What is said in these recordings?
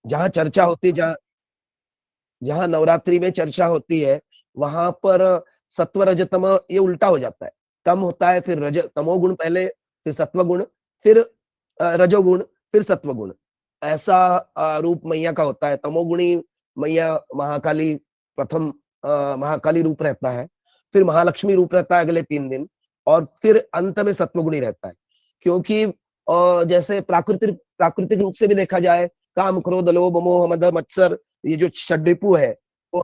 जहाँ चर्चा होती है, जहाँ जहाँ नवरात्रि में चर्चा होती है, वहां पर सत्व रजतम ये उल्टा हो जाता है। कम होता है, फिर तमोगुण पहले, फिर सत्वगुण, फिर रजोगुण, फिर सत्वगुण। ऐसा रूप मैया का होता है। तमोगुणी मैया महाकाली प्रथम महाकाली रूप रहता है, फिर महालक्ष्मी रूप रहता है अगले 3 दिन, और फिर अंत में सत्वगुणी रहता है। क्योंकि जैसे प्राकृतिक प्राकृतिक रूप से भी देखा जाए, काम, क्रोध, लोभ, मोह, मद, मत्सर, ये जो षड्रिपु है, वो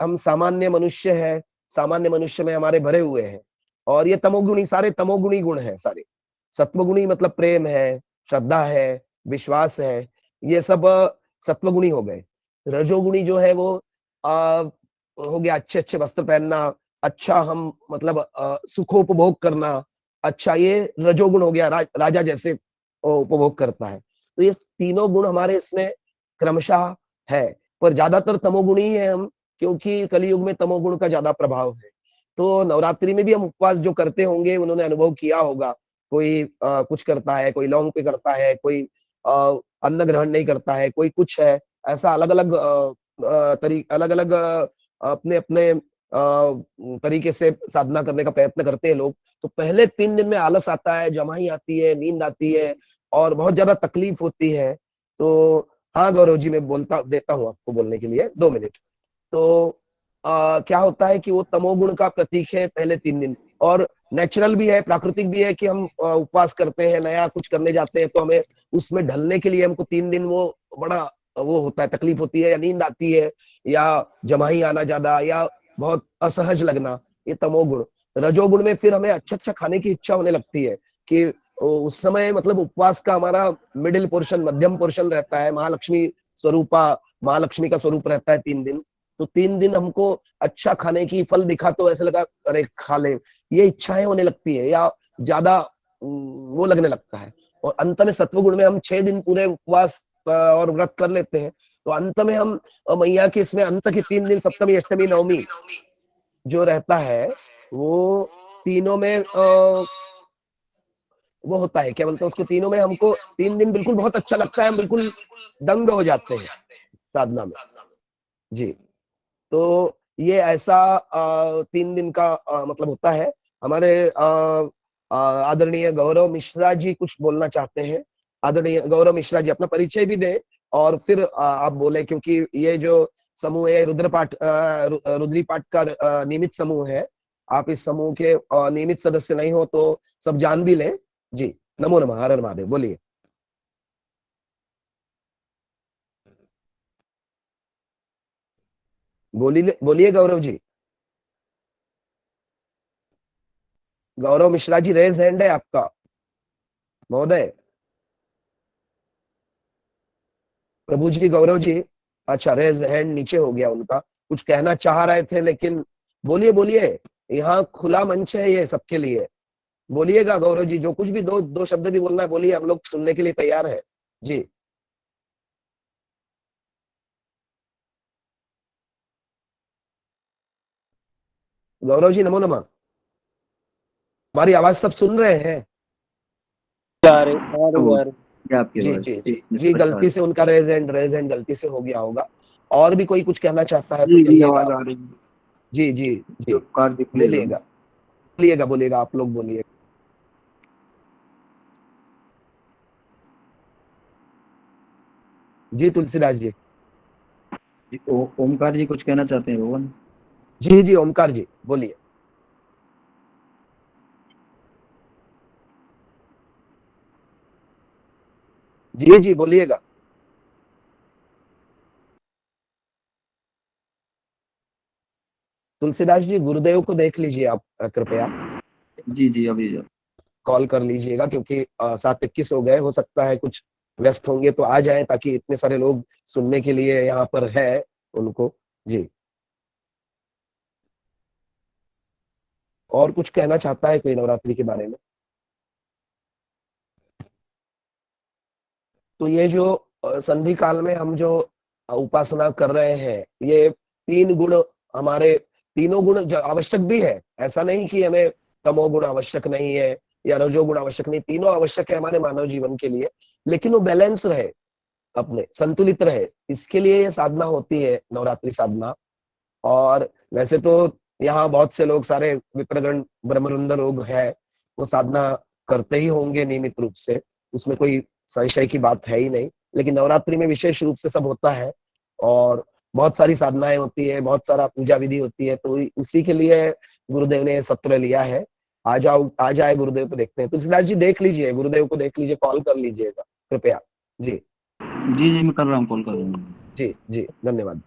हम सामान्य मनुष्य है, सामान्य मनुष्य में हमारे भरे हुए हैं। और ये तमोगुणी, सारे तमोगुणी गुण हैं सारे। सत्वगुणी मतलब प्रेम है, श्रद्धा है, विश्वास है, ये सब सत्वगुणी हो गए। रजोगुणी जो है वो हो गया अच्छे अच्छे वस्त्र पहनना, अच्छा हम मतलब सुखोपभोग करना, अच्छा ये रजोगुण हो गया, राजा जैसे उपभोग करता है। तो ये तीनों गुण हमारे इसमें क्रमशः है, पर ज्यादातर तमोगुणी ही है हम, क्योंकि कलयुग में तमोगुण का ज्यादा प्रभाव है। तो नवरात्रि में भी हम उपवास जो करते होंगे, उन्होंने अनुभव किया होगा। कोई कुछ करता है, कोई लौंग पे करता है, कोई अन्न ग्रहण नहीं करता है, कोई कुछ है। ऐसा अलग अलग अलग अलग अपने अपने तरीके से साधना करने का प्रयत्न करते हैं लोग। तो पहले 3 दिन में आलस आता है, जमाई आती है, नींद आती है, और बहुत ज्यादा तकलीफ होती है। तो हाँ गौरव जी, मैं बोलता देता हूँ आपको बोलने के लिए 2 मिनट। तो क्या होता है कि वो तमोगुण का प्रतीक है पहले 3 दिन, और नेचुरल भी है, प्राकृतिक भी है कि हम उपवास करते हैं, नया कुछ करने जाते हैं, तो हमें उसमें ढलने के लिए हमको 3 दिन वो बड़ा वो होता है, तकलीफ होती है, या नींद आती है, या जमाई आना ज्यादा, या बहुत असहज लगना, ये तमोगुण। रजोगुण में फिर हमें अच्छा अच्छा खाने की इच्छा होने लगती है, कि उस समय मतलब उपवास का हमारा मिडिल पोर्शन, मध्यम पोर्शन रहता है, महालक्ष्मी का स्वरूप रहता है 3 दिन। तो 3 दिन हमको अच्छा खाने की, फल दिखा तो ऐसे लगा अरे खा ले, ये इच्छाएं होने लगती है, या ज्यादा वो लगने लगता है। और अंत में सत्वगुण में हम 6 दिन पूरे उपवास और व्रत कर लेते हैं। तो अंत में हम मैया के इसमें अंत के 3 दिन, सप्तमी, अष्टमी, नवमी जो रहता है, वो तीनों में वो होता है, क्या बोलते हैं उसको, तीनों में हमको 3 दिन बिल्कुल बहुत अच्छा लगता है, हम बिल्कुल दंग हो जाते हैं साधना में। जी। तो ये ऐसा 3 दिन का मतलब होता है। हमारे आदरणीय गौरव मिश्रा जी कुछ बोलना चाहते हैं। आदरणीय गौरव मिश्रा जी, अपना परिचय भी दें, और फिर आप बोले, क्योंकि ये जो समूह है रुद्री पाठ का नियमित समूह है। आप इस समूह के नियमित सदस्य नहीं हो तो सब जान भी लें। जी। नमो नमः, हर हर महादेव, बोलिए। बोलिए बोलिए गौरव जी। गौरव मिश्रा जी, रेज हैंड है आपका महोदय। प्रभु जी, गौरव जी, अच्छा, रेज हैंड नीचे हो गया उनका। कुछ कहना चाह रहे थे, लेकिन बोलिए बोलिए, यहाँ खुला मंच है ये सबके लिए। बोलिएगा गौरव जी, जो कुछ भी दो दो शब्द भी बोलना है बोलिए, हम लोग सुनने के लिए तैयार है। जी। गौरव जी, नमो नमः। हमारी आवाज सब सुन रहे हैं? आ रही आ रही आ रही आपकी जी आवाज जी जी एक मिनट जी, अच्छा गलती से उनका रेज हैंड गलती से हो गया होगा। और भी कोई कुछ कहना चाहता है तो जी जी, कहिएगा। आवाज आ रही है। जी जी जी, जो कार दिख रही है। बोलिएगा बोलिएगा बोलिएगा, आप लोग बोलिए। जी तुलसीदास जी। ओमकार जी कुछ कहना चाहते हैं भगवान? जी जी, ओमकार जी बोलिए। जी जी, बोलिएगा। तुलसीदास जी, गुरुदेव को देख लीजिए आप कृपया। जी जी, अभी कॉल कर लीजिएगा, क्योंकि 7:21 हो गए, हो सकता है कुछ व्यस्त होंगे तो आ जाएं, ताकि इतने सारे लोग सुनने के लिए यहाँ पर है उनको। जी। और कुछ कहना चाहता है कोई नवरात्रि के बारे में? तो ये जो संधि काल में हम जो उपासना कर रहे हैं, ये 3 गुण हमारे, तीनों गुण जो आवश्यक भी है, ऐसा नहीं कि हमें तमोगुण आवश्यक नहीं है या रजोगुण आवश्यक नहीं, तीनों आवश्यक है हमारे मानव जीवन के लिए, लेकिन वो बैलेंस रहे। अपने संतुलित रहे, इसके लिए ये साधना होती है, नवरात्रि साधना। और वैसे तो यहाँ बहुत से लोग, सारे विप्रगण ब्रह्मवृंद लोग हैं, वो साधना करते ही होंगे नियमित रूप से, उसमें कोई संशय की बात है ही नहीं। लेकिन नवरात्रि में विशेष रूप से सब होता है और बहुत सारी साधनाएं होती है, बहुत सारा पूजा विधि होती है, तो उसी के लिए गुरुदेव ने सत्र लिया है। आ जाओ, आ जाए गुरुदेव, तो देखते हैं। तुलसीदास जी देख लीजिए, गुरुदेव को देख लीजिए, कॉल कर लीजिएगा कृपया। जी जी जी, मैं कर रहा हूँ, कॉल कर रहा हूँ। जी जी, धन्यवाद।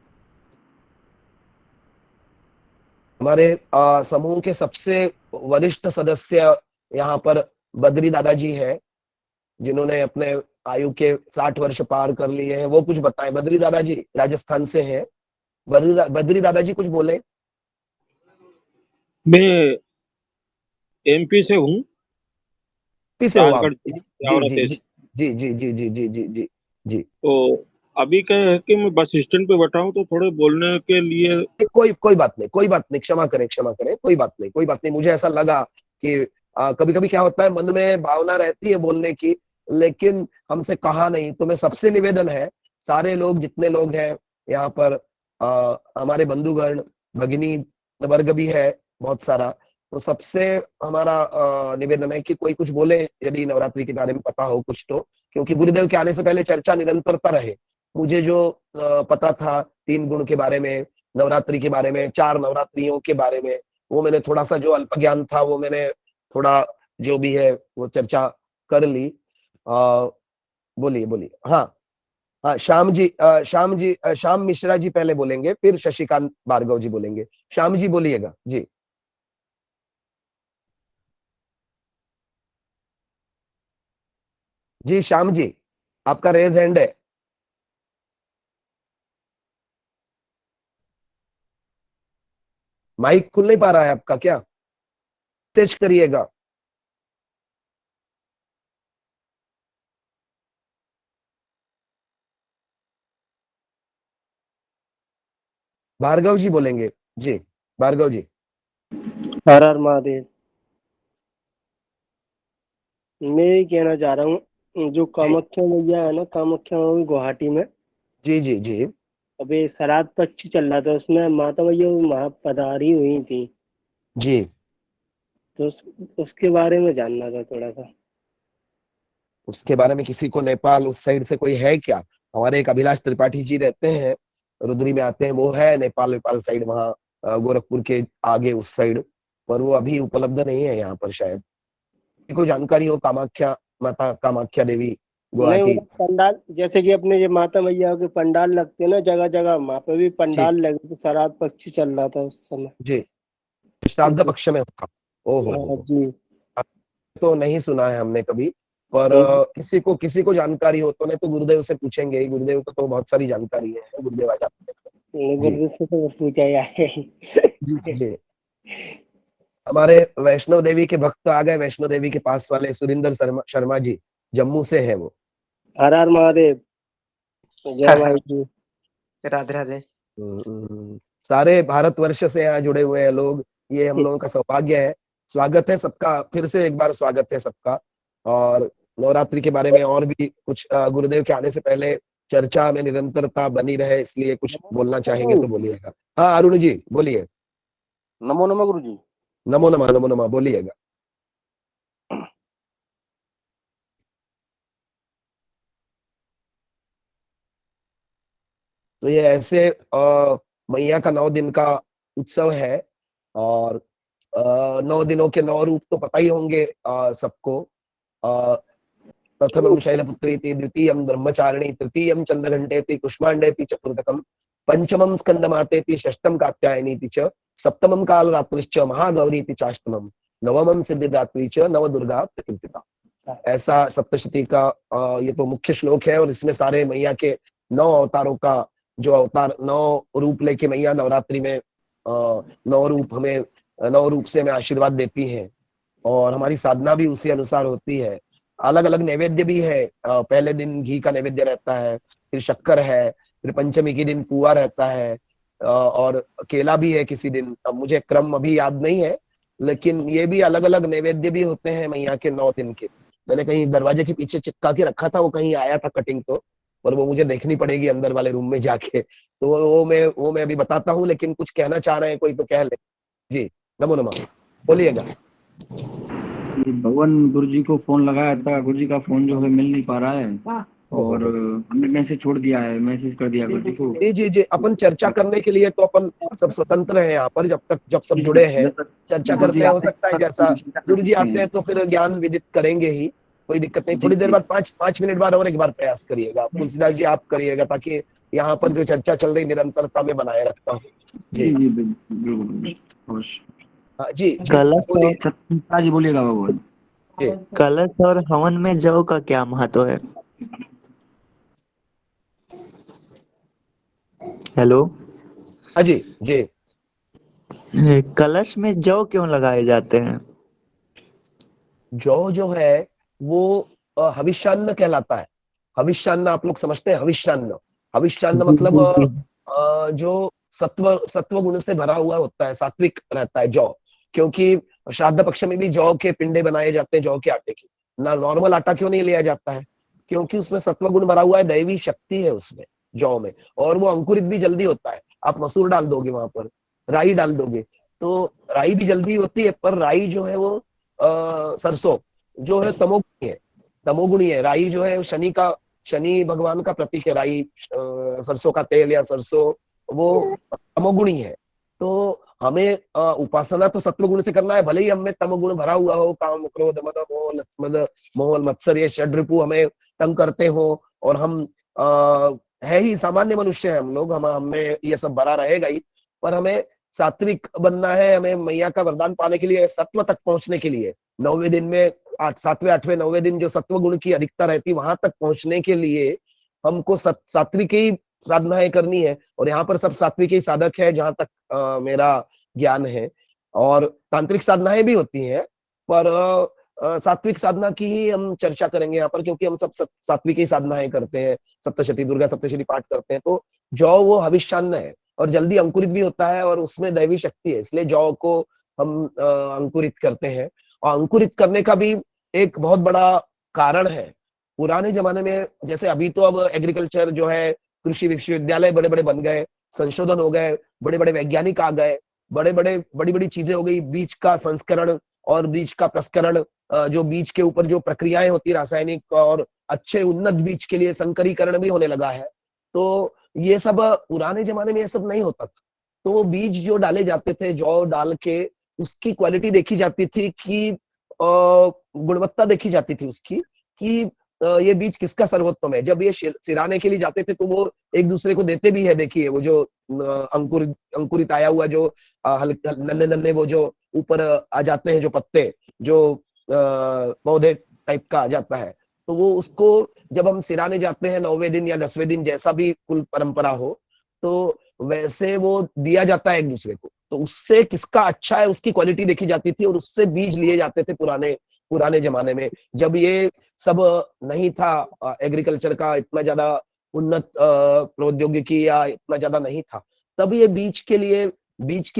हमारे समूह के सबसे वरिष्ठ सदस्य यहाँ पर बद्री दादाजी है, जिन्होंने अपने आयु के 60 वर्ष पार कर लिए हैं। वो कुछ बताएं। बद्री दादाजी राजस्थान से हैं। बद्री दादाजी कुछ बोले। मैं एमपी से हूँ, पी से हो आप? राजगढ़ जी जावरा जी देश। जी जी जी जी जी जी जी जी जी। तो अभी क्या है कि मैं बस स्टैंड पे बैठा हूँ, तो थोड़े बोलने के लिए कोई कोई बात नहीं, कोई बात नहीं, क्षमा करें, क्षमा करें, कोई बात नहीं, कोई बात नहीं। मुझे ऐसा लगा कि कभी कभी क्या होता है, मन में भावना रहती है बोलने की, लेकिन हमसे कहा नहीं। तो मैं सबसे निवेदन है, सारे लोग जितने लोग हैं यहाँ पर, हमारे बंधुगण भगिनी वर्ग भी है बहुत सारा, तो सबसे हमारा निवेदन है कि कोई कुछ बोले, यदि नवरात्रि के बारे में पता हो कुछ तो, क्योंकि गुरुदेव के आने से पहले चर्चा निरंतरता रहे। मुझे जो पता था 3 गुण के बारे में, नवरात्रि के बारे में, 4 नवरात्रियों के बारे में, वो मैंने थोड़ा सा, जो अल्प ज्ञान था वो मैंने थोड़ा, जो भी है वो चर्चा कर ली। बोलिए बोलिए। हाँ हाँ, श्याम जी, श्याम मिश्रा जी पहले बोलेंगे, फिर शशिकांत भार्गव जी बोलेंगे। श्याम जी बोलिएगा जी। जी श्याम जी, आपका रेज हैंड है। माइक खुल नहीं पा रहा है आपका क्या? तेज करिएगा। भार्गव जी बोलेंगे जी। भार्गव जी। हर हर महादेव। मैं ये कहना चाह रहा हूँ, जो कामाख्या मैया है ना, कामाख्या में गुवाहाटी में जी जी जी अभी श्राद्ध पक्ष चल रहा था, उसमें माता मैया वहाँ पधारी हुई थी, जी। तो उसके बारे में जानना था थोड़ा सा। उसके बारे में किसी को नेपाल उस साइड से कोई है क्या? हमारे एक अभिलाष त्रिपाठी जी रहते हैं, रुद्री में आते हैं, वो है नेपाल नेपाल साइड, वहाँ गोरखपुर के आगे उस साइड, पर वो अभी उपलब्ध नहीं है यहाँ पर शायद। किसी को जानकारी हो, कामाख्या माता, कामाख्या देवी नहीं, गुवाहाटी। वो पंडाल जैसे कि अपने ये माता मैया के पंडाल लगते हैं ना जगह जगह, वहाँ पे भी जी पंडाल लगे थे, श्राद्ध पक्ष चल रहा था उस समय। जी, श्राद्ध जी। पक्ष में होता। ओहो हाँ हो। जी। तो नहीं सुना है हमने कभी, पर नहीं, किसी को जानकारी हो तो, नहीं तो गुरुदेव से पूछेंगे ही। गुरुदेव को तो बहुत सारी जानकारी है, गुरुदेव आ जाते हैं। जी गुरुजी से तो पूछा ही है। जी जी। हमारे वैष्णो देवी के भक्त आ गए, वैष्णो देवी के पास वाले सुरिंदर शर्मा शर्मा जी, जम्मू से है वो। हर हर महादेव। जय माई जी। राधे राधे। सारे भारतवर्ष से यहाँ जुड़े हुए हैं लोग, ये हम लोगों का सौभाग्य है। स्वागत है सबका, फिर से एक बार स्वागत है सबका। और नवरात्रि के बारे में और भी कुछ, गुरुदेव के आने से पहले चर्चा में निरंतरता बनी रहे, इसलिए कुछ बोलना चाहेंगे तो बोलिएगा। हाँ अरुण जी बोलिए। नमो नमः गुरु जी। नमो नमः, नमो नमः, बोलिएगा। तो ये ऐसे मैया का 9 दिन का उत्सव है। और 9 दिनों के 9 रूप तो पता ही होंगे सबको। अ, प्रथमं शैलपुत्रीति, द्वितीयं ब्रह्मचारिणी, तृतीयं चंद्रघंटेति, कुष्मांडेति चतुर्थकं, पंचमं स्कंदमातेति, षष्ठम कात्यायनीति च, सप्तमं कालरात्रिश्च महागौरीति चाष्टमं, नवमं सिद्धिदात्री च नवदुर्गा प्रकीर्तिता। ऐसा सप्तशती का ये तो मुख्य श्लोक है। और इसमें सारे मैया के 9 अवतारों का, जो अवतार 9 रूप लेके मैया नवरात्रि में 9 रूप हमें, 9 रूप से हमें आशीर्वाद देती है। और हमारी साधना भी उसी अनुसार होती है। अलग अलग नैवेद्य भी है। पहले दिन घी का नैवेद्य रहता है, फिर शक्कर है, फिर पंचमी के दिन पुआ रहता है, और केला भी है किसी दिन। अब मुझे क्रम अभी याद नहीं है, लेकिन ये भी अलग अलग नैवेद्य भी होते हैं मैया के 9 दिन के। मैंने कहीं दरवाजे के पीछे चिपका के रखा था, वो कहीं आया था कटिंग तो और वो मुझे देखनी पड़ेगी अंदर वाले रूम में जाके। तो वो मैं अभी बताता हूँ, लेकिन कुछ कहना चाह रहे हैं कोई तो कह ले। जी, नमो नमः, बोलिएगा। ये भगवान गुरु जी को फोन लगाया था, गुरु जी का फोन जो है मिल नहीं पा रहा है, और हमने मैसेज छोड़ दिया है, मैसेज कर दिया गुरु जी को। जी जी जी, अपन चर्चा करने के लिए तो अपन सब स्वतंत्र हैं यहाँ पर, जब सब जुड़े हैं चर्चा गुरु जी करते हैं। हो आते सकता है जैसा गुरु जी आते हैं तो फिर ज्ञान विदित करेंगे ही, कोई दिक्कत नहीं। थोड़ी देर बाद 5 मिनट बाद और एक बार प्रयास करिएगा, तुलसीदास जी आप करिएगा, ताकि यहाँ पर जो चर्चा चल रही निरंतरता में बनाए रखता हूँ। जी जी बिल्कुल अवश्य। हाँ, जी कलश बोलिए। और सत्यता जी बोलिएगा भगवान। जी कलश और हवन में जौ का क्या महत्व है? हेलो, हाँ जी जी। कलश में जौ क्यों लगाए जाते हैं? जौ जो है वो हविष्यान्न कहलाता है। हविष्यान्न आप लोग समझते हैं? हविष्यान्न, हविष्यान्न जी मतलब जी जी। जो सत्व गुण से भरा हुआ होता है, सात्विक रहता है जौ। क्योंकि श्राद्ध पक्ष में भी जौ के पिंडे बनाए जाते हैं, जौ के आटे की। ना नॉर्मल आटा क्यों नहीं लिया जाता है? क्योंकि उसमें सत्व गुण भरा हुआ है, दैवी शक्ति है उसमें, जौ में। और वो अंकुरित भी जल्दी होता है। आप मसूर डाल दोगे वहां पर, राई डाल दोगे तो राई भी जल्दी होती है, पर राई जो है वो सरसों जो है तमोगुणी है, तमोगुणी है। राई जो है शनि भगवान का प्रतीक है। राई सरसों का तेल या सरसों, वो तमोगुणी है। तो हमें उपासना तो सत्वगुण से करना है, भले ही हमें तमोगुण भरा हुआ हो, काम क्रोध मद मोह मत्सर, ये षड्रिपु हमें तंग करते हो, और हम है ही सामान्य मनुष्य है हम लोग, हमें ये सब भरा रहेगा ही। पर हमें सात्विक बनना है, हमें मैया का वरदान पाने के लिए, सत्व तक पहुंचने के लिए 9वें दिन में, 7वें 8वें 9वें दिन जो सत्व गुण की अधिकता रहती है, वहां तक पहुंचने के लिए हमको सात्विक ही साधनाएं करनी है। और यहाँ पर सब सात्विक ही साधक है, जहां तक मेरा ज्ञान है। और तांत्रिक साधनाएं भी होती हैं, पर सात्विक साधना की ही हम चर्चा करेंगे यहाँ पर, क्योंकि हम सब सात्विक ही साधनाएं करते हैं। सप्तशती, दुर्गा सप्तशती पाठ करते हैं। तो जौ वो हविष्यान्न है, और जल्दी अंकुरित भी होता है, और उसमें दैवी शक्ति है, इसलिए जौ को हम अंकुरित करते हैं। और अंकुरित करने का भी एक बहुत बड़ा कारण है। पुराने जमाने में, जैसे अभी तो अब एग्रीकल्चर जो है, कृषि विश्वविद्यालय बड़े बड़े बन गए, संशोधन हो गए, बड़े बड़े वैज्ञानिक आ गए, बड़ी बड़ी चीजें हो गई, बीज का संस्करण और बीज का प्रसंस्करण, जो बीज के ऊपर जो प्रक्रियाएं होती है रासायनिक, और अच्छे उन्नत बीज के लिए संकरीकरण भी होने लगा है। तो ये सब पुराने जमाने में ये सब नहीं होता था। तो वो बीज जो डाले जाते थे, जौ डाल के उसकी क्वालिटी देखी जाती थी, कि गुणवत्ता देखी जाती थी उसकी, कि ये बीज किसका सर्वोत्तम है। जब ये सिराने के लिए जाते थे तो वो एक दूसरे को देते भी है। देखिए वो जो अंकुरित आया हुआ जो नन्हे नन्हे वो जो ऊपर आ जाते हैं, जो पत्ते जो पौधे टाइप का आ जाता है, तो वो उसको जब हम सिराने जाते हैं 9वें दिन या 10वें दिन, जैसा भी कुल परंपरा हो, तो वैसे वो दिया जाता है एक दूसरे को। तो उससे किसका अच्छा है उसकी क्वालिटी देखी जाती थी, और उससे बीज लिए जाते थे पुराने पुराने जमाने में, जब ये सब नहीं था, एग्रीकल्चर का इतना ज्यादा उन्नत प्रौद्योगिकी या इतना ज्यादा नहीं था। तब ये बीज के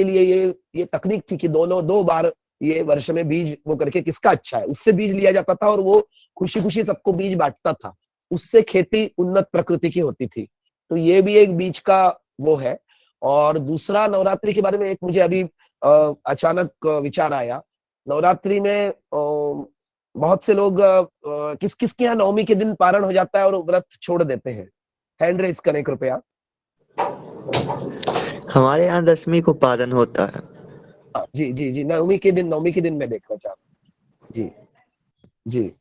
लिए ये तकनीक थी कि दो बार ये वर्ष में बीज वो करके किसका अच्छा है, उससे बीज लिया जाता था, और वो खुशी खुशी सबको बीज बांटता था। उससे खेती उन्नत प्रकृति की होती थी। तो ये भी एक बीज का वो है। और दूसरा, नवरात्रि के बारे में एक मुझे अभी अचानक विचार आया। नवरात्रि में बहुत से लोग किस किस के यहाँ नवमी के दिन पारण हो जाता है और व्रत छोड़ देते हैं? हैंड रेज करें कृपया। हमारे यहाँ 10वीं को पारण होता है। जी जी जी, नवमी के दिन मैं देखना चाहता हूँ। जी जी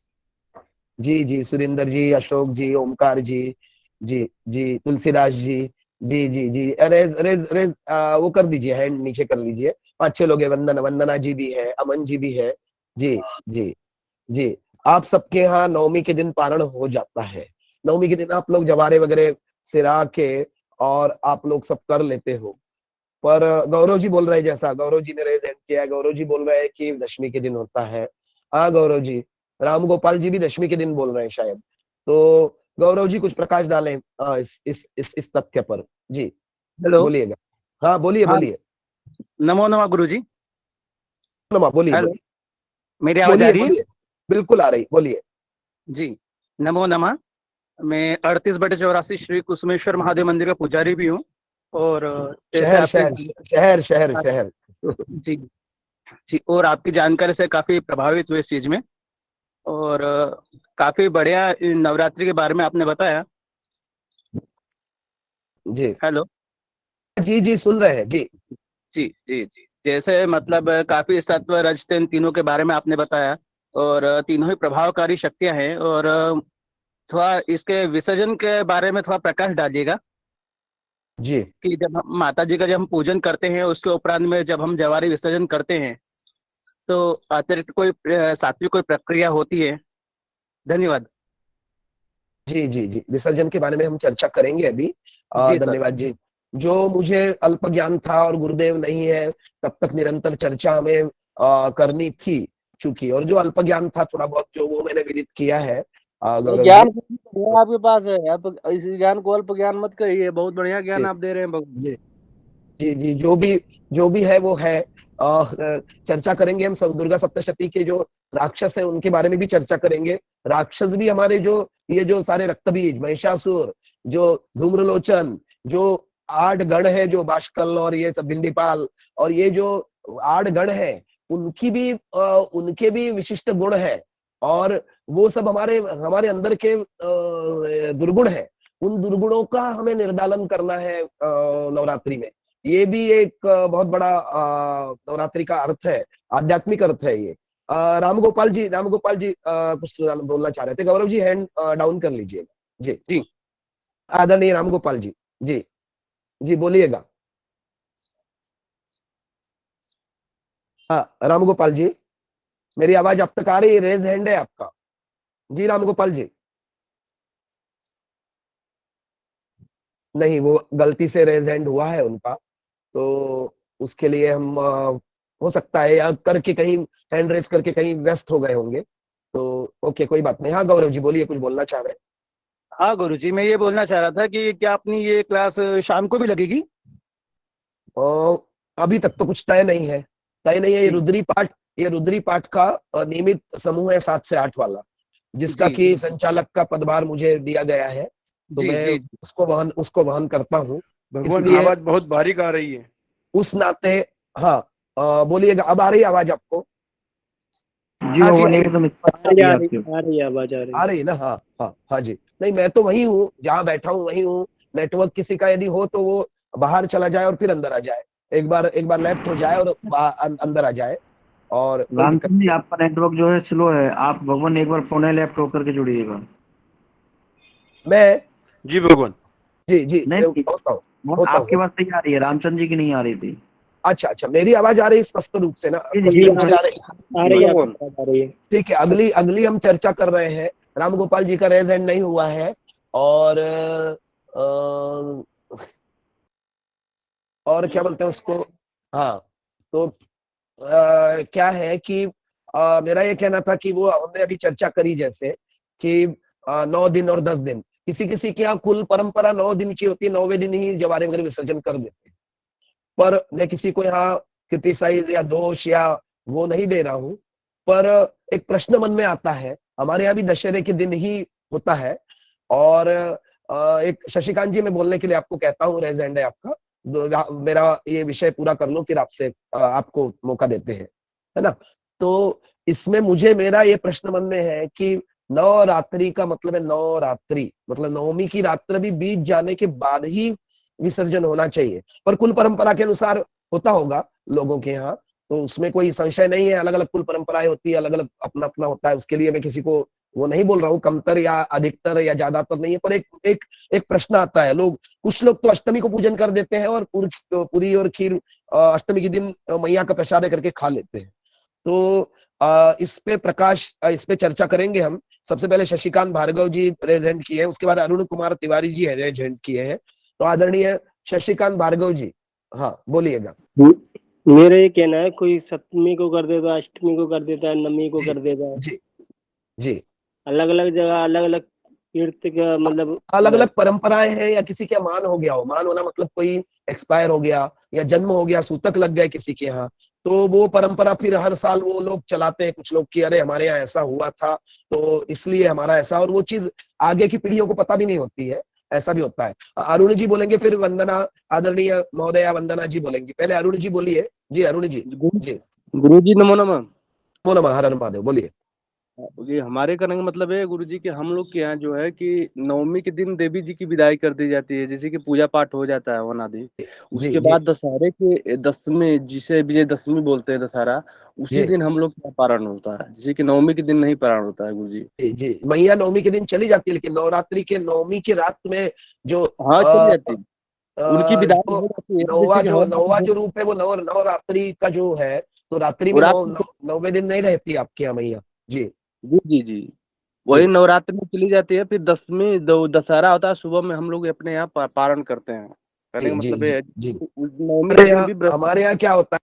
जी जी, सुरेंद्र जी, अशोक जी, ओमकार जी जी, तुलसीदास जी जी जी, रेज रेज रेज वो कर दीजिए, हैंड नीचे कर लीजिए। 5-6 लोग हैं, वंदना जी भी है, अमन जी भी है। जी जी जी, आप सबके यहाँ नवमी के दिन पारण हो जाता है। नवमी के दिन आप लोग जवारे वगैरह सिरा के और आप लोग सब कर लेते हो। पर गौरव जी बोल रहे हैं, जैसा गौरव जी ने रेज हैंड किया है, गौरव जी बोल रहे हैं कि दशमी के दिन होता है। हाँ गौरव जी, राम गोपाल जी भी दशमी के दिन बोल रहे हैं शायद। तो गौरव जी कुछ प्रकाश डालें इस तथ्य पर। जी हेलो। बोलिएगा। हाँ बोलिए हाँ, बोलिए। नमो नमः गुरुजी। नमा बोलिए हेलो, बोलिए मेरी आवाज आ बोलिए रही है? बोलिए, बिल्कुल आ रही, बोलिए। जी, नमो नमः। मैं 38/84 श्री कुसुमेश्वर महादेव मंदिर का पुजारी भी हूँ। और जैसे शहर आपकी शहर शहर शहर शहर जी जी, और आपकी जानकारी से काफी प्रभावित हुए इस चीज में। और काफी बढ़िया इन नवरात्रि के बारे में आपने बताया। जी हेलो। जी जी सुन रहे हैं जी। जी जी जी, जैसे मतलब काफी सत्व रज तेन तीनों के बारे में आपने बताया। और तीनों ही प्रभावकारी शक्तियां हैं। और थोड़ा इसके विसर्जन के बारे में थोड़ा प्रकाश डालिएगा जी कि जब हम माता जी का जब हम पूजन करते हैं उसके उपरांत में जब हम जवारी विसर्जन करते हैं तो अतिरिक्त कोई सात्विक कोई प्रक्रिया होती है? धन्यवाद। जी जी जी विसर्जन के बारे में हम चर्चा करेंगे अभी। जी सर। धन्यवाद जी। जो मुझे अल्प ज्ञान था और गुरुदेव नहीं है तब तक निरंतर चर्चा हमें करनी थी चूंकि, और जो अल्प ज्ञान था थोड़ा बहुत जो वो मैंने विदित किया है गौरव जी। ज्ञान बढ़िया आपके पास है। आप इस ज्ञान को अल्प ज्ञान मत कहिए, बहुत बढ़िया ज्ञान जी आप दे रहे हैं भगवान। जी जी जी जो भी है वो है। चर्चा करेंगे हम सब दुर्गा सप्तशती के जो राक्षस है उनके बारे में भी चर्चा करेंगे। राक्षस भी हमारे जो ये जो सारे रक्तबीज महिषासुर, जो धूम्रलोचन, जो 8 गण है, जो बाष्कल और ये सब बिंदीपाल, और ये जो 8 गण है उनके भी विशिष्ट गुण है। और वो सब हमारे हमारे अंदर के दुर्गुण है। उन दुर्गुणों का हमें निर्दालन करना है नवरात्रि में। ये भी एक बहुत बड़ा नवरात्रि का अर्थ है, आध्यात्मिक अर्थ है ये। राम गोपाल जी कुछ बोलना चाह रहे थे। गौरव जी हैंड डाउन कर लीजिएगा जी। जी आदरणीय राम गोपाल जी जी जी बोलिएगा। हाँ राम गोपाल जी, मेरी आवाज अब तक आ रही है? रेज हैंड है आपका जी राम गोपाल जी। नहीं, वो गलती से रेज हैंड हुआ है उनका, तो उसके लिए हम हो सकता है या करके कहीं हैंड रेज करके कहीं व्यस्त हो गए होंगे, तो ओके कोई बात नहीं। हाँ गौरव जी बोलिए, कुछ बोलना चाह रहे हैं? हाँ गुरुजी, मैं ये बोलना चाह रहा था कि क्या अपनी ये क्लास शाम को भी लगेगी? और अभी तक तो कुछ तय नहीं है, जी ये रुद्री पाठ का नियमित समूह है 7 से 8 वाला, जिसका जी कि संचालक का पदभार मुझे दिया गया है, तो जी मैं जी। उसको वहन करता हूँ। भगवान इसलिए आवाज बहुत बारीक आ रही है। उस नाते हाँ बोलिएगा। अब आ रही है आवाज आपको? जी हाँ जी भगवान एकदम स्पष्ट आ आ रही रही है आ आपकी। रही आ रही है, आवाज आ रही आ है। रही है ना? हाँ हाँ हाँ जी। नहीं मैं तो वही हूँ जहाँ बैठा हूँ, वही हूँ। नेटवर्क किसी का यदि हो तो वो बाहर चला जाए और फिर अंदर आ जाए, एक बार लेफ्ट हो जाए और अंदर आ जाए, और कोई दिक्कत रामचंद्र जी, नहीं। आपका नेटवर्क जो है स्लो है, आप भगवान एक बार फोन लेफ्ट होकर के जुड़िएगा। मैं जी भगवान। जी जी नहीं नहीं, वो होता आपकी हूँ। बात सही आ रही है, रामचंद्र जी की नहीं आ रही थी। अच्छा अच्छा, मेरी आवाज आ रही है स्पष्ट रूप से ना? जी स्पष्ट जी जी रूप आ से आ रही है? आ जी रही है, भगवान। आपकी आवाज आ रही है। ठीक है, अगली अगली हम चर्चा कर रहे हैं। राम गोपाल जी का रेज हैंड नहीं हुआ है, और क्या बोलते हैं उसको। हाँ, तो क्या है कि मेरा ये कहना था कि वो हमने अभी चर्चा करी जैसे कि 9 दिन और 10 दिन, किसी किसी के यहाँ कुल परंपरा 9 दिन की होती है, 9वें दिन ही जवारे वगैरह विसर्जन कर देते हैं। पर मैं किसी को यहाँ क्रिटिसाइज या दोष या वो नहीं दे रहा हूँ, पर एक प्रश्न मन में आता है। हमारे यहाँ भी दशहरे के दिन ही होता है, और एक शशिकांत जी, मैं बोलने के लिए आपको कहता हूँ, रेज हैंड है आपका, मेरा ये विषय पूरा कर लो फिर आपसे आपको मौका देते हैं, है ना? तो इसमें मुझे मेरा ये प्रश्न मन में है कि नवरात्रि का मतलब है नवरात्रि, मतलब नवमी की रात्र भी बीत जाने के बाद ही विसर्जन होना चाहिए, पर कुल परंपरा के अनुसार होता होगा लोगों के यहाँ, तो उसमें कोई संशय नहीं है। अलग अलग कुल परंपराएं होती है, अलग अलग अपना अपना होता है, उसके लिए मैं किसी को वो नहीं बोल रहा हूँ, कमतर या अधिकतर या ज्यादातर नहीं है, पर एक प्रश्न आता है। कुछ लोग तो अष्टमी को पूजन कर देते हैं और पूरी और खीर अष्टमी के दिन मैया का प्रसाद करके खा लेते हैं। तो इस पे चर्चा करेंगे हम। सबसे पहले शशिकांत भार्गव जी रेज हैंड किए हैं, उसके बाद अरुण कुमार तिवारी जी रेज हैंड किए हैं। तो आदरणीय शशिकांत भार्गव जी, हाँ बोलिएगा। मेरा ये कहना है, कोई सप्तमी को कर देता है, अष्टमी को कर देता है, नवमी को जी कर देता है। जी जी अलग अलग जगह अलग अलग तीर्थ का मतलब अलग अलग परंपराएं हैं, या किसी के मान हो गया हो, मान होना मतलब कोई एक्सपायर हो गया या जन्म हो गया, सूतक लग गए किसी के यहाँ, तो वो परंपरा फिर हर साल वो लोग चलाते हैं कुछ लोग कि अरे हमारे यहाँ ऐसा हुआ था तो इसलिए हमारा ऐसा, और वो चीज आगे की पीढ़ियों को पता भी नहीं होती है, ऐसा भी होता है। अरुण जी बोलेंगे, फिर वंदना, आदरणीय महोदया वंदना जी बोलेंगी। पहले अरुण जी बोलिए। जी अरुण जी। जी गुरु जी नमो नमः। नमो नमः, हर हर महादेव, बोलिए। ये हमारे कहने का मतलब है गुरु जी कि हम लोग के यहाँ जो है कि नवमी के दिन देवी जी की विदाई कर दी जाती है, जैसे कि पूजा पाठ हो जाता है हवन आदि। जी उसके जी बाद दशहरे के दसवीं, जिसे विजयदशमी बोलते हैं दशहरा, उसी जी दिन हम लोग का पारण होता है, जैसे कि नवमी के दिन नहीं पारण होता है गुरु जी। जी जी मैया नवमी के दिन चली जाती है, लेकिन नवरात्रि के नवमी की रात में जो हाँ चली जाती है, उनकी विदाई जो हो जाती है, जैसे कि हवन नौवा जो रूप है वो नवरात्रि का जो है, तो रात्रि में और रात को। नौवे दिन नहीं रहती आपके यहाँ मैया। जी जी जी जी, वही जी नवरात्रि में चली जाती है, फिर दसवीं दशहरा होता है, सुबह में हम लोग अपने यहाँ पारण करते हैं। कहने जी का जी मतलब ये जी है जी उस नवमी के दिन भी व्रत। हमारे यहाँ क्या होता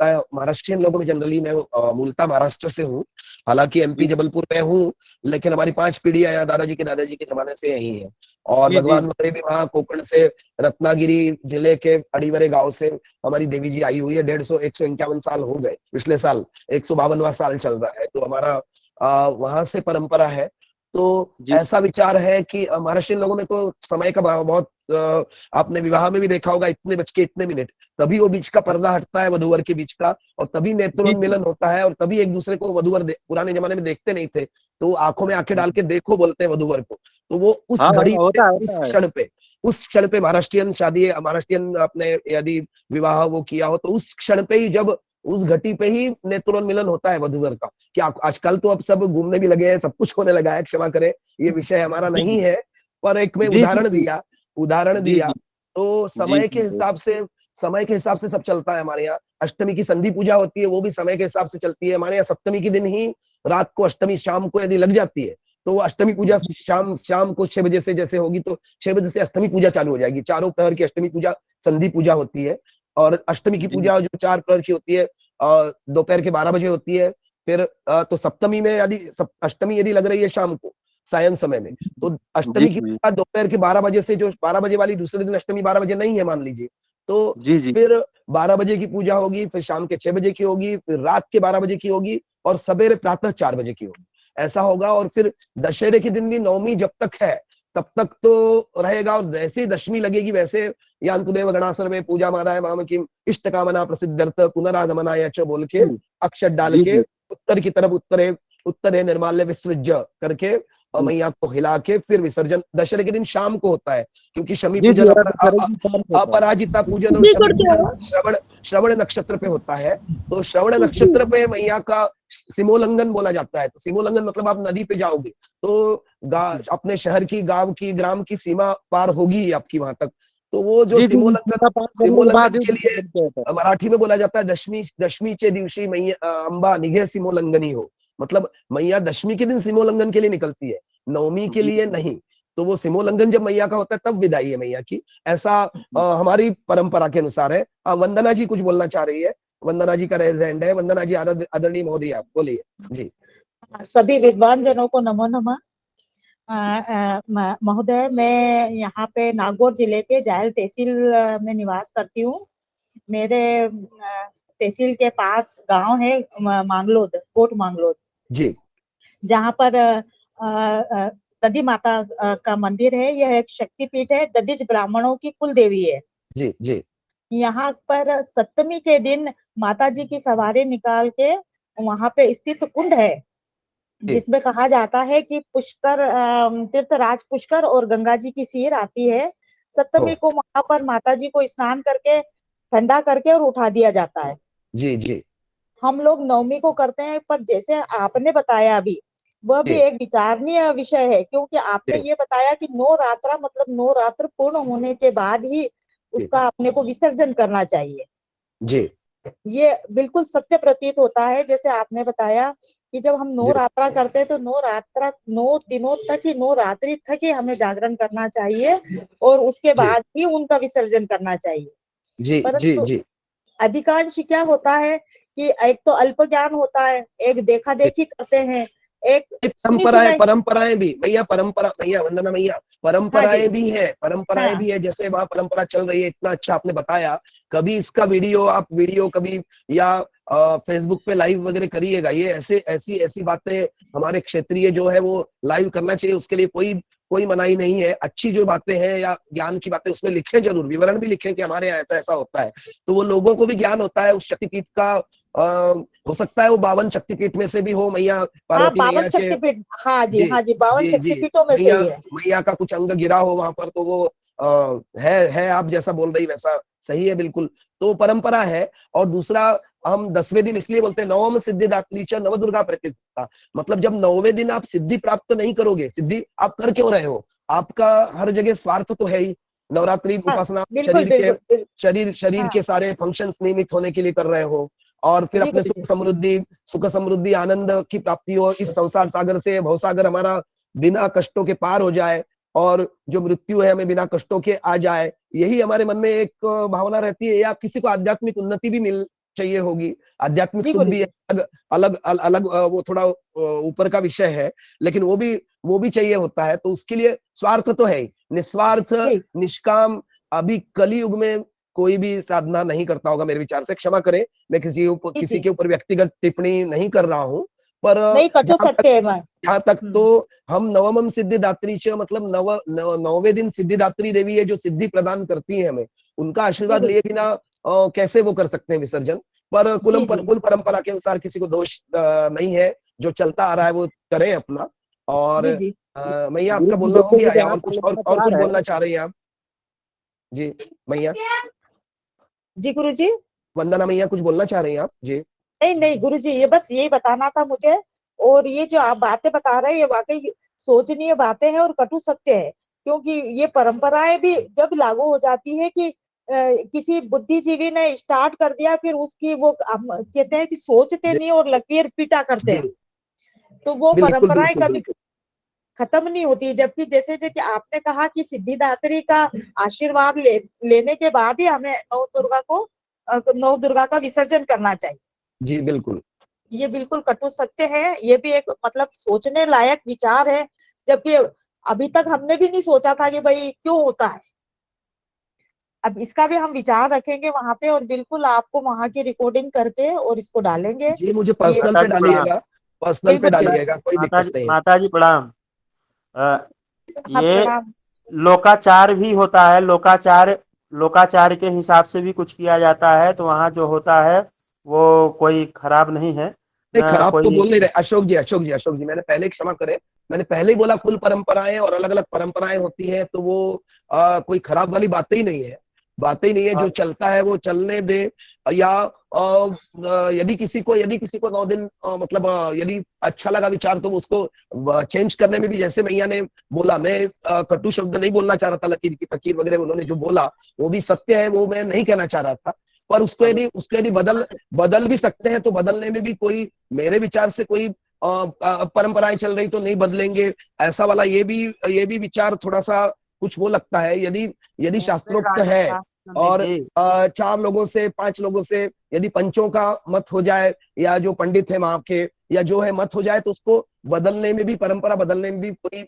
है, महाराष्ट्रियन लोगों में जनरली, मैं मूलतः महाराष्ट्र से हूँ, हालांकि एमपी जी जबलपुर में हूँ, लेकिन हमारी 5 पीढ़ियां यहाँ दादाजी के जमाने से यही है। और जी जी भगवान मरे भी वहाँ कोकण से, रत्नागिरी जिले के अड़ीवरे गांव से हमारी देवी जी आई हुई है। 151 साल हो गए, पिछले साल 152वां साल चल रहा है, तो हमारा वहां से परंपरा है। तो जी ऐसा विचार है कि महाराष्ट्रियन लोगों में तो समय का बहुत आपने विवाह में भी देखा होगा, इतने बज के इतने मिनट, तभी वो बीच का पर्दा हटता है वधूवर के बीच का, और तभी जी जी। नेत्रोन्मिलन होता है, और तभी एक दूसरे को वधूवर पुराने जमाने में देखते नहीं थे, तो आंखों में आंखें डाल के देखो बोलते हैं वधूवर को। तो वो उस हाँ हाँ, घड़ी पे, होता है। उस क्षण पे महाराष्ट्रियन अपने यदि विवाह वो किया हो, तो उस क्षण पे ही, जब उस घटी पे ही नेत्रोन्मिलन होता है वधूवर का। क्या आजकल तो अब सब घूमने भी लगे हैं, सब कुछ होने लगा है, क्षमा करें ये विषय हमारा जी नहीं है, पर एक में जी जी जी उदाहरण जी दिया। जी तो जी जी जी। समय के हिसाब से सब चलता है हमारे यहाँ। अष्टमी की संधि पूजा होती है, वो भी समय के हिसाब से चलती है हमारे यहाँ। सप्तमी के दिन ही रात को, अष्टमी शाम को यदि लग जाती है, तो वो अष्टमी पूजा शाम को 6 बजे से जैसे होगी, तो 6 बजे से अष्टमी पूजा चालू हो जाएगी। चारों प्रहर की अष्टमी पूजा, संधि पूजा होती है। और अष्टमी की जी पूजा जो 4 प्रहर की होती है, दोपहर के 12 बजे होती है। फिर तो सप्तमी में यदि अष्टमी यदि लग रही है शाम को, सायं समय में, तो जी अष्टमी की जी दोपहर के 12 बजे से, जो 12 बजे वाली दूसरे दिन अष्टमी 12 बजे नहीं है मान लीजिए, तो जी जी फिर 12 बजे की पूजा होगी, फिर शाम के 6 बजे की होगी, फिर रात के 12 बजे की होगी, और सवेरे प्रातः 4 बजे की होगी। ऐसा होगा। और फिर दशहरे के दिन भी नवमी जब तक है तब तक तो रहेगा, और जैसे ही दशमी लगेगी वैसे यांतुदेव गणासर में पूजा मारा है माम की इष्ट कामना प्रसिद्ध्यर्थ पुनरागमनाय च बोल के अक्षर डाल जी के जी उत्तर की तरफ उत्तरे निर्माल्य विसृज्य करके, और मैया को हिला के फिर विसर्जन दशहरे के दिन शाम को होता है, क्योंकि शमी जी पूजन, जी, और दशहरे की शाम को होता है। अपराजिता पूजन और शमी पूजन श्रवण नक्षत्र पे होता है। तो श्रवण नक्षत्र पे मैया का सिमोल्लंघन बोला जाता है। तो सिमोल्लंघन मतलब आप नदी पे जाओगे, तो अपने शहर की, गांव की, ग्राम की सीमा पार होगी आपकी वहां तक। तो वो जो जी जी जी, सीमा पार करने के बाद सिमोल्लंघन ही के लिए विसर्जन किया जाता मराठी में बोला जाता है, दशमीचे दिवशी मैया अंबा निघे सिमोल्लंघनी हो, मतलब मैया दशमी के दिन सिमोल्लंघन के लिए निकलती है, नवमी है। के जी लिए नहीं। तो वो सिमोल्लंघन जब मैया का होता है तब विदाई है मैया की, ऐसा हमारी परंपरा के अनुसार है। वंदना जी कुछ बोलना चाह रही है, वंदना जी का रेज हैंड है। वंदना जी, आदरणीय महोदय, आप बोलिए जी। सभी विद्वान जनों को नमो नमः। महोदय, मैं यहाँ पे नागौर जिले के जायल तहसील में निवास करती हूँ। मेरे तहसील के पास गांव है मांगलोद, कोट मांगलोद, जी जहाँ पर दधी माता का मंदिर है। यह एक शक्तिपीठ है, दधिज ब्राह्मणों की कुल देवी है। जी जी यहाँ पर सप्तमी के दिन माता जी की सवारी निकाल के वहाँ पे स्थित कुंड है, जिसमें कहा जाता है कि पुष्कर, तीर्थराज पुष्कर और गंगा जी की सीर आती है। सप्तमी को वहां पर माता जी को स्नान करके, ठंडा करके और उठा दिया जाता है। जी जी हम लोग नवमी को करते हैं, पर जैसे आपने बताया अभी, वह भी जी एक विचारणीय विषय है, क्योंकि आपने जी ये बताया कि 9 रात्रा मतलब 9 रात्र पूर्ण होने के बाद ही उसका अपने को विसर्जन करना चाहिए। जी ये बिल्कुल सत्य प्रतीत होता है। जैसे आपने बताया कि जब हम 9 रात्रा करते हैं तो 9 दिनों तक ही, 9 रात्रि तक ही हमें जागरण करना चाहिए, और उसके बाद ही उनका विसर्जन करना चाहिए। जी जी परंतु जी अधिकांश क्या होता है कि एक तो अल्प ज्ञान होता है, एक देखा देखी करते हैं, एक सुनी परंपराएं सुनाई। परंपराएं भी मैया, परंपरा मैया, वंदना मैया, हाँ परंपराएं जी। भी है, परंपराएं हाँ भी है। जैसे वहां परंपरा चल रही है, इतना अच्छा आपने बताया। कभी इसका वीडियो आप वीडियो कभी या फेसबुक पे लाइव वगैरह करिएगा। ये ऐसे ऐसी ऐसी बातें हमारे क्षेत्रीय जो है वो लाइव करना चाहिए। उसके लिए कोई कोई मनाही नहीं है। अच्छी जो बातें हैं या ज्ञान की बातें उसमें लिखें, जरूर विवरण भी लिखें कि हमारे यहाँ ऐसा ऐसा होता है, तो वो लोगों को भी ज्ञान होता है उस शक्तिपीठ का। हो सकता है वो 52 शक्तिपीठ में से भी हो, मैया हाँ, पार्वती 52 मैया के। शक्तिपीठ, हाँ जी, जी हाँ जी, 52 जी जी, शक्तिपीठों में से मैया ही है। मैया का कुछ अंग गिरा हो वहां पर, तो वो है आप जैसा बोल रही वैसा सही है बिल्कुल। तो परंपरा है। और दूसरा, हम 10वें दिन इसलिए बोलते हैं नवम सिद्धिदात्री च नवदुर्गा प्रकृति, मतलब जब 9वें दिन आप सिद्धि प्राप्त नहीं करोगे, सिद्धि आप कर क्यों रहे हो? आपका हर जगह स्वार्थ तो है ही। नवरात्रि हाँ, उपासना बिल्कुल बिल्कुल शरीर हाँ के सारे फंक्शंस नियमित होने के लिए कर रहे हो, और फिर जी अपने गुरु जी। सुख समृद्धि आनंद की प्राप्ति हो, इस संसार सागर से भवसागर हमारा बिना कष्टों के पार हो जाए, और जो मृत्यु है हमें बिना कष्टों के आ जाए। यही हमारे मन में एक भावना रहती है। या किसी को आध्यात्मिक उन्नति भी मिल चाहिए होगी, आध्यात्मिक जी सुख गुरु भी जी। अलग अलग अलग वो थोड़ा ऊपर का विषय है, लेकिन वो भी चाहिए होता है। तो उसके लिए स्वार्थ तो है ही, निस्वार्थ जी निष्काम अभी कलयुग में कोई भी साधना नहीं करता होगा मेरे विचार से। क्षमा करें, मैं जी किसी जी, के ऊपर व्यक्तिगत टिप्पणी नहीं कर रहा हूं, पर नहीं कटु सत्य है मैं। जहां तक तो हम नवमम सिद्धिदात्री च मतलब 9वें दिन सिद्धिदात्री देवी है जो सिद्धि प्रदान करती है हमें, उनका जी आशीर्वाद गुरु लिए बिना कैसे वो कर सकते हैं विसर्जन? पर जी जी कुल परंपरा के अनुसार किसी को दोष नहीं है, जो चलता आ रहा है वो करें अपना। और जी जी मैया गुरु आपका जी बोलना हो देखो, गया ये या जहाँ और कुछ समाचार है, बोलना चाह रही हैं आप? जी मैया, जी गुरु जी। वंदना मैया कुछ बोलना चाह रही हैं आप? जी नहीं नहीं गुरु जी, ये बस यही बताना था मुझे। और ये जो आप बातें बता रहे हैं ये वाकई सोचनीय बातें हैं और कटु सत्य है। क्योंकि ये परंपराएं भी जब लागू हो जाती है कि किसी बुद्धिजीवी ने स्टार्ट कर दिया, फिर उसकी वो हम कहते हैं कि सोचते जी नहीं और लकीर पीटा करते जी, हैं, तो वो बिल्कुल परंपराएं बिल्कुल कभी बिल्कुल। खत्म नहीं होती। जबकि जैसे जो कि आपने कहा कि सिद्धिदात्री का आशीर्वाद लेने के बाद ही हमें नौ दुर्गा का विसर्जन करना चाहिए। जी बिल्कुल। ये बिल्कुल कटु सत्य है। ये भी एक मतलब सोचने लायक विचार है। जबकि अभी तक हमने भी नहीं सोचा था कि भाई क्यों होता है। अब इसका भी हम विचार रखेंगे वहां पे, और बिल्कुल आपको वहां की रिकॉर्डिंग करके और इसको डालेंगे। जी मुझे ये पर्सनल माता पे जी प्रणाम। डालिएगा, पर्सनल पे बिल्कुल बिल्कुल। डालिएगा, कोई दिक्कत नहीं है। माता जी प्रणाम। अ, हाँ ये प्रणाम। लोकाचार भी होता है, लोकाचार के हिसाब से भी कुछ किया जाता है, तो वहाँ जो होता है वो कोई खराब नहीं है नहीं न खराब तो कोई। बोल नहीं रहे। अशोक जी मैंने पहले क्षमा करें, मैंने पहले ही बोला कुल परंपराएं और अलग अलग परंपराएं होती हैं, तो वो कोई खराब वाली बातें ही नहीं है। बातें ही नहीं है, जो चलता है वो चलने दे। या यदि किसी को 9 दिन मतलब यदि अच्छा लगा विचार, तो उसको चेंज करने में भी, जैसे मैया ने बोला, मैं कटु शब्द नहीं बोलना चाह रहा था, लकीर की फकीर वगैरह उन्होंने जो बोला वो भी सत्य है, वो मैं नहीं कहना चाह रहा था। पर उसको यदि बदल भी सकते हैं, तो बदलने में भी कोई, मेरे विचार से कोई परंपराएं चल रही तो नहीं बदलेंगे, ऐसा वाला ये भी विचार थोड़ा सा कुछ वो लगता है। यदि यदि पूरे शास्त्रोक्त है, राजस्थान में और जी 4 लोगों से 5 लोगों से यदि पंचों का मत हो जाए, या जो पंडित है वहां के, या जो है मत हो जाए, तो उसको बदलने में भी, परंपरा बदलने में भी कोई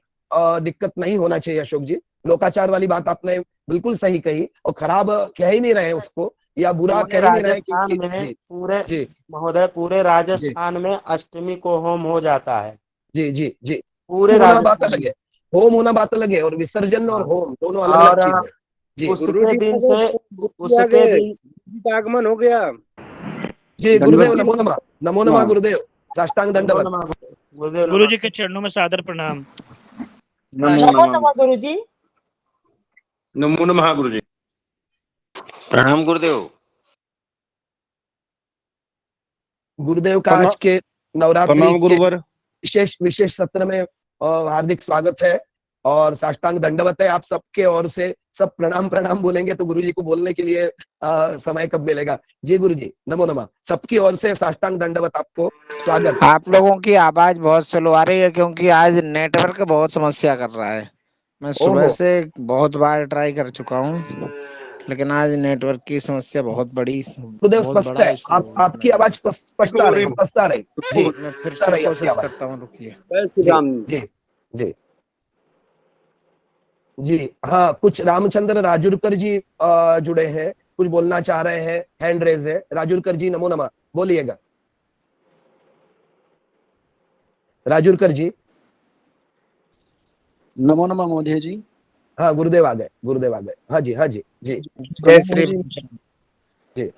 दिक्कत नहीं होना चाहिए। अशोक जी, लोकाचार वाली बात आपने बिल्कुल सही कही, और खराब कह ही नहीं रहे उसको, या बुरा पूरे कह ही नहीं रहे, राजस्थान क्योंकि में जी पूरे जी महोदय, पूरे जी राजस्थान में अष्टमी को होम हो जाता है। जी जी जी, पूरे होना बात राजस्थान अलग में। है, होम होना बात अलग है, और विसर्जन और हाँ, होम दोनों अलग अलग और चीज है। जी गुरु उसके जी दिन को से गुरु जी उसके आगे दिन गुरु जी का आगमन हो गया। जी, गुरुदेव दंडवत। नमो नमः हाँ, गुरुदेव, साष्टांग नमो दंडवत। नमः गुरुदेव गुरु नमः। जी के चरणों में सादर प्रणाम। नमो नमो नमः। नमः गुरु जी। नमो नमः गुरु जी। प्रणाम गुरुदेव। गुरुदेव का प्रणाम आज के नवरात्रि प्रणाम के गुरुवर। विशेष सत्र में हार्दिक स्वागत है, और साष्टांग दंडवत है आप सबके ओर से। सब प्रणाम प्रणाम बोलेंगे तो गुरु जी को बोलने के लिए समय कब मिलेगा? जी गुरु जी, नमो नमः, सबकी ओर से साष्टांग दंडवत, आपको स्वागत। आप लोगों की आवाज बहुत स्लो आ रही है, क्योंकि आज नेटवर्क बहुत समस्या कर रहा है। मैं सुबह ओहो, से बहुत बार ट्राई कर चुका हूँ। लेकिन आज नेटवर्क की समस्या बहुत बड़ी, गुरुदेव बहुत स्पष्ट बड़ा है, इशू आप आपकी आवाज स्पष्ट आ रही, स्पष्ट आ रही जी, मैं फिर स्पष्ट आ से रही आपकी कोशिश आवाज करता हूँ, रुकिए। जय श्री जी राम। जी जी जी। हाँ, कुछ रामचंद्र राजूरकर जी जुड़े हैं, कुछ बोलना चाह रहे हैं, हैंड रेज है। राजूरकर जी नमो नमः, बोलिएगा। राजूरकर जी। नमो नमः महोदय जी। हाँ, गुरुदेव आ गए, गुरुदेव आ गए। हाँ जी, हाँ जी, जी जय श्री जी जी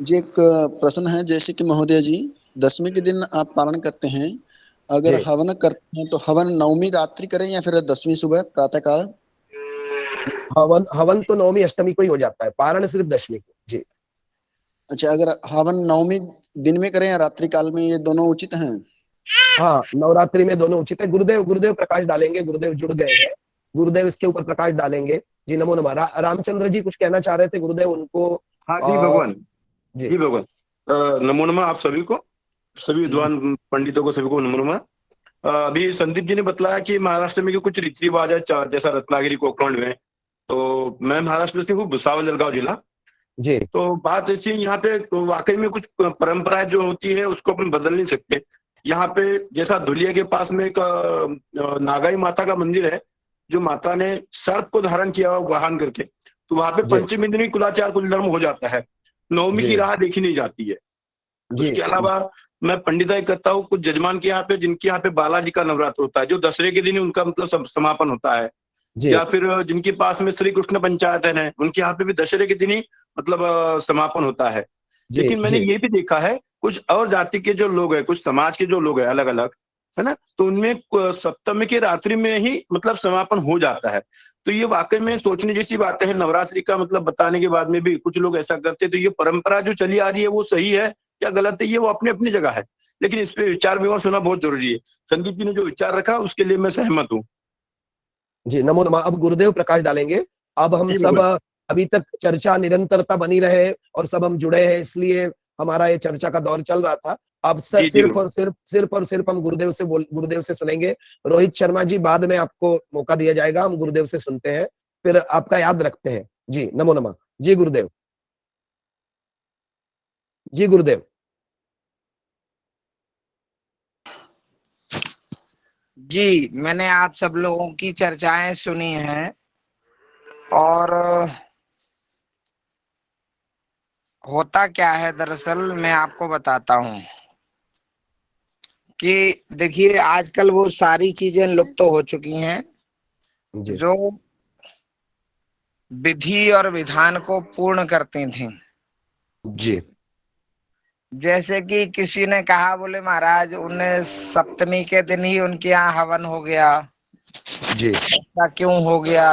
जी एक प्रश्न है, जैसे कि महोदय जी 10वीं के दिन आप पालन करते हैं, अगर जी। हवन करते हैं तो हवन 9वीं रात्रि करें या फिर 10वीं सुबह प्रातः काल? हवन हवन तो 9वीं अष्टमी को ही हो जाता है, पारण सिर्फ 10वीं को। जी अच्छा, अगर हवन 9वीं दिन में करें या रात्रि काल में, ये दोनों उचित हैं? हाँ, नवरात्रि में दोनों उचित है। गुरुदेव गुरुदेव प्रकाश डालेंगे, गुरुदेव जुड़ गए हैं, गुरुदेव इसके ऊपर प्रकाश डालेंगे। जी नमो नमः। रामचंद्र जी कुछ कहना चाह रहे थे, गुरुदेव उनको। हाँ जी भगवान। जी जी भगवान। नमो नमः आप सभी को, सभी जी विद्वान पंडितों को, सभी को नमो नमः। अभी संदीप जी ने बताया कि महाराष्ट्र में कुछ रीति रिवाज है, जैसा रत्नागिरी कोकण में। तो मैं महाराष्ट्र से हूँ, भुसावल जलगांव जिला। जी तो बात ऐसी है, यहाँ पे तो वाकई में कुछ परंपराएं जो होती है उसको अपन बदल नहीं सकते। यहाँ पे जैसा धुलिया के पास में एक नागाई माता का मंदिर है, जो माता ने सर्प को धारण किया हुआ वाहन करके। तो वहां पे जी पंचमी दिन ही कुलाचार कुलधर्म हो जाता है, 9वीं की जी राह देखी नहीं जाती है। जी उसके अलावा मैं पंडिताई करता हूँ कुछ जजमान के यहाँ पे, जिनके यहाँ पे बालाजी का नवरात्र होता है, जो दसरे के दिन ही उनका मतलब समापन होता है। जी या फिर जिनके पास में श्री कृष्ण पंचायतन है, उनके यहाँ पे भी दशहरे के दिन ही मतलब समापन होता है। जी लेकिन मैंने जी ये भी देखा है, कुछ और जाति के जो लोग हैं, कुछ समाज के जो लोग हैं अलग अलग, है ना, तो उनमें सप्तमी की रात्रि में ही मतलब समापन हो जाता है। तो ये वाकई में सोचने जैसी बात है। नवरात्रि का मतलब बताने के बाद में भी कुछ लोग ऐसा करते हैं, तो ये परंपरा जो चली आ रही है वो सही है या गलत है, ये वो अपनी अपनी जगह है, लेकिन इस पे विचार विमर्श होना बहुत जरूरी है। संदीप जी ने जो विचार रखा उसके लिए मैं सहमत हूँ। जी नमो नमः। अब गुरुदेव प्रकाश डालेंगे। अब हम जी सब भगवान। अभी तक चर्चा निरंतरता बनी रहे और सब हम जुड़े हैं, इसलिए हमारा ये चर्चा का दौर चल रहा था। अब जी जी सिर्फ भगवान। और सिर्फ हम गुरुदेव से सुनेंगे। रोहित शर्मा जी, बाद में आपको मौका दिया जाएगा, हम गुरुदेव से सुनते हैं, फिर आपका याद रखते हैं। जी नमो नमः। जी गुरुदेव। जी गुरुदेव। जी, मैंने आप सब लोगों की चर्चाएं सुनी हैं और होता क्या है, दरअसल मैं आपको बताता हूं कि देखिए आजकल वो सारी चीजें लुप्त तो हो चुकी हैं जी जो विधि और विधान को पूर्ण करती थी। जी जैसे कि किसी ने कहा, बोले महाराज उन्हें सप्तमी के दिन ही उनके यहाँ हवन हो गया, जी ऐसा क्यों हो गया?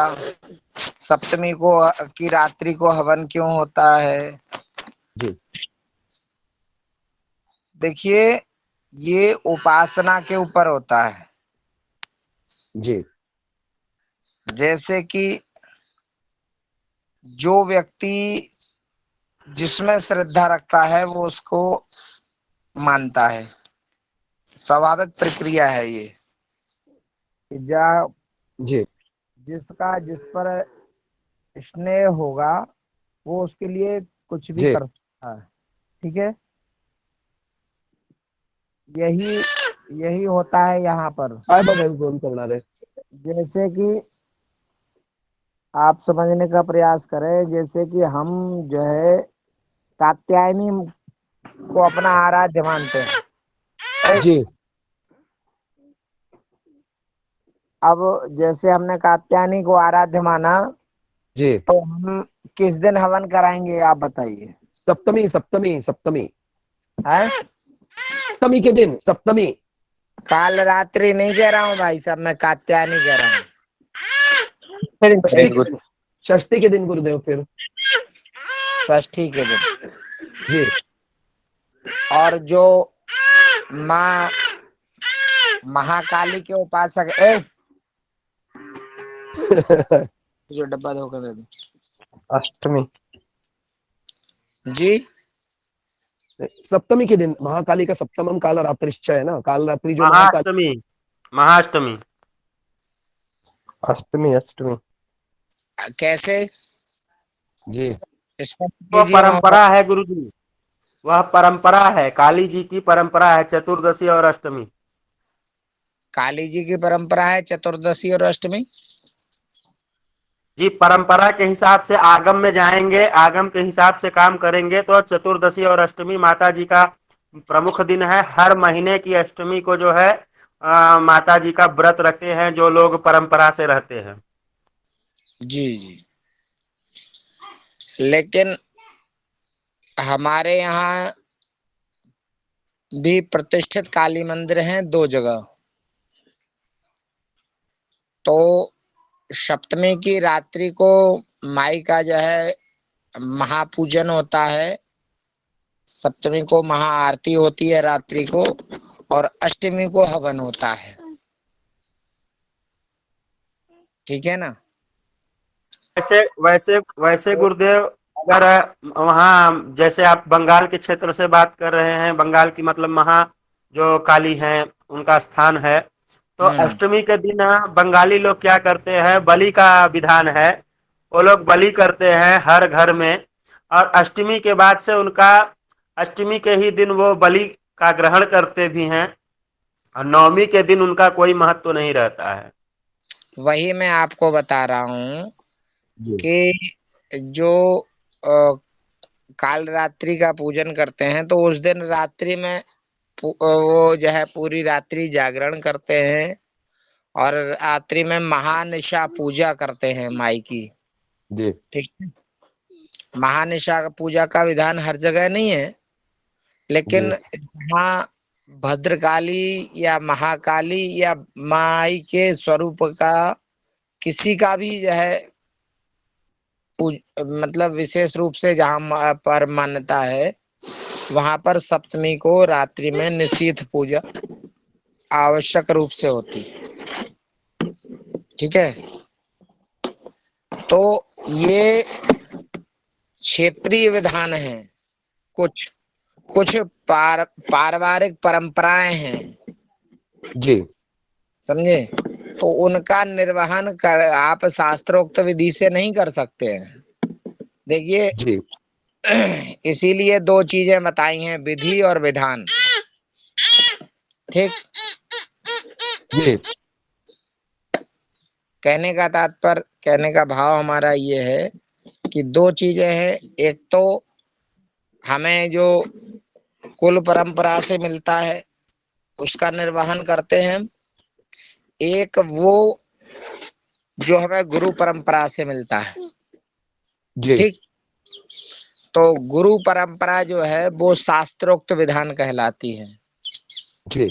सप्तमी को की रात्रि को हवन क्यों होता है? जी देखिए, ये उपासना के ऊपर होता है। जी जैसे कि जो व्यक्ति जिसमें श्रद्धा रखता है वो उसको मानता है, स्वाभाविक प्रक्रिया है ये। जी जिसका जिस पर स्नेह होगा वो उसके लिए कुछ भी जी कर सकता है, ठीक है। यही यही होता है यहाँ पर। काय बघायला फोन करणार है? जैसे कि आप समझने का प्रयास करें, जैसे कि हम जो है कात्यायनी को अपना आराध्य मानते हैं। जी अब जैसे हमने कात्यायनी को आराध्य माना, जी तो हम किस दिन हवन कराएंगे आप बताइए? सप्तमी सप्तमी सप्तमी है सप्तमी के दिन, सप्तमी। काल रात्रि नहीं कह रहा हूँ भाई साहब, मैं कात्यायनी कह रहा हूँ। षष्ठी के दिन, षष्ठी के दिन गुरुदेव। फिर षष्ठी के दिन। जी और जो माँ महाकाली के उपासक जो डब्बा धोकर दे दो। अष्टमी। जी सप्तमी के दिन महाकाली का सप्तमम काल रात्रिश्च है ना, काल रात्रि जो महाकाली। महाअष्टमी। अष्टमी अष्टमी। कैसे? जी इसमें वो कीजिए परंपरा है गुरुजी, वह परंपरा है, काली जी की परंपरा है, चतुर्दशी और अष्टमी। काली जी की परंपरा है चतुर्दशी और अष्टमी। जी, परंपरा के हिसाब से आगम में जाएंगे, आगम के हिसाब से काम करेंगे तो चतुर्दशी और अष्टमी माता जी का प्रमुख दिन है। हर महीने की अष्टमी को जो है माता जी का व्रत रखते हैं जो लोग परंपरा से रहते हैं। जी जी। लेकिन हमारे यहाँ भी प्रतिष्ठित काली मंदिर हैं 2 जगह। तो सप्तमी की रात्रि को माई का जो है महापूजन होता है, सप्तमी को महाआरती होती है रात्रि को, और अष्टमी को हवन होता है। ठीक है ना? वैसे वैसे वैसे गुरुदेव, अगर वहाँ जैसे आप बंगाल के क्षेत्र से बात कर रहे हैं, बंगाल की मतलब महा जो काली हैं उनका स्थान है, तो अष्टमी के दिन बंगाली लोग क्या करते हैं, बलि का विधान है, वो लोग बलि करते हैं हर घर में। और अष्टमी के बाद से उनका, अष्टमी के ही दिन वो बलि का ग्रहण करते भी हैं, और नवमी के दिन उनका कोई महत्व नहीं रहता है। वही मैं आपको बता रहा हूँ कि जो काल रात्रि का पूजन करते हैं तो उस दिन रात्रि में वो जो है पूरी रात्रि जागरण करते हैं, और रात्रि में महानिशा पूजा करते हैं माई की। जी ठीक है। महानिशा पूजा का विधान हर जगह नहीं है, लेकिन जहाँ भद्रकाली या महाकाली या माई के स्वरूप का किसी का भी जो है मतलब विशेष रूप से जहाँ पर मान्यता है, वहां पर सप्तमी को रात्रि में निशीथ पूजा आवश्यक रूप से होती है। ठीक है। तो ये क्षेत्रीय विधान है, कुछ कुछ पारिवारिक परंपराएं हैं। जी समझे? तो उनका निर्वहन कर आप शास्त्रोक्त विधि से नहीं कर सकते हैं। देखिए, जी इसीलिए 2 चीजें बताई हैं, विधि और विधान। ठीक। जी कहने का तात्पर्य, कहने का भाव हमारा ये है कि 2 चीजें हैं। एक तो हमें जो कुल परंपरा से मिलता है उसका निर्वहन करते हैं, एक वो जो हमें गुरु परंपरा से मिलता है। जी ठीक। तो गुरु परंपरा जो है वो शास्त्रोक्त विधान कहलाती है। जी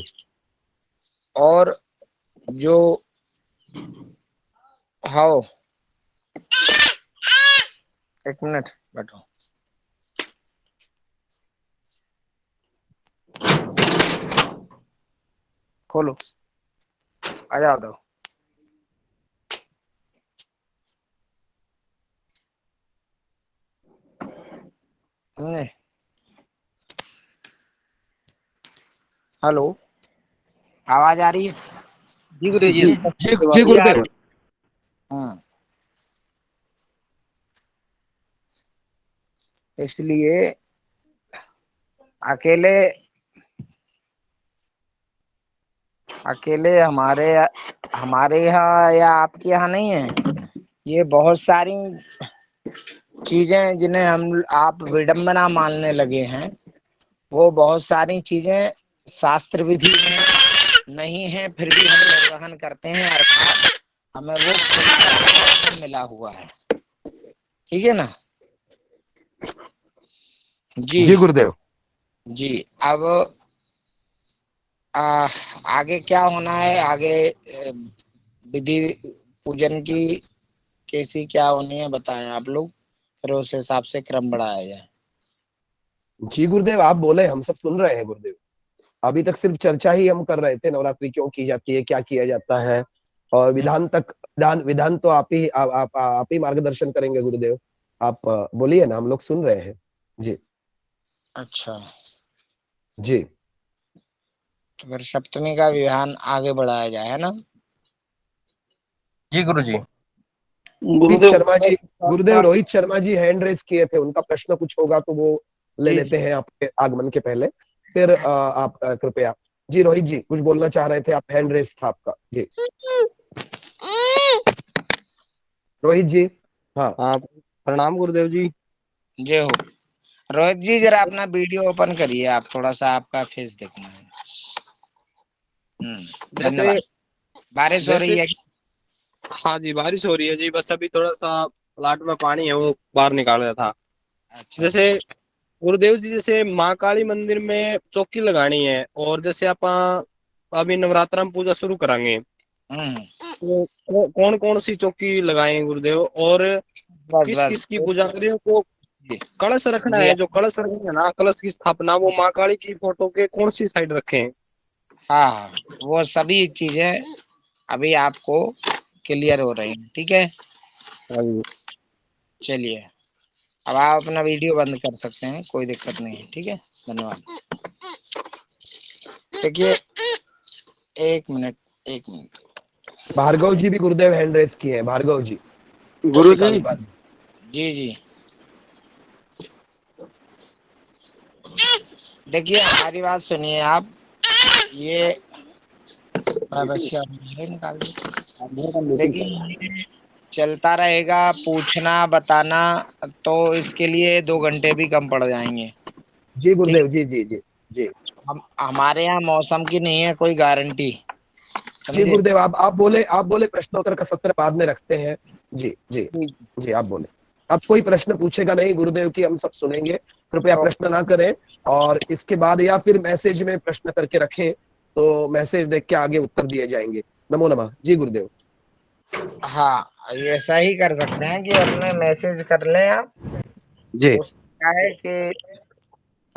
और जो हो, एक मिनट बैठो। खोलो, आ जाओ दो। हेलो, आवाज आ रही है? जी गुरु जी। जी जी गुरुदेव। हाँ। इसलिए अकेले अकेले हमारे यहाँ या आपके यहाँ नहीं है, ये बहुत सारी चीजें जिन्हें हम आप विडंबना मानने लगे हैं, वो बहुत सारी चीजें शास्त्र विधि में नहीं है, फिर भी हम निर्वहन करते हैं, अर्थात हमें वो मिला हुआ है। ठीक है ना? जी जी गुरुदेव। जी। अब आगे क्या होना है, आगे विधि पूजन की कैसी क्या होनी है बताएं आप लोग, फिर उस हिसाब से क्रम बढ़ाया जाए। जी गुरुदेव, आप बोले, हम सब सुन रहे हैं गुरुदेव। अभी तक सिर्फ चर्चा ही हम कर रहे थे, नवरात्रि क्यों की जाती है, क्या किया जाता है, और विधान तक, विधान विधान तो आप ही मार्गदर्शन करेंगे गुरुदेव। आप बोलिए ना, हम लोग सुन रहे हैं। जी अच्छा, जी तो फिर सप्तमी का विधान आगे बढ़ाया जाए, है ना? जी गुरु जी। रोहित शर्मा जी, गुरुदेव रोहित शर्मा जी हैंड रेज किए थे, उनका प्रश्न कुछ होगा तो वो ले लेते हैं आपके आगमन के पहले। फिर आप कृपया जी, रोहित जी कुछ बोलना चाह रहे थे आप, हैंड रेज था आपका जी। रोहित जी। हाँ हाँ, प्रणाम गुरुदेव जी। जय हो। रोहित जी जरा अपना वीडियो ओपन करिए, आप थोड़ा सा आपका फेस देखना है। धन्यवाद। बारिश हो रही है? हाँ जी, बारिश हो रही है जी, बस अभी थोड़ा सा प्लाट में पानी है वो बाहर निकाल रहा था। अच्छा। जैसे गुरुदेव जी, जैसे माँ काली मंदिर में चौकी लगानी है, और जैसे आप अभी नवरात्र में पूजा शुरू करांगे, तो कौन कौन सी चौकी लगाएं गुरुदेव, और बस किस बस किस की पुजारियों को कलश रखना जी। है, जो कलश रखेंगे ना, कलश की स्थापना वो माँ काली की फोटो के कौन सी साइड रखें? हाँ, वो सभी चीजें अभी आपको क्लियर हो रही हैं, ठीक है। चलिए, अब आप अपना वीडियो बंद कर सकते हैं, कोई दिक्कत नहीं है, ठीक है। धन्यवाद। देखिए, एक मिनट। भार्गव जी भी गुरुदेव हैंड रेज किए हैं, भार्गव जी। गुरु जी। जी जी, देखिए हमारी बात सुनिए आप। ये निकाल दीजिए। देखिए, ये चलता रहेगा, पूछना बताना, तो इसके लिए 2 घंटे भी कम पड़ जाएंगे। जी गुरुदेव जी जी जी जी। हमारे यहाँ मौसम की नहीं है कोई गारंटी, जी समझे। गुरुदेव, आप बोले प्रश्नोत्तर का सत्र बाद में रखते हैं। जी जी जी, आप बोले। अब कोई प्रश्न पूछेगा नहीं गुरुदेव की, हम सब सुनेंगे, कृपया प्रश्न ना करें। और इसके बाद या फिर मैसेज में प्रश्न करके रखें, तो मैसेज देख के आगे उत्तर दिए जाएंगे। नमो नमः। जी गुरुदेव। हाँ, ऐसा ही कर सकते हैं कि अपने मैसेज कर लें आप। जी तो क्या है कि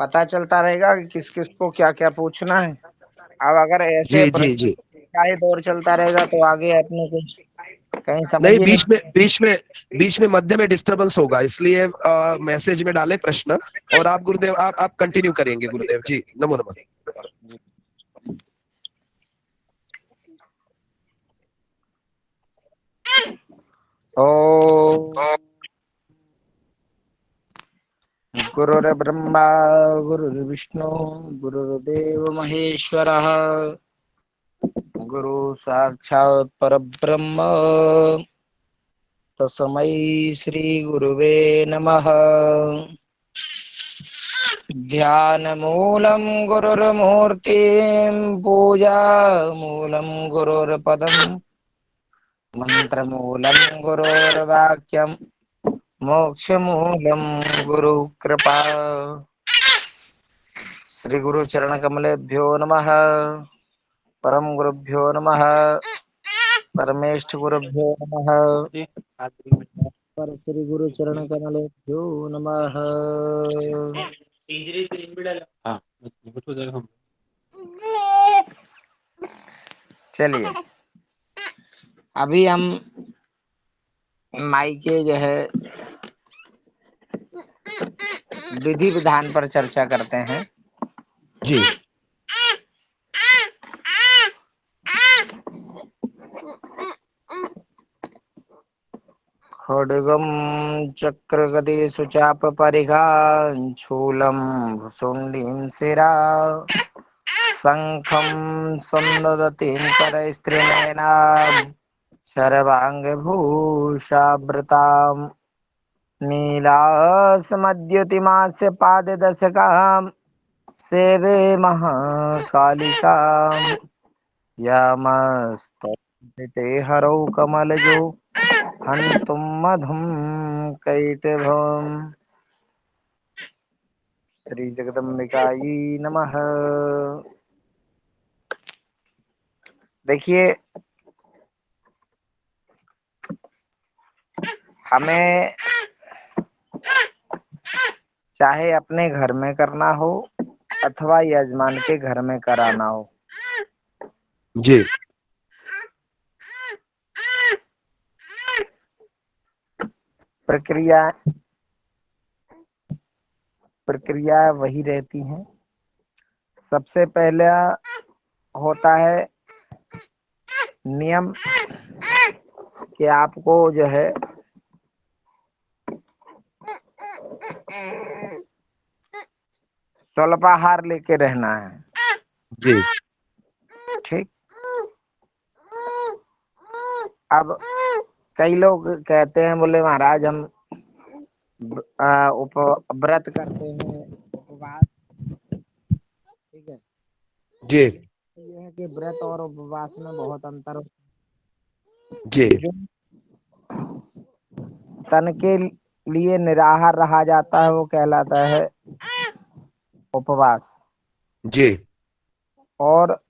पता चलता रहेगा कि किस किस को क्या क्या पूछना है। अब अगर ऐसे जी जी जी। का ही दौर चलता रहेगा तो आगे अपने कुछ कहीं समझ नहीं, ही बीच में मध्य में डिस्टरबेंस होगा, इसलिए मैसेज में डालें प्रश्न। और आप गुरुदेव, आप कंटिन्यू करेंगे गुरुदेव जी। नमो नमः। ओ गुरुर्ब्रह्मा गुरुर्विष्णु गुरुर्देव महेश्वरः गुरु साक्षात् परब्रह्म तस्मै श्री गुरुवे नमः। ध्यानमूलं गुरुर्मूर्तिं पूजा मूलं गुरुर्पदं मंत्रमूलं गुरुर्वाक्यं मोक्षमूलं गुरुकृपा। श्री गुरु चरण कमलेभ्यो नमः। परम गुरुभ्यो नमः। परमेष्ठ गुरुभ्यो नमः। पर श्री गुरु चरण कमलेभ्यो नमः। चलिए, अभी हम माई के जो है विधि विधान पर चर्चा करते हैं। जी खड्गम चक्रगदे सुचाप परिघां शूलं भुसुण्डीं शिरा शंखं सन्ददतीं करस्त्रिनयनां शर्वाङ्गभूषावृतां नीलासमद्युतिमास्य पाददशकां सेवे महाकालिकां यामस्ते हरौ कमलजो हन्तुं मधुं कैटभम्। श्री जगदम्बिकाई नमः। देखिए, हमें चाहे अपने घर में करना हो अथवा यजमान के घर में कराना हो, जी प्रक्रिया वही रहती हैं। सबसे पहला होता है नियम कि आपको जो है स्वल्पाहार लेके रहना है। जी ठीक। अब कई लोग कहते हैं, बोले महाराज हम व्रत करते हैं, उपवास। ठीक है। जी ये है कि व्रत और उपवास में बहुत अंतर होता जी है। जो तन के लिए निराहार रहा जाता है वो कहलाता है उपवास, जी और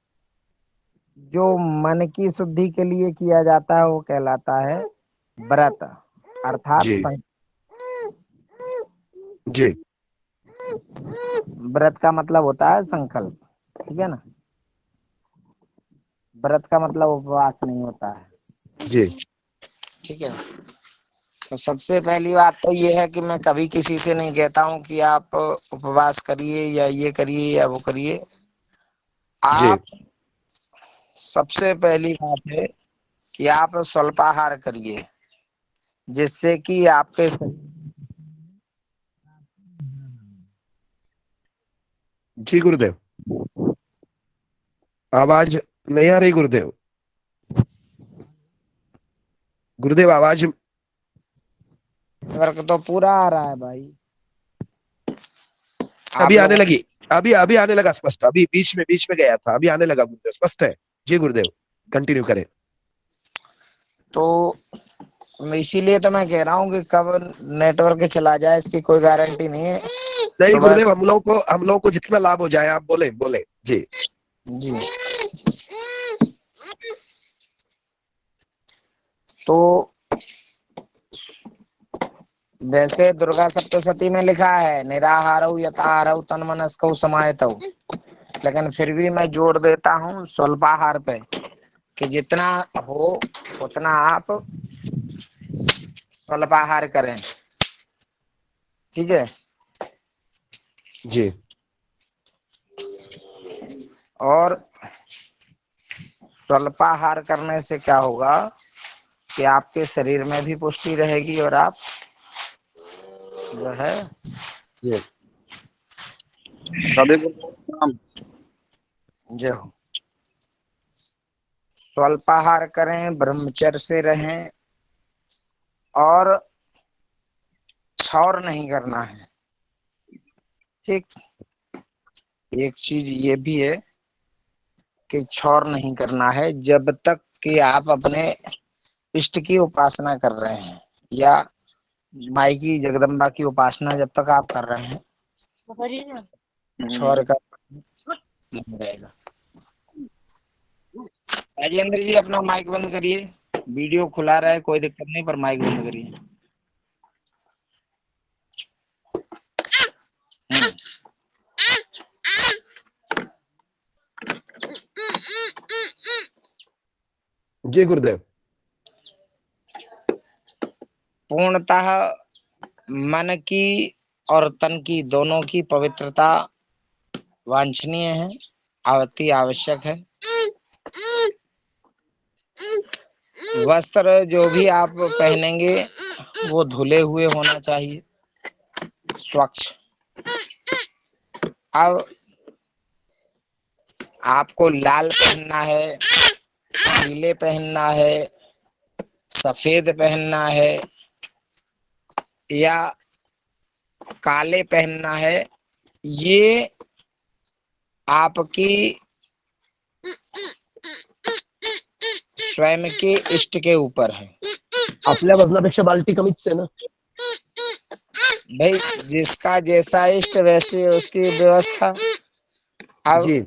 जो मन की शुद्धि के लिए किया जाता है वो कहलाता है व्रत, अर्थात जी जी व्रत का मतलब होता है संकल्प। ठीक है ना। व्रत का मतलब उपवास नहीं होता है। जी ठीक है। तो सबसे पहली बात तो ये है कि मैं कभी किसी से नहीं कहता हूँ कि आप उपवास करिए या ये करिए या वो करिए। जी आप सबसे पहली बात है कि आप स्वल्पाहार करिए, जिससे कि आपके जी गुरुदेव, आवाज नहीं आ रही गुरुदेव। गुरुदेव आवाज वर्क तो पूरा आ रहा है भाई। अभी आप आने लोगों लगी, अभी अभी आने लगा स्पष्ट, अभी बीच में गया था, अभी आने लगा गुरुदेव, स्पष्ट है। जी गुरुदेव कंटिन्यू करें। तो इसीलिए तो मैं कह रहा हूँ कि कब नेटवर्क चला जाए इसकी कोई गारंटी नहीं है। नहीं तो गुरुदेव, हम लोग को जितना लाभ हो जाए, आप बोले बोले। जी जी। तो वैसे दुर्गा सप्तशती में लिखा है निराहारौ यथाहारौ तन्मनस्कौ समाहितौ, लेकिन फिर भी मैं जोर देता हूँ स्वल्पाहार पे, कि जितना हो उतना आप स्वल्पाहार करें। ठीक है। जी और स्वल्पाहार करने से क्या होगा कि आपके शरीर में भी पुष्टि रहेगी और आप जो है जी सभी को प्रणाम। जो स्वल्पाहार करें, ब्रह्मचर्य से रहें, और छौर नहीं करना है। ठीक। एक चीज ये भी है कि छौर नहीं करना है जब तक कि आप अपने इष्ट की उपासना कर रहे हैं, या माई की जगदम्बा की उपासना जब तक आप कर रहे हैं, छौर का नहीं रहेगा। राजेंद्र जी अपना माइक बंद करिए, वीडियो खुला रहा है कोई दिक्कत नहीं, पर माइक बंद करिए। जी गुरुदेव। पूर्णतः मन की और तन की दोनों की पवित्रता वांछनीय है, अति आवश्यक है। वस्त्र जो भी आप पहनेंगे वो धुले हुए होना चाहिए, स्वच्छ। अब आपको लाल पहनना है, पीले पहनना है, सफेद पहनना है, या काले पहनना है, ये आपकी स्वयं के इष्ट के ऊपर है। आपल्या वजनापेक्षा बाल्टी कमीच आहे ना। भाई जिसका जैसा इष्ट वैसे उसकी व्यवस्था। अब जी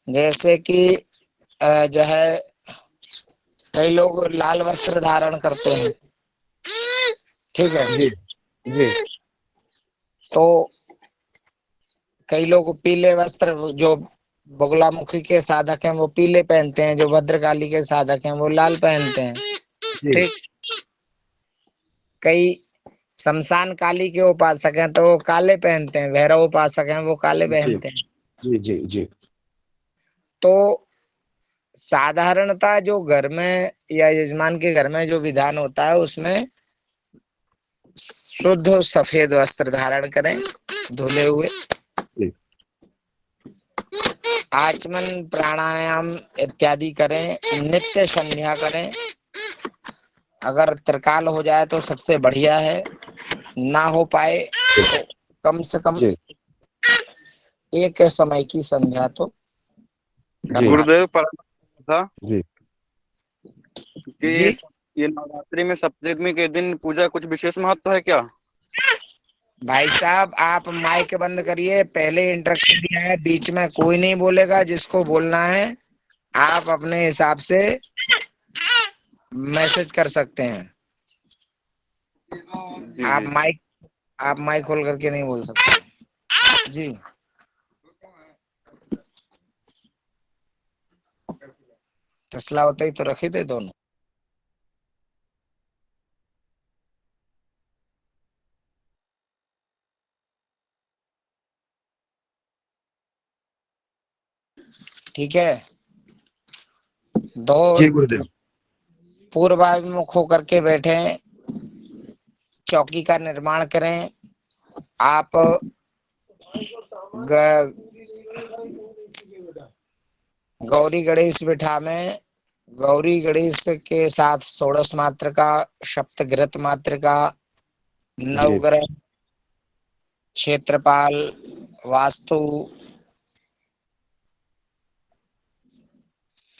जैसे कि जो है कई लोग लाल वस्त्र धारण करते हैं। ठीक है। जी जी तो कई लोग पीले वस्त्र, जो बगुलामुखी के साधक हैं वो पीले पहनते हैं, जो भद्रकाली के साधक हैं वो लाल पहनते हैं। जी ठीक। कई शमशान काली के उपासक हैं तो वो काले पहनते हैं, भैरव उपासक हैं वो काले जी पहनते हैं। जी जी जी तो साधारणतः जो घर में या यजमान के घर में जो विधान होता है उसमें शुद्ध सफेद वस्त्र धारण करें धुले हुए। आचमन प्राणायाम इत्यादि करें, नित्य संध्या करें। अगर त्रिकाल हो जाए तो सबसे बढ़िया है, ना हो पाए तो कम से कम एक समय की संध्या तो गुरुदेव था जी कि जी ये नवरात्रि में सप्तमी के दिन पूजा कुछ विशेष महत्व है क्या? भाई साहब आप माइक बंद करिए, पहले इंस्ट्रक्शन दिया है, बीच में कोई नहीं बोलेगा। जिसको बोलना है आप अपने हिसाब से मैसेज कर सकते हैं। आप माइक खोल करके नहीं बोल सकते जी। फैसला होता ही तो रखे थे दोनों। ठीक है, दो जी गुरुदेव। पूर्वाभिमुख होकर के बैठे, चौकी का निर्माण करें। आप गौरी गणेश बिठा में गौरी गणेश के साथ षोडश मात्र का, सप्तघृत मात्र का, नवग्रह, क्षेत्रपाल, वास्तु,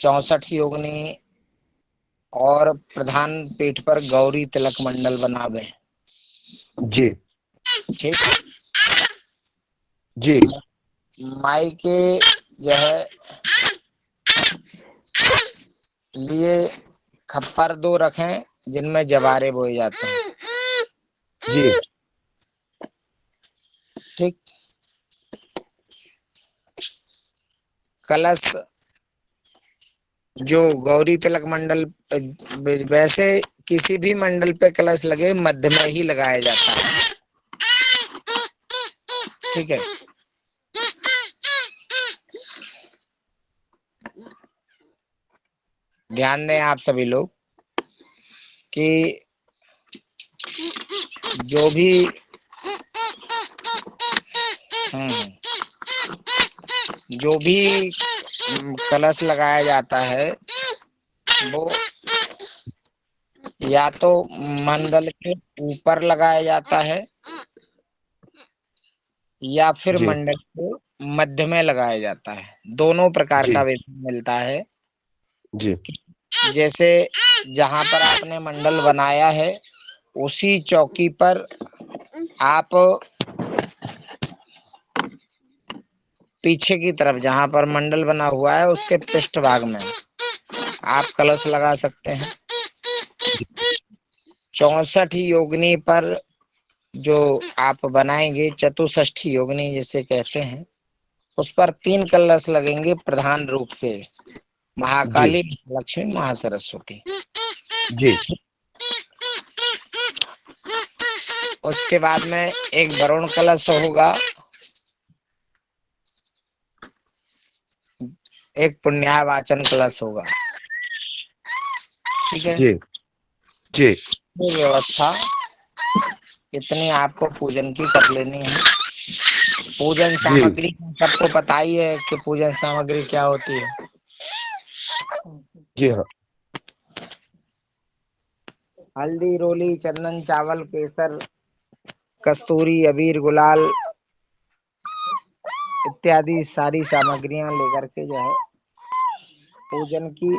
64 योगिनी और प्रधान पीठ पर गौरी तिलक मंडल बनावे जी ठीक। जी माई के जो है लिए खप्पर 2 रखें जिनमें जवारे बोए जाते हैं जी ठीक। कलश जो गौरी तिलक मंडल वैसे किसी भी मंडल पे कलश लगे मध्य में ही लगाया जाता है ठीक है। ध्यान दें आप सभी लोग कि जो भी कलश लगाया जाता है वो या तो मंडल के ऊपर लगाया जाता है या फिर जी मंडल के मध्य में लगाया जाता है। दोनों प्रकार जी का वेतन मिलता है। जी जैसे जहां पर आपने मंडल बनाया है उसी चौकी पर आप पीछे की तरफ जहां पर मंडल बना हुआ है उसके पृष्ठभाग में आप कलश लगा सकते हैं। 64 योगिनी पर जो आप बनाएंगे, चतुष्ठी योगिनी जिसे कहते हैं, उस पर 3 कलश लगेंगे प्रधान रूप से, महाकाली, लक्ष्मी, महासरस्वती। जी उसके बाद में एक वरुण कलश होगा, एक पुण्यावाचन कलश होगा ठीक है। जी जी ये व्यवस्था इतनी आपको पूजन की कर लेनी है। पूजन सामग्री सबको पता ही है कि पूजन सामग्री क्या होती है। जी हाँ। हल्दी, रोली, चंदन, चावल, केसर, कस्तूरी, अबीर, गुलाल इत्यादि सारी सामग्रियां लेकर के जो है पूजन की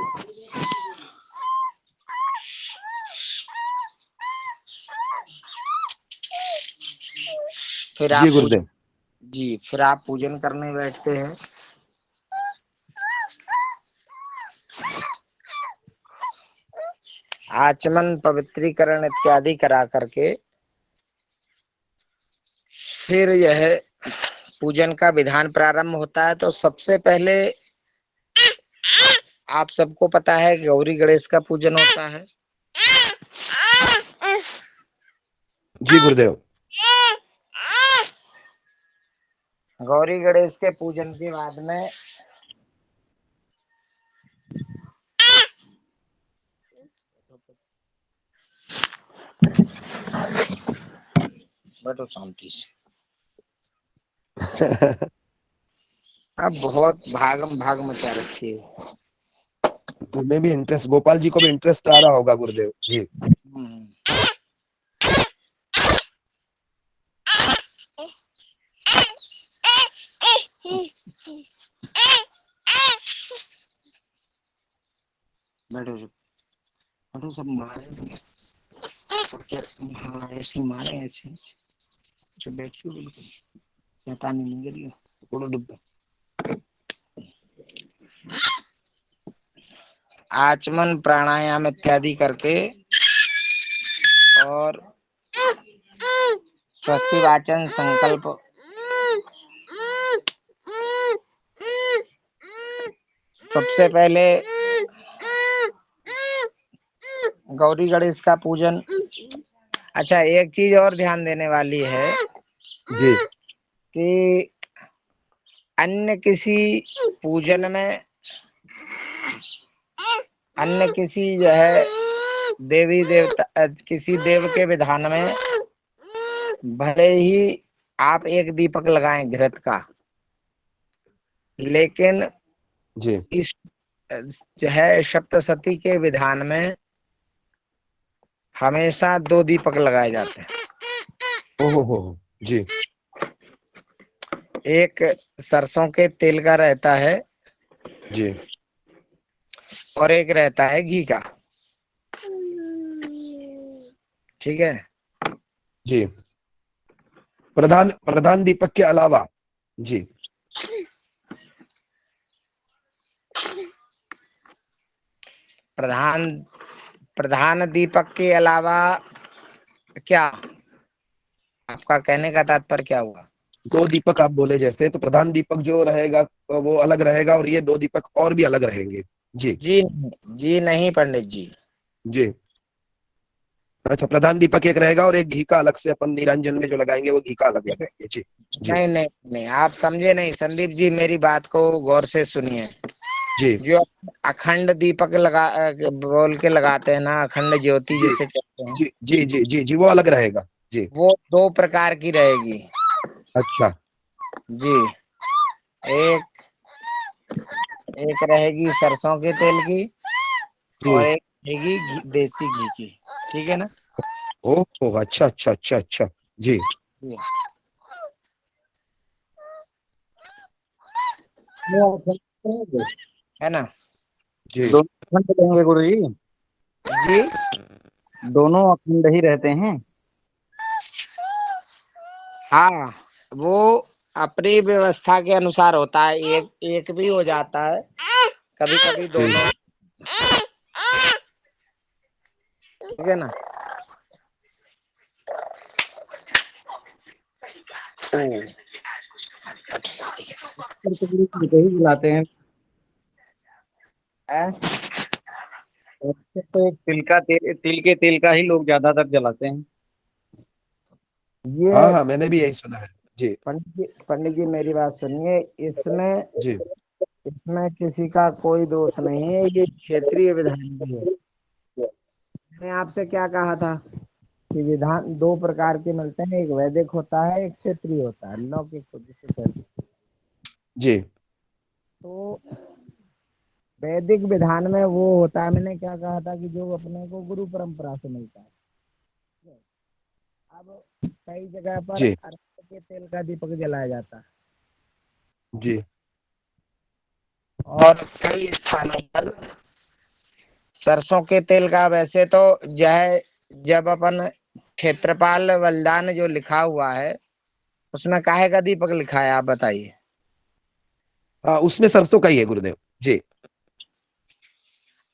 फिर जी आप गुरुदेव। फिर आप पूजन करने बैठते हैं। आचमन, पवित्रीकरण इत्यादि करा करके फिर यह पूजन का विधान प्रारंभ होता है। तो सबसे पहले आप सबको पता है कि गौरी गणेश का पूजन होता है। जी गुरुदेव। गौरी गणेश के पूजन के बाद में बैठो शांति से। अब बहुत भागम भाग मचा रखी है। तुम्हें भी इंटरेस्ट, गोपाल जी को भी इंटरेस्ट आ रहा होगा गुरुदेव जी। बैठो बैठो, सब मारेंगे। हाँ ऐसे मारे ऐसे। अच्छा बैठियो बिल्कुल, शैतानी नहीं करियो। थोड़ा डुब्बा आचमन प्राणायाम इत्यादि करके और स्वस्ति वाचन संकल्प सबसे पहले गौरी गणेश का पूजन। अच्छा एक चीज और ध्यान देने वाली है जी कि अन्य किसी पूजन में, अन्य किसी जो है देवी देवता, किसी देव के विधान में भले ही आप एक दीपक लगाएं घृत का, लेकिन जी इस जो है सप्तशती के विधान में हमेशा 2 दीपक लगाए जाते हैं। ओहो जी। एक सरसों के तेल का रहता है जी और एक रहता है घी का। ठीक है जी। प्रधान दीपक के अलावा जी। प्रधान दीपक के अलावा क्या, आपका कहने का तात्पर्य क्या हुआ? 2 दीपक आप बोले जैसे, तो प्रधान दीपक जो रहेगा वो अलग रहेगा और ये 2 दीपक और भी अलग रहेंगे। जी जी नहीं पंडित जी। जी अच्छा, प्रधान दीपक एक रहेगा और एक घी का अलग से अपन निरंजन में जो लगाएंगे वो घी का अलग लगाएंगे। जी जी नहीं नहीं नहीं, आप समझे नहीं संदीप जी, मेरी बात को गौर से सुनिए। जी जो अखंड दीपक लगा बोल के लगाते हैं ना, अखंड ज्योति जी जिसे कहते हैं, जी जी जी जी जी वो अलग रहेगा। जी वो 2 प्रकार की रहेगी। अच्छा जी एक रहेगी सरसों के तेल की जी। और एक रहेगी देसी घी की। ठीक है ना? ओह अच्छा अच्छा अच्छा अच्छा। जी है ना? जी दोनों अखंड रहेंगे गुरु जी? जी दोनों अखंड ही रहते हैं? हाँ, वो अपनी व्यवस्था के अनुसार होता है। एक भी हो जाता है, कभी कभी दोनों। ठीक है ना? ही जलाते हैं। तो तिल के तेल का ही लोग ज्यादातर जलाते हैं। ये हाँ मैंने भी यही सुना है। जी पंडित जी मेरी बात सुनिए। इसमें जी इसमें किसी का कोई दोष नहीं है, ये क्षेत्रीय विधान भी है। मैंने आपसे क्या कहा था कि विधान 2 प्रकार के मिलते हैं, एक वैदिक होता है, एक क्षेत्रीय होता है, लौकिक जिसे कहते हैं। जी तो वैदिक विधान में वो होता है, मैंने क्या कहा था कि जो अपने को गुरु परंपरा से मिलता है। अब कई जगह पर जी अरहर के तेल का दीपक जलाया जाता है जी और कई स्थानों पर सरसों के तेल का। वैसे तो जब अपन क्षेत्रपाल बलिदान जो लिखा हुआ है उसमें काहे का दीपक लिखा है, आप बताइए? हाँ उसमें सरसों का ही है गुरुदेव जी।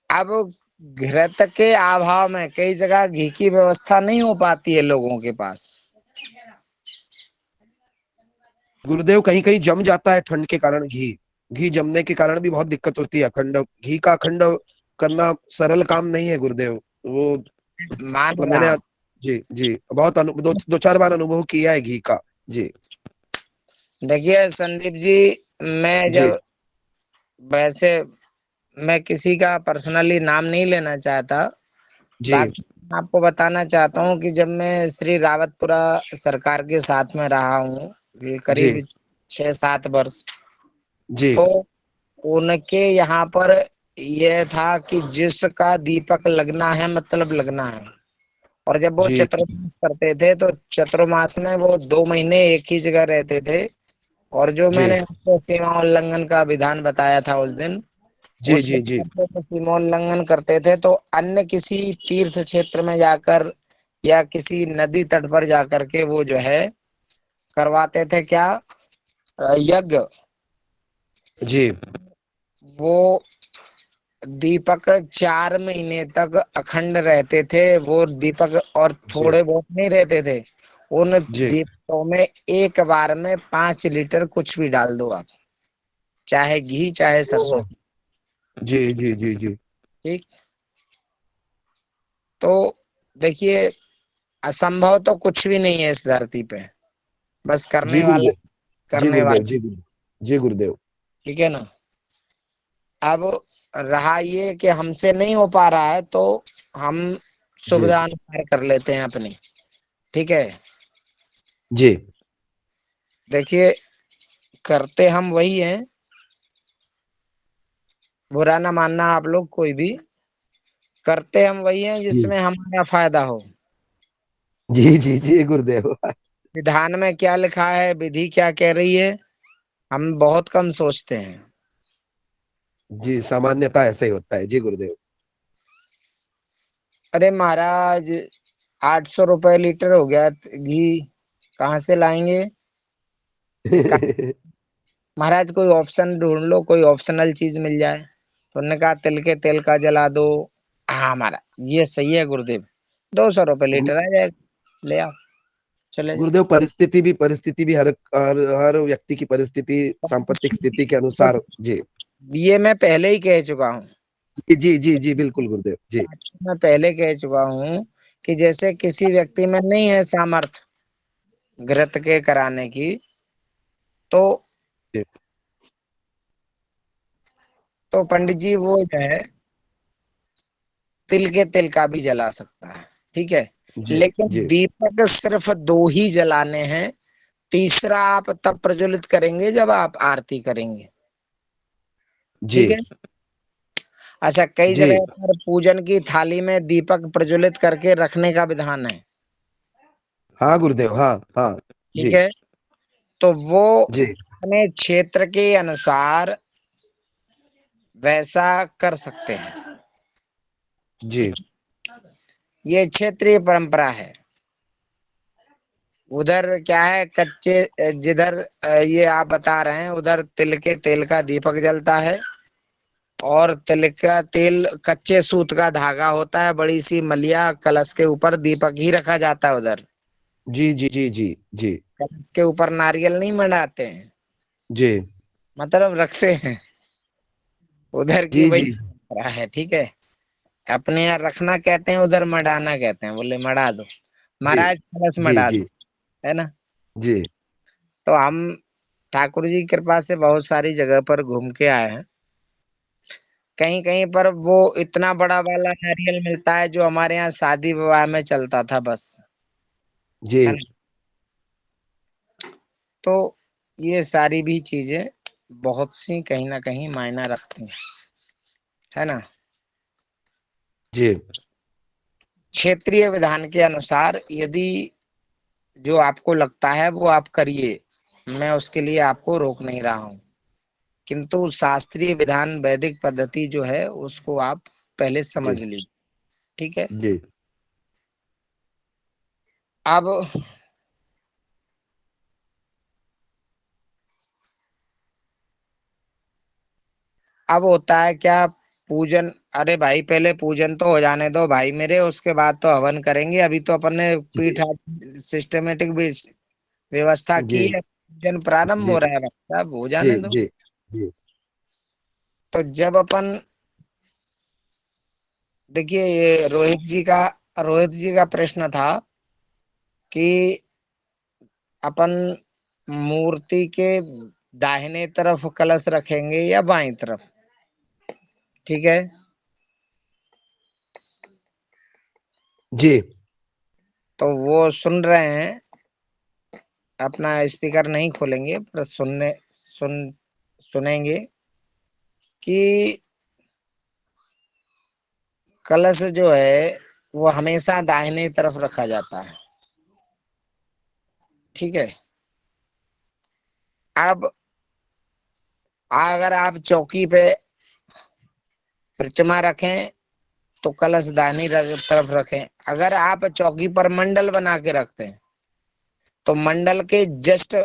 अब घृत के अभाव में कई जगह घी की व्यवस्था नहीं हो पाती है लोगों के पास। गुरुदेव कहीं कहीं जम जाता है ठंड के कारण, घी जमने के कारण भी बहुत दिक्कत होती है। अखंड घी का अखंड करना सरल काम नहीं है गुरुदेव। वो मान मतलब रहा मैंने हूं। जी जी बहुत 2-4 बार अनुभव किया है घी का। जी देखिए संदीप जी, मैं जी जब वैसे मैं किसी का पर्सनली नाम नहीं लेना चाहता, जी बाकी आपको बताना चाहता हूँ कि जब मैं श्री रावतपुरा सरकार के साथ में रहा हूँ, ये जी करीब 6-7 वर्ष, जी तो उनके यहाँ पर यह था कि जिसका दीपक लगना है मतलब लगना है। और जब वो जी चतुर्मास करते थे तो चतुर्मास में वो 2 महीने एक ही जगह रहते थे। और जो जी मैंने आपको सीमा उल्लंघन का विधान बताया था उस दिन, जी उस जी जी दिन जब वो सीमा उल्लंघन करते थे तो अन्य किसी तीर्थ क्षेत्र में जाकर या किसी नदी तट पर जाकर के वो जो है करवाते थे क्या, यज्ञ। जी वो दीपक 4 महीने तक अखंड रहते थे वो दीपक, और जी थोड़े बहुत नहीं रहते थे। उन जी दीपकों में एक बार में 5 लीटर कुछ भी डाल दो आप, चाहे घी चाहे सरसों, जी जी जी जी ठीक। तो देखिए, असंभव तो कुछ भी नहीं है इस धरती पे, बस जी करने वाला, गुरुदेव, जी करने गुरुदेव, वाला, जी गुरुदेव, जी गुरुदेव। ठीक है ना। अब रहा ये कि हमसे नहीं हो पा रहा है तो हम जी सुविधा अनुसार कर लेते हैं अपनी, ठीक है। जी देखिए, करते हम वही हैं, बुरा ना मानना आप लोग कोई भी, करते हम वही हैं जी जिसमें हमारा फायदा हो। जी जी जी गुरुदेव। विधान में क्या लिखा है, विधि क्या कह रही है, हम बहुत कम सोचते हैं। जी, सामान्यता ऐसे ही होता है। जी गुरुदेव। अरे महाराज, 800 रुपए लीटर हो गया घी, कहाँ से लाएंगे। का- महाराज कोई ऑप्शन ढूंढ लो, कोई ऑप्शनल चीज मिल जाए। तो उन्होंने कहा तिल के तेल का जला दो। हाँ महाराज ये सही है गुरुदेव, 200 रुपए लीटर आ जाएगा, ले आओ, चले जाओ। गुरुदेव, परिस्थिति भी हर व्यक्ति की परिस्थिति, सांपत्तिक स्थिति के अनुसार। जी ये मैं पहले ही कह चुका हूँ, जी जी जी जी बिल्कुल गुरुदेव। जी मैं पहले कह चुका हूँ कि जैसे किसी व्यक्ति में नहीं है सामर्थ्य घृत के कराने की, तो जी पंडित जी वो जो है तिल के तेल का भी जला सकता है, ठीक है। जी लेकिन जी दीपक सिर्फ 2 ही जलाने हैं, तीसरा आप तब प्रज्वलित करेंगे जब आप आरती करेंगे, जी ठीक है। अच्छा, कई जी जगह पर पूजन की थाली में दीपक प्रज्वलित करके रखने का विधान है, हाँ गुरुदेव, हाँ हाँ। ठीक जी है। तो वो जी अपने क्षेत्र के अनुसार वैसा कर सकते हैं, जी ये क्षेत्रीय परंपरा है। उधर क्या है, कच्चे जिधर ये आप बता रहे हैं उधर तिल के तेल का दीपक जलता है, और तिल का तेल कच्चे सूत का धागा होता है, बड़ी सी मलिया, कलश के ऊपर दीपक ही रखा जाता है उधर, जी जी जी जी जी कलश के ऊपर नारियल नहीं मंडाते हैं, जी मतलब रखते हैं। उधर की जी वही जी परंपरा है, ठीक है। अपने यहाँ रखना कहते हैं, उधर मडाना कहते हैं, बोले मड़ा दो जी महाराज, कलश जी मड़ा जी दो, है ना। जी तो हम ठाकुर जी की कृपा से बहुत सारी जगह पर घूम के आए हैं। कहीं कहीं पर वो इतना बड़ा वाला नारियल मिलता है जो हमारे यहाँ शादी विवाह में चलता था बस, जी है ना। तो ये सारी भी चीजें बहुत सी कहीं ना कहीं मायना रखती हैं, है ना। जी क्षेत्रीय विधान के अनुसार यदि जो आपको लगता है वो आप करिए, मैं उसके लिए आपको रोक नहीं रहा हूँ, किंतु शास्त्रीय विधान वैदिक पद्धति जो है उसको आप पहले जी समझ लीजिए, ठीक है। जी अब होता है क्या, पूजन, अरे भाई पहले पूजन तो हो जाने दो भाई मेरे, उसके बाद तो हवन करेंगे। अभी तो अपन ने पीठ सिस्टमेटिक व्यवस्था जी की है, पूजन प्रारंभ जी हो रहा है, भाई साहब हो जी जाने दो। जी जी तो जब अपन, देखिए ये रोहित जी का प्रश्न था कि अपन मूर्ति के दाहिने तरफ कलश रखेंगे या बाईं तरफ, ठीक है। जी तो वो सुन रहे हैं, अपना स्पीकर नहीं खोलेंगे पर सुनेंगे कि कलश जो है वो हमेशा दाहिने तरफ रखा जाता है। ठीक है। अब अगर आप चौकी पे प्रतिमा रखें तो कलश दाहिनी तरफ रखें। अगर आप चौकी पर मंडल बना के रखते हैं तो मंडल के जस्ट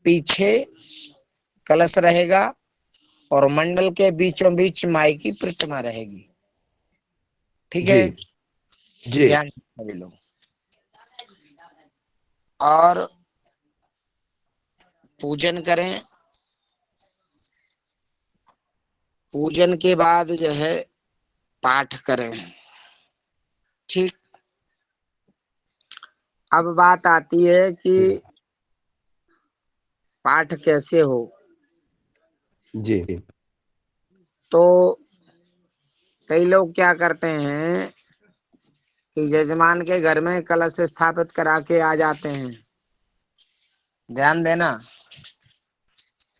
पीछे कलश रहेगा और मंडल के बीचों बीच माई की प्रतिमा रहेगी। ठीक है। जी ध्यान सभी लोग। और पूजन करें। पूजन के बाद जो है पाठ करें। ठीक। अब बात आती है कि पाठ कैसे हो। जी तो कई लोग क्या करते हैं कि यजमान के घर में कलश स्थापित करा के आ जाते हैं। ध्यान देना।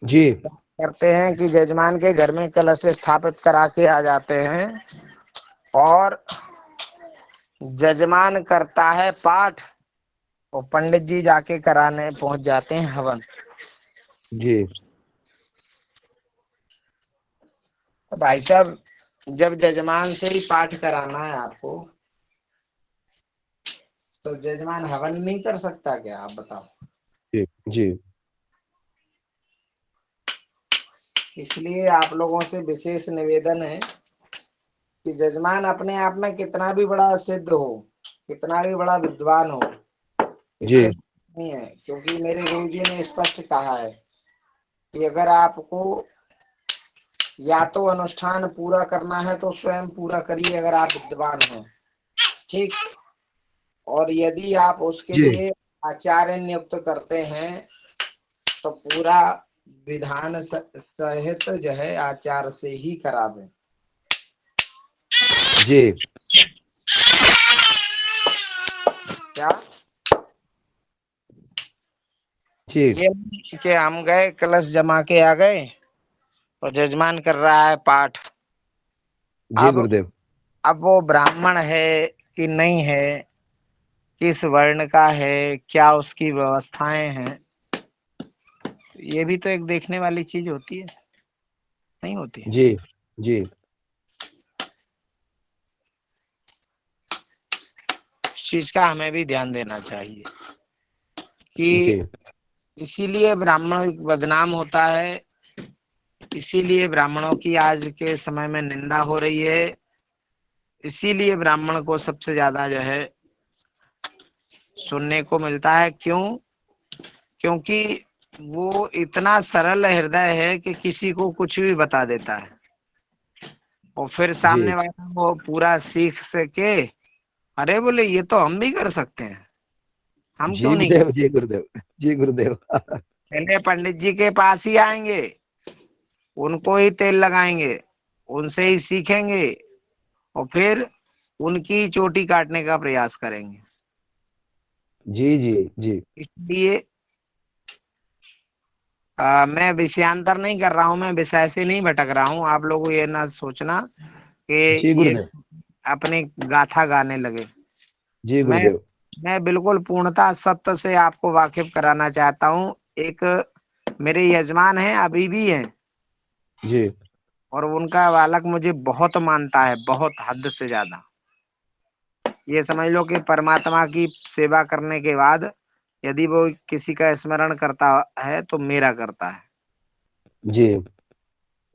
जी करते हैं कि यजमान के घर में कलश स्थापित करा के आ जाते हैं और यजमान करता है पाठ और पंडित जी जाके कराने पहुंच जाते हैं हवन। जी तो भाई साहब, जब यजमान से ही पाठ कराना है आपको तो यजमान हवन नहीं कर सकता क्या? आप बताओ। जी जी इसलिए आप लोगों से विशेष निवेदन है कि यजमान अपने आप में कितना भी बड़ा सिद्ध हो, कितना भी बड़ा विद्वान हो, जी इससे नहीं है। क्योंकि मेरे गुरु जी ने स्पष्ट कहा है कि अगर आपको या तो अनुष्ठान पूरा करना है तो स्वयं पूरा करिए अगर आप विद्वान हैं। ठीक। और यदि आप उसके जी लिए आचार्य नियुक्त करते हैं तो पूरा विधान सहित जो है आचार्य से ही करावें। जी क्या जी ये नहीं कि हम गए कलश जमा के आ गए और यजमान कर रहा है पाठ। जी अब गुरुदेव। वो ब्राह्मण है कि नहीं है, किस वर्ण का है, क्या उसकी व्यवस्थाएं हैं, ये भी तो एक देखने वाली चीज होती है, नहीं होती? जी जी इस चीज का हमें भी ध्यान देना चाहिए कि जी इसीलिए ब्राह्मण बदनाम होता है, इसीलिए ब्राह्मणों की आज के समय में निंदा हो रही है, इसीलिए ब्राह्मण को सबसे ज्यादा जो है सुनने को मिलता है। क्यों? क्योंकि वो इतना सरल हृदय है कि किसी को कुछ भी बता देता है और फिर जी सामने वाला वो पूरा सीख सके, अरे बोले ये तो हम भी कर सकते हैं, हम जी क्यों नहीं कर? गुरुदेव। जी गुरुदेव। जी गुरुदेव। पहले पंडित जी के पास ही आएंगे, उनको ही तेल लगाएंगे, उनसे ही सीखेंगे और फिर उनकी चोटी काटने का प्रयास करेंगे। जी जी जी इसलिए मैं विषयांतर नहीं कर रहा हूं, मैं विषय से नहीं भटक रहा हूं। आप लोग ये ना सोचना कि जी ये गुरुदेव। अपनी गाथा गाने लगे। जी मैं गुरुदेव। मैं बिल्कुल पूर्णतः सत्य से आपको वाकिफ कराना चाहता हूँ। एक मेरे यजमान हैं, अभी भी हैं, जी और उनका बालक मुझे बहुत मानता है, बहुत हद से ज्यादा। ये समझ लो कि परमात्मा की सेवा करने के बाद यदि वो किसी का स्मरण करता है तो मेरा करता है। जी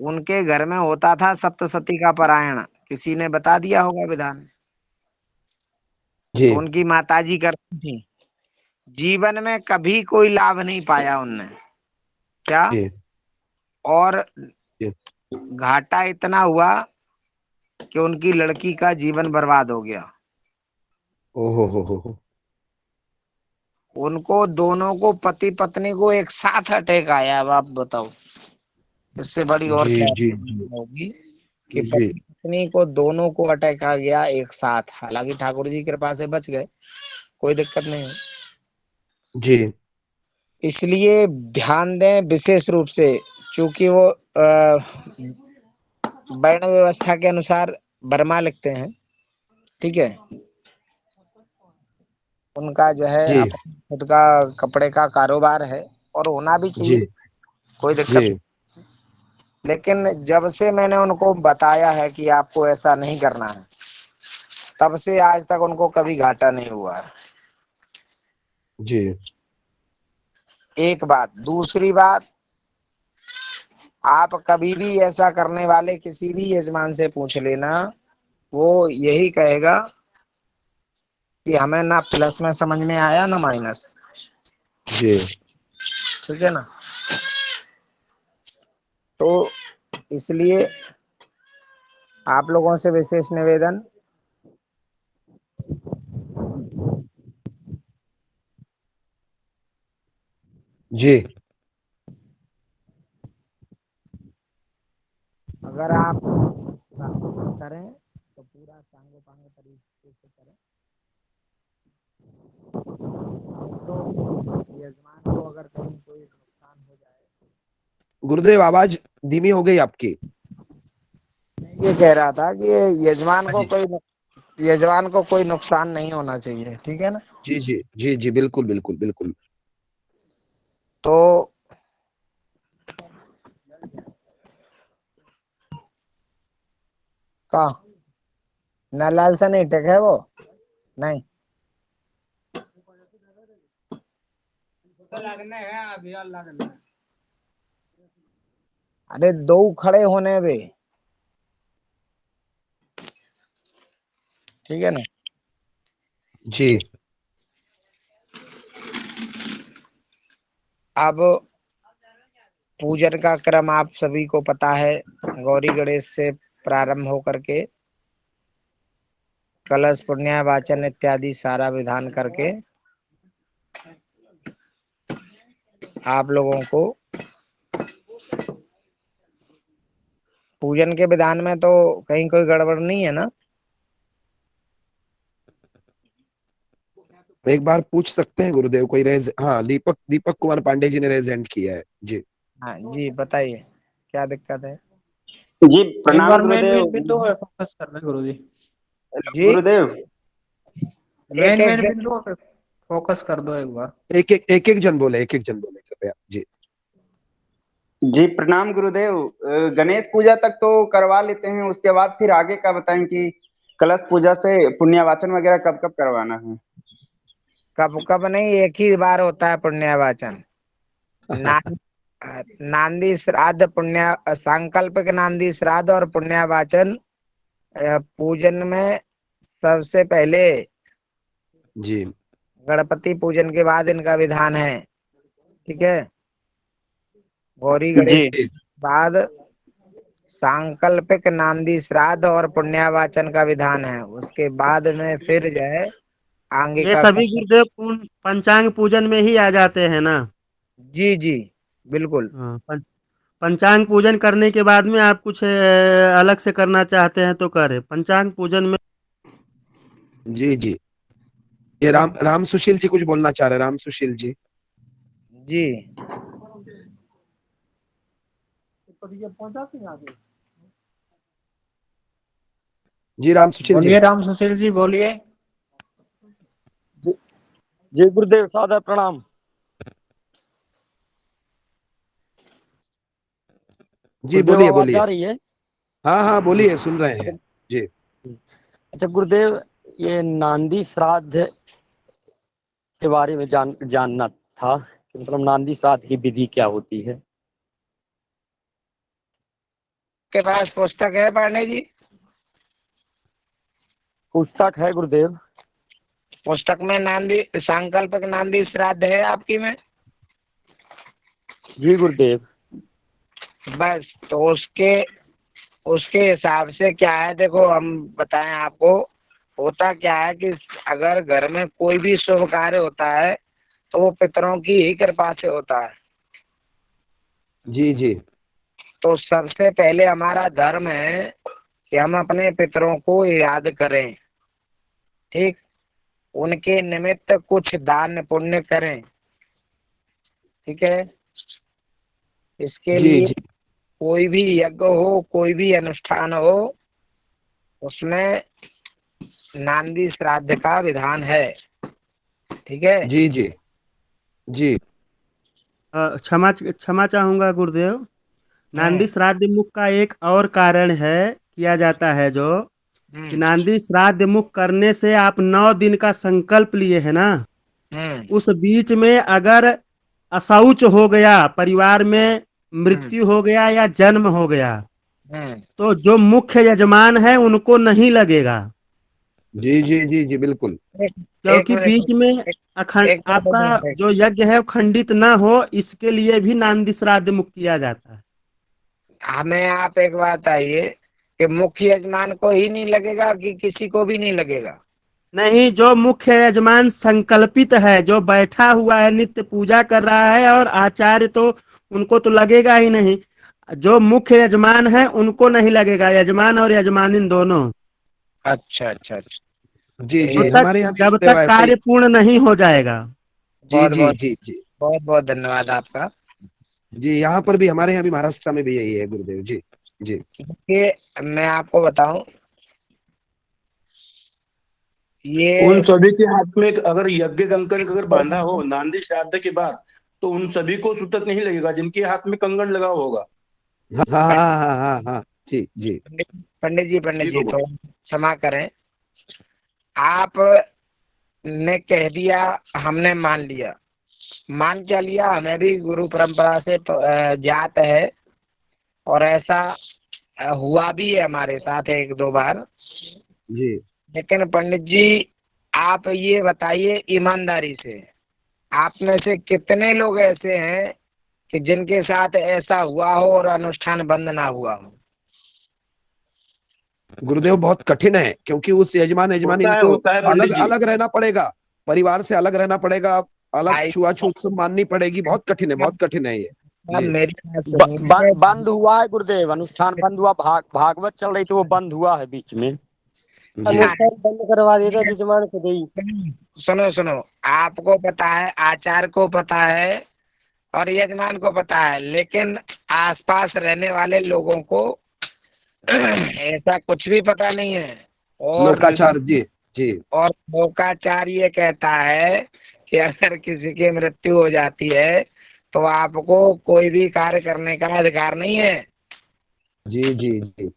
उनके घर में होता था सप्तसती का पारायण, किसी ने बता दिया होगा विधान, जी तो उनकी माताजी करती थी। जीवन में कभी कोई लाभ नहीं पाया उनने। क्या? जी और जी। घाटा इतना हुआ कि उनकी लड़की का जीवन बर्बाद हो गया। ओहो हो। उनको दोनों को, पति पत्नी को एक साथ अटैक आया। अब आप बताओ इससे बड़ी और जी क्या जी जी होगी कि जी पति पत्नी को दोनों को अटैक आ गया एक साथ। हालांकि ठाकुर जी की कृपा से बच गए, कोई दिक्कत नहीं है। जी इसलिए ध्यान दें विशेष रूप से, क्योंकि वो वर्ण व्यवस्था के अनुसार बर्मा लिखते हैं, ठीक है। उनका जो है जी अपना खुद का कपड़े का कारोबार है और होना भी जी चाहिए, कोई दिक्कत जी नहीं। लेकिन जब से मैंने उनको बताया है कि आपको ऐसा नहीं करना है, तब से आज तक उनको कभी घाटा नहीं हुआ है। जी एक बात। दूसरी बात, आप कभी भी ऐसा करने वाले किसी भी यजमान से पूछ लेना, वो यही कहेगा कि हमें ना प्लस में समझ में आया ना माइनस, जी ठीक है ना। तो इसलिए आप लोगों से विशेष निवेदन, जी अगर आप करें तो पूरा सांगोपांग तरीके से करें। तो यजमान को अगर कहीं कोई नुकसान हो जाए। गुरुदेव आवाज धीमी हो गई आपकी। ये कह रहा था कि हाँ जी यजमान को कोई नुकसान नहीं होना चाहिए, ठीक है ना। जी जी जी जी बिल्कुल बिल्कुल बिल्कुल। तो का नलाल सा नहीं टेक है वो, नहीं अरे दो खड़े होने बे, ठीक है ना। जी अब पूजन का क्रम आप सभी को पता है, गौरी गणेश से प्रारंभ होकर के कलश पुण्य वाचन इत्यादि सारा विधान करके आप लोगों को पूजन के विधान में तो कहीं कोई गड़बड़ नहीं है ना। एक बार पूछ सकते हैं गुरुदेव, कोई रेज, हाँ दीपक दीपक कुमार पांडे जी ने रेजेंट किया है जी। हाँ जी बताइए क्या दिक्कत है। जी एक प्रणाम बार मेन गुरुदेव। मेन बिंदु पे फोकस कर रहे गुरु जी। जी गुरुदेव मेन एक एक मेन से बिंदुओं पे फोकस कर दो एक बार। एक एक जन बोले, एक एक जन बोले कृपया जी। जी प्रणाम गुरुदेव। गणेश पूजा तक तो करवा लेते हैं, उसके बाद फिर आगे का बताएं कि कलश पूजा से पुण्यवाचन वगैरह कब कब करवाना है। कब कब नहीं, एक ही बार होता है पुण्यवाचन। नान नांदी श्राद्ध पुण्य सांकल्पिक नांदी श्राद्ध और पुण्यवाचन पूजन में सबसे पहले जी गणपति पूजन के बाद इनका विधान है, ठीक है। गौरी गणेश जी के बाद सांकल्पिक नांदी श्राद्ध और पुण्यवाचन का विधान है, उसके बाद में फिर जो है आगे ये का सभी गुरुदेव पंचांग पूजन में ही आ जाते हैं ना। जी जी बिल्कुल। हाँ, पंचांग पूजन करने के बाद में आप कुछ अलग से करना चाहते हैं तो करें। पंचांग पूजन में जी जी ये राम सुशील जी कुछ बोलना चाह रहे हैं, राम सुशील जी। जी जी राम सुशील जी। बोलिए राम सुशील जी बोलिए। जी गुरुदेव सादर प्रणाम। जी गुरुदेव बोलिए आवाज बोलिए। जा रही है। हाँ हाँ बोलिए, सुन रहे हैं जी। अच्छा गुरुदेव, ये नांदी श्राद्ध के बारे में जानना था कि मतलब नांदी श्राद्ध की विधि क्या होती है। के पास पुस्तक है पांडे जी? पुस्तक है गुरुदेव। पुस्तक में नांदी सांकल्पिक नांदी श्राद्ध है आपकी में? जी गुरुदेव। बस तो उसके उसके हिसाब से क्या है, देखो हम बताएं आपको। होता क्या है कि अगर घर में कोई भी शुभ कार्य होता है तो वो पितरों की ही कृपा से होता है। जी जी तो सबसे पहले हमारा धर्म है कि हम अपने पितरों को याद करें, ठीक, उनके निमित्त कुछ दान पुण्य करें, ठीक है। इसके जी लिए जी कोई भी यज्ञ हो, कोई भी अनुष्ठान हो, उसमें नांदी श्राद्ध का विधान है, ठीक है। जी जी जी क्षमा क्षमा चाहूंगा गुरुदेव। नांदी श्राद्ध मुख का एक और कारण है, किया जाता है जो कि नांदी श्राद्ध मुख करने से आप 9 दिन का संकल्प लिए है ना, उस बीच में अगर अशौच हो गया, परिवार में मृत्यु हो गया या जन्म हो गया, तो जो मुख्य यजमान है उनको नहीं लगेगा, जी जी जी जी बिल्कुल। क्योंकि बीच में आपका जो यज्ञ है वो खंडित ना हो, इसके लिए भी नांदी श्राद्ध मुक्त किया जाता है। हमें आप एक बात आइए कि मुख्य यजमान को ही नहीं लगेगा कि किसी को भी नहीं लगेगा? नहीं, जो मुख्य यजमान संकल्पित है, जो बैठा हुआ है, नित्य पूजा कर रहा है, और आचार्य तो उनको तो लगेगा ही नहीं। जो मुख्य यजमान है उनको नहीं लगेगा, यजमान और यजमानिन दोनों। अच्छा अच्छा अच्छा। जी जी हमारे यहाँ भी जब गुरुदेव तक ऐसा ही। कार्य पूर्ण नहीं हो जाएगा। जी बहुत जी बहुत जी जी बहुत बहुत धन्यवाद आपका। जी यहाँ पर भी, हमारे यहाँ भी महाराष्ट्र में भी यही है गुरुदेव जी। जी क्योंकि मैं आपको बताऊं, ये उन सभी के हाथ में अगर यज्ञ कंकण अगर बांधा हो नांदी श्राद्ध के बाद, तो उन सभी को सूतक नहीं लगेगा जिनके हाथ में कंगन लगा होगा। हाँ हाँ हाँ हाँ हाँ जी जी पंडित जी तो क्षमा करें, आप ने कह दिया, हमने मान लिया। मान क्या लिया, हमें भी गुरु परंपरा से ज्ञात है, और ऐसा हुआ भी है हमारे साथ 1-2 बार। जी लेकिन पंडित जी, आप ये बताइए ईमानदारी से, आप में से कितने लोग ऐसे हैं कि जिनके साथ ऐसा हुआ हो और अनुष्ठान बंद ना हुआ हो? गुरुदेव बहुत कठिन है, क्योंकि उस यजमान इनको होता है अलग पंडित जी। अलग रहना पड़ेगा, परिवार से अलग रहना पड़ेगा, अलग छुआछूत सब माननी पड़ेगी। बहुत कठिन है, बहुत कठिन है ये। जी मेरी बात सुनिए। बंद हुआ है गुरुदेव, अनुष्ठान बंद हुआ, भागवत चल रही थी वो बंद हुआ है बीच में। अनुष्ठान बंद करवा देता यजमान खुद ही। सुनो सुनो, आपको पता है, आचार्य को पता है और यजमान को पता है, लेकिन आसपास रहने वाले लोगों को ऐसा कुछ भी पता नहीं है। और लोकाचार जी जी और लोकाचार ये कहता है कि अगर किसी की मृत्यु हो जाती है तो आपको कोई भी कार्य करने का अधिकार नहीं है। जी जी जी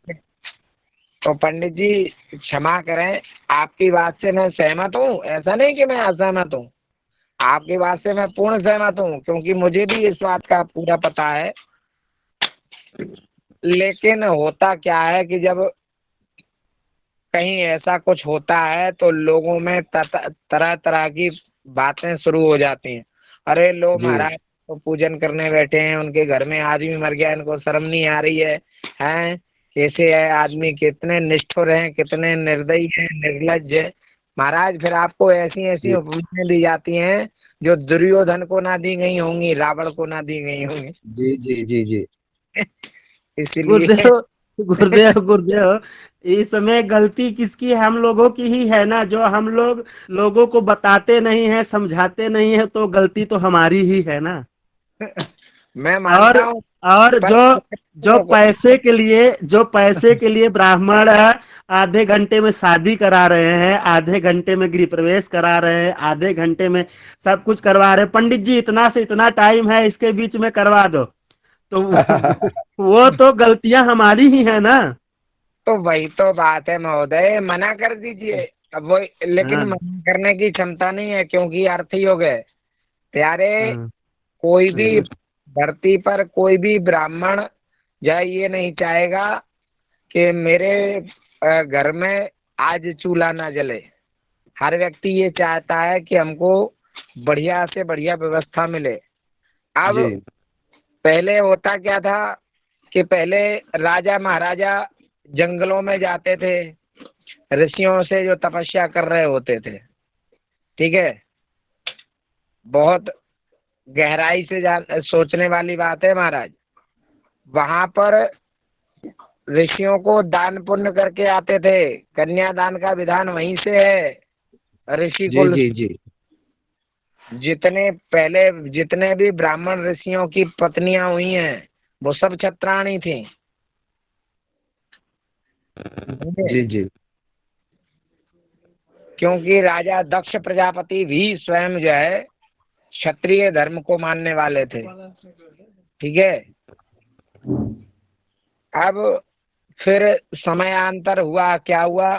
तो पंडित जी क्षमा करें, आपकी बात से मैं सहमत हूँ, ऐसा नहीं कि मैं असहमत हूँ, आपकी बात से मैं पूर्ण सहमत हूँ, क्योंकि मुझे भी इस बात का पूरा पता है। लेकिन होता क्या है कि जब कहीं ऐसा कुछ होता है तो लोगों में तरह तरह की बातें शुरू हो जाती हैं। अरे लो महाराज तो पूजन करने बैठे हैं, उनके घर में आदमी मर गया, इनको शर्म नहीं आ रही है? हैं कैसे है आदमी, कितने निष्ठुर हैं, कितने निर्दयी हैं, निर्लज्ज है। महाराज फिर आपको ऐसी ऐसी उपमाएं दी जाती हैं जो दुर्योधन को ना दी गई होंगी, रावण को ना दी गई होंगी। जी जी जी जी इसलिए गुरुदेव गुरुदेव गुरुदेव, इस समय गलती किसकी है? हम लोगों की ही है ना, जो हम लोग लोगों को बताते नहीं है, समझाते नहीं है, तो गलती तो हमारी ही है ना। मैं मानता हूँ। और जो पैसे के लिए ब्राह्मण आधे घंटे में शादी करा रहे हैं, आधे घंटे में गृह प्रवेश करा रहे हैं, आधे घंटे में सब कुछ करवा रहे हैं, पंडित जी इतना से इतना टाइम है, इसके बीच में करवा दो, तो वो तो गलतियां हमारी ही है ना। तो वही तो बात है महोदय, मना कर दीजिए। अब वो, लेकिन मना करने की क्षमता नहीं है, क्योंकि अर्थ ही हो गए प्यारे। कोई भी धरती पर कोई भी ब्राह्मण या ये नहीं चाहेगा कि मेरे घर में आज चूल्हा ना जले। हर व्यक्ति ये चाहता है कि हमको बढ़िया से बढ़िया व्यवस्था मिले। अब पहले होता क्या था कि पहले राजा महाराजा जंगलों में जाते थे, ऋषियों से जो तपस्या कर रहे होते थे, ठीक है, बहुत गहराई से सोचने वाली बात है महाराज। वहां पर ऋषियों को दान पुण्य करके आते थे। कन्यादान का विधान वहीं से है। ऋषि जी कुल जी जी जितने पहले जितने भी ब्राह्मण ऋषियों की पत्नियां हुई हैं वो सब छत्राणी थी। जी जी क्योंकि राजा दक्ष प्रजापति भी स्वयं जो है क्षत्रिय धर्म को मानने वाले थे। ठीक है। अब फिर समयांतर हुआ, क्या हुआ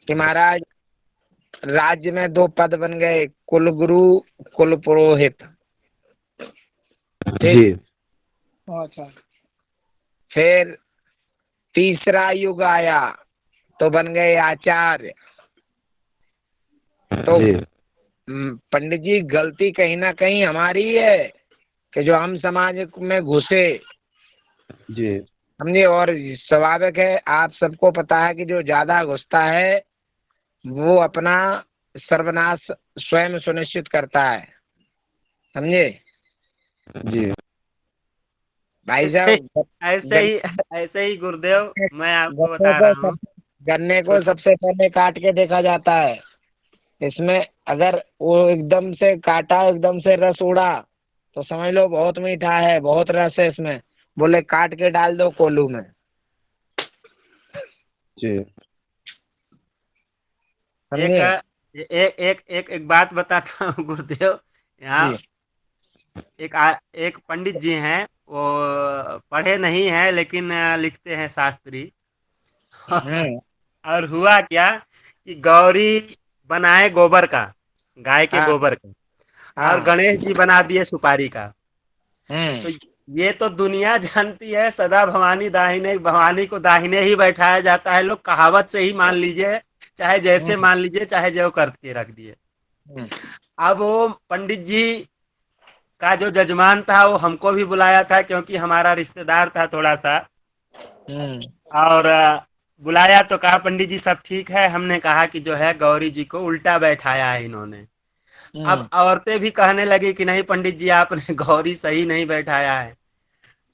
कि महाराज राज्य में 2 पद बन गए, कुल गुरु कुल पुरोहित। जी अच्छा। फिर तीसरा युग आया तो बन गए आचार्य। तो जी पंडित जी गलती कहीं ना कहीं हमारी है कि जो हम समाज में घुसे, जी समझे। और स्वाभाविक है, आप सबको पता है कि जो ज्यादा घुसता है वो अपना सर्वनाश स्वयं सुनिश्चित करता है, समझे जी भाई साहब। ऐसे ही गुरुदेव मैं आपको बता रहा हूँ। गन्ने को सबसे पहले काट के देखा जाता है। इसमें अगर वो एकदम से काटा, एकदम से रस उड़ा तो समझ लो बहुत मीठा है, बहुत रस है इसमें। बोले काट के डाल दो कोल्हू में। जी एक एक बात बताता हूँ गुरुदेव। यहाँ एक पंडित जी हैं, वो पढ़े नहीं हैं लेकिन लिखते हैं शास्त्री। और हुआ क्या कि गौरी बनाए गोबर का, गाय के गोबर का, और गणेश जी बना दिए सुपारी का। तो ये तो दुनिया जानती है, सदा भवानी दाहिने, भवानी को दाहिने ही बैठाया जाता है। लोग कहावत से ही मान लीजिए, चाहे जैसे मान लीजिए, चाहे जो कर के रख दिए। अब वो पंडित जी का जो जजमान था वो हमको भी बुलाया था, क्योंकि हमारा रिश्तेदार था थोड़ा सा। और बुलाया तो कहा पंडित जी सब ठीक है। हमने कहा कि जो है गौरी जी को उल्टा बैठाया है इन्होंने। अब औरतें भी कहने लगी कि नहीं पंडित जी आपने गौरी सही नहीं बैठाया है।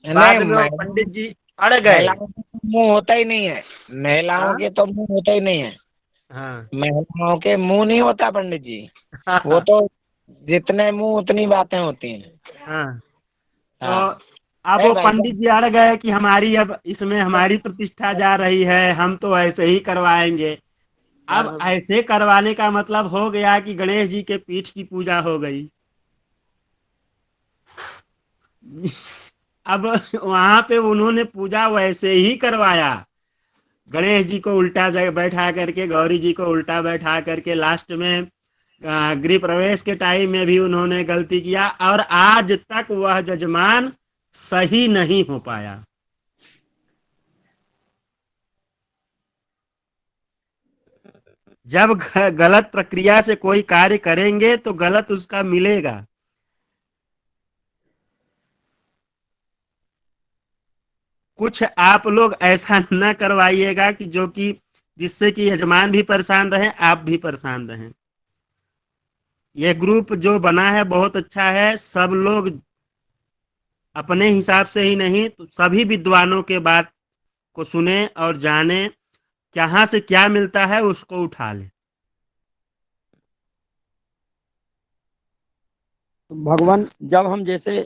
बाद में वो पंडित जी अड़ गए। मुंह होता ही नहीं है महिलाओं के, तो मुंह होता ही नहीं है। हाँ। महिलाओं के मुंह नहीं होता पंडित जी। वो तो जितने मुंह उतनी बातें होती हैं। हाँ। तो अब वो पंडित जी अड़ गए कि हमारी अब इसमें हमारी प्रतिष्ठा जा रही है, हम तो ऐसे ही करवाएंगे। अब ऐसे करवाने का मतलब हो गया कि गणेश जी के पीठ की पूजा हो गई। अब वहां पे उन्होंने पूजा वैसे ही करवाया, गणेश जी को उल्टा बैठा करके, गौरी जी को उल्टा बैठा करके। लास्ट में गृह प्रवेश के टाइम में भी उन्होंने गलती किया, और आज तक वह जजमान सही नहीं हो पाया। जब गलत प्रक्रिया से कोई कार्य करेंगे तो गलत उसका मिलेगा। कुछ आप लोग ऐसा न करवाइएगा कि जो कि जिससे कि यजमान भी परेशान रहे, आप भी परेशान रहें। यह ग्रुप जो बना है बहुत अच्छा है। सब लोग अपने हिसाब से ही नहीं तो सभी विद्वानों के बात को सुने और जाने, कहाँ से क्या मिलता है उसको उठा ले। भगवान जब हम जैसे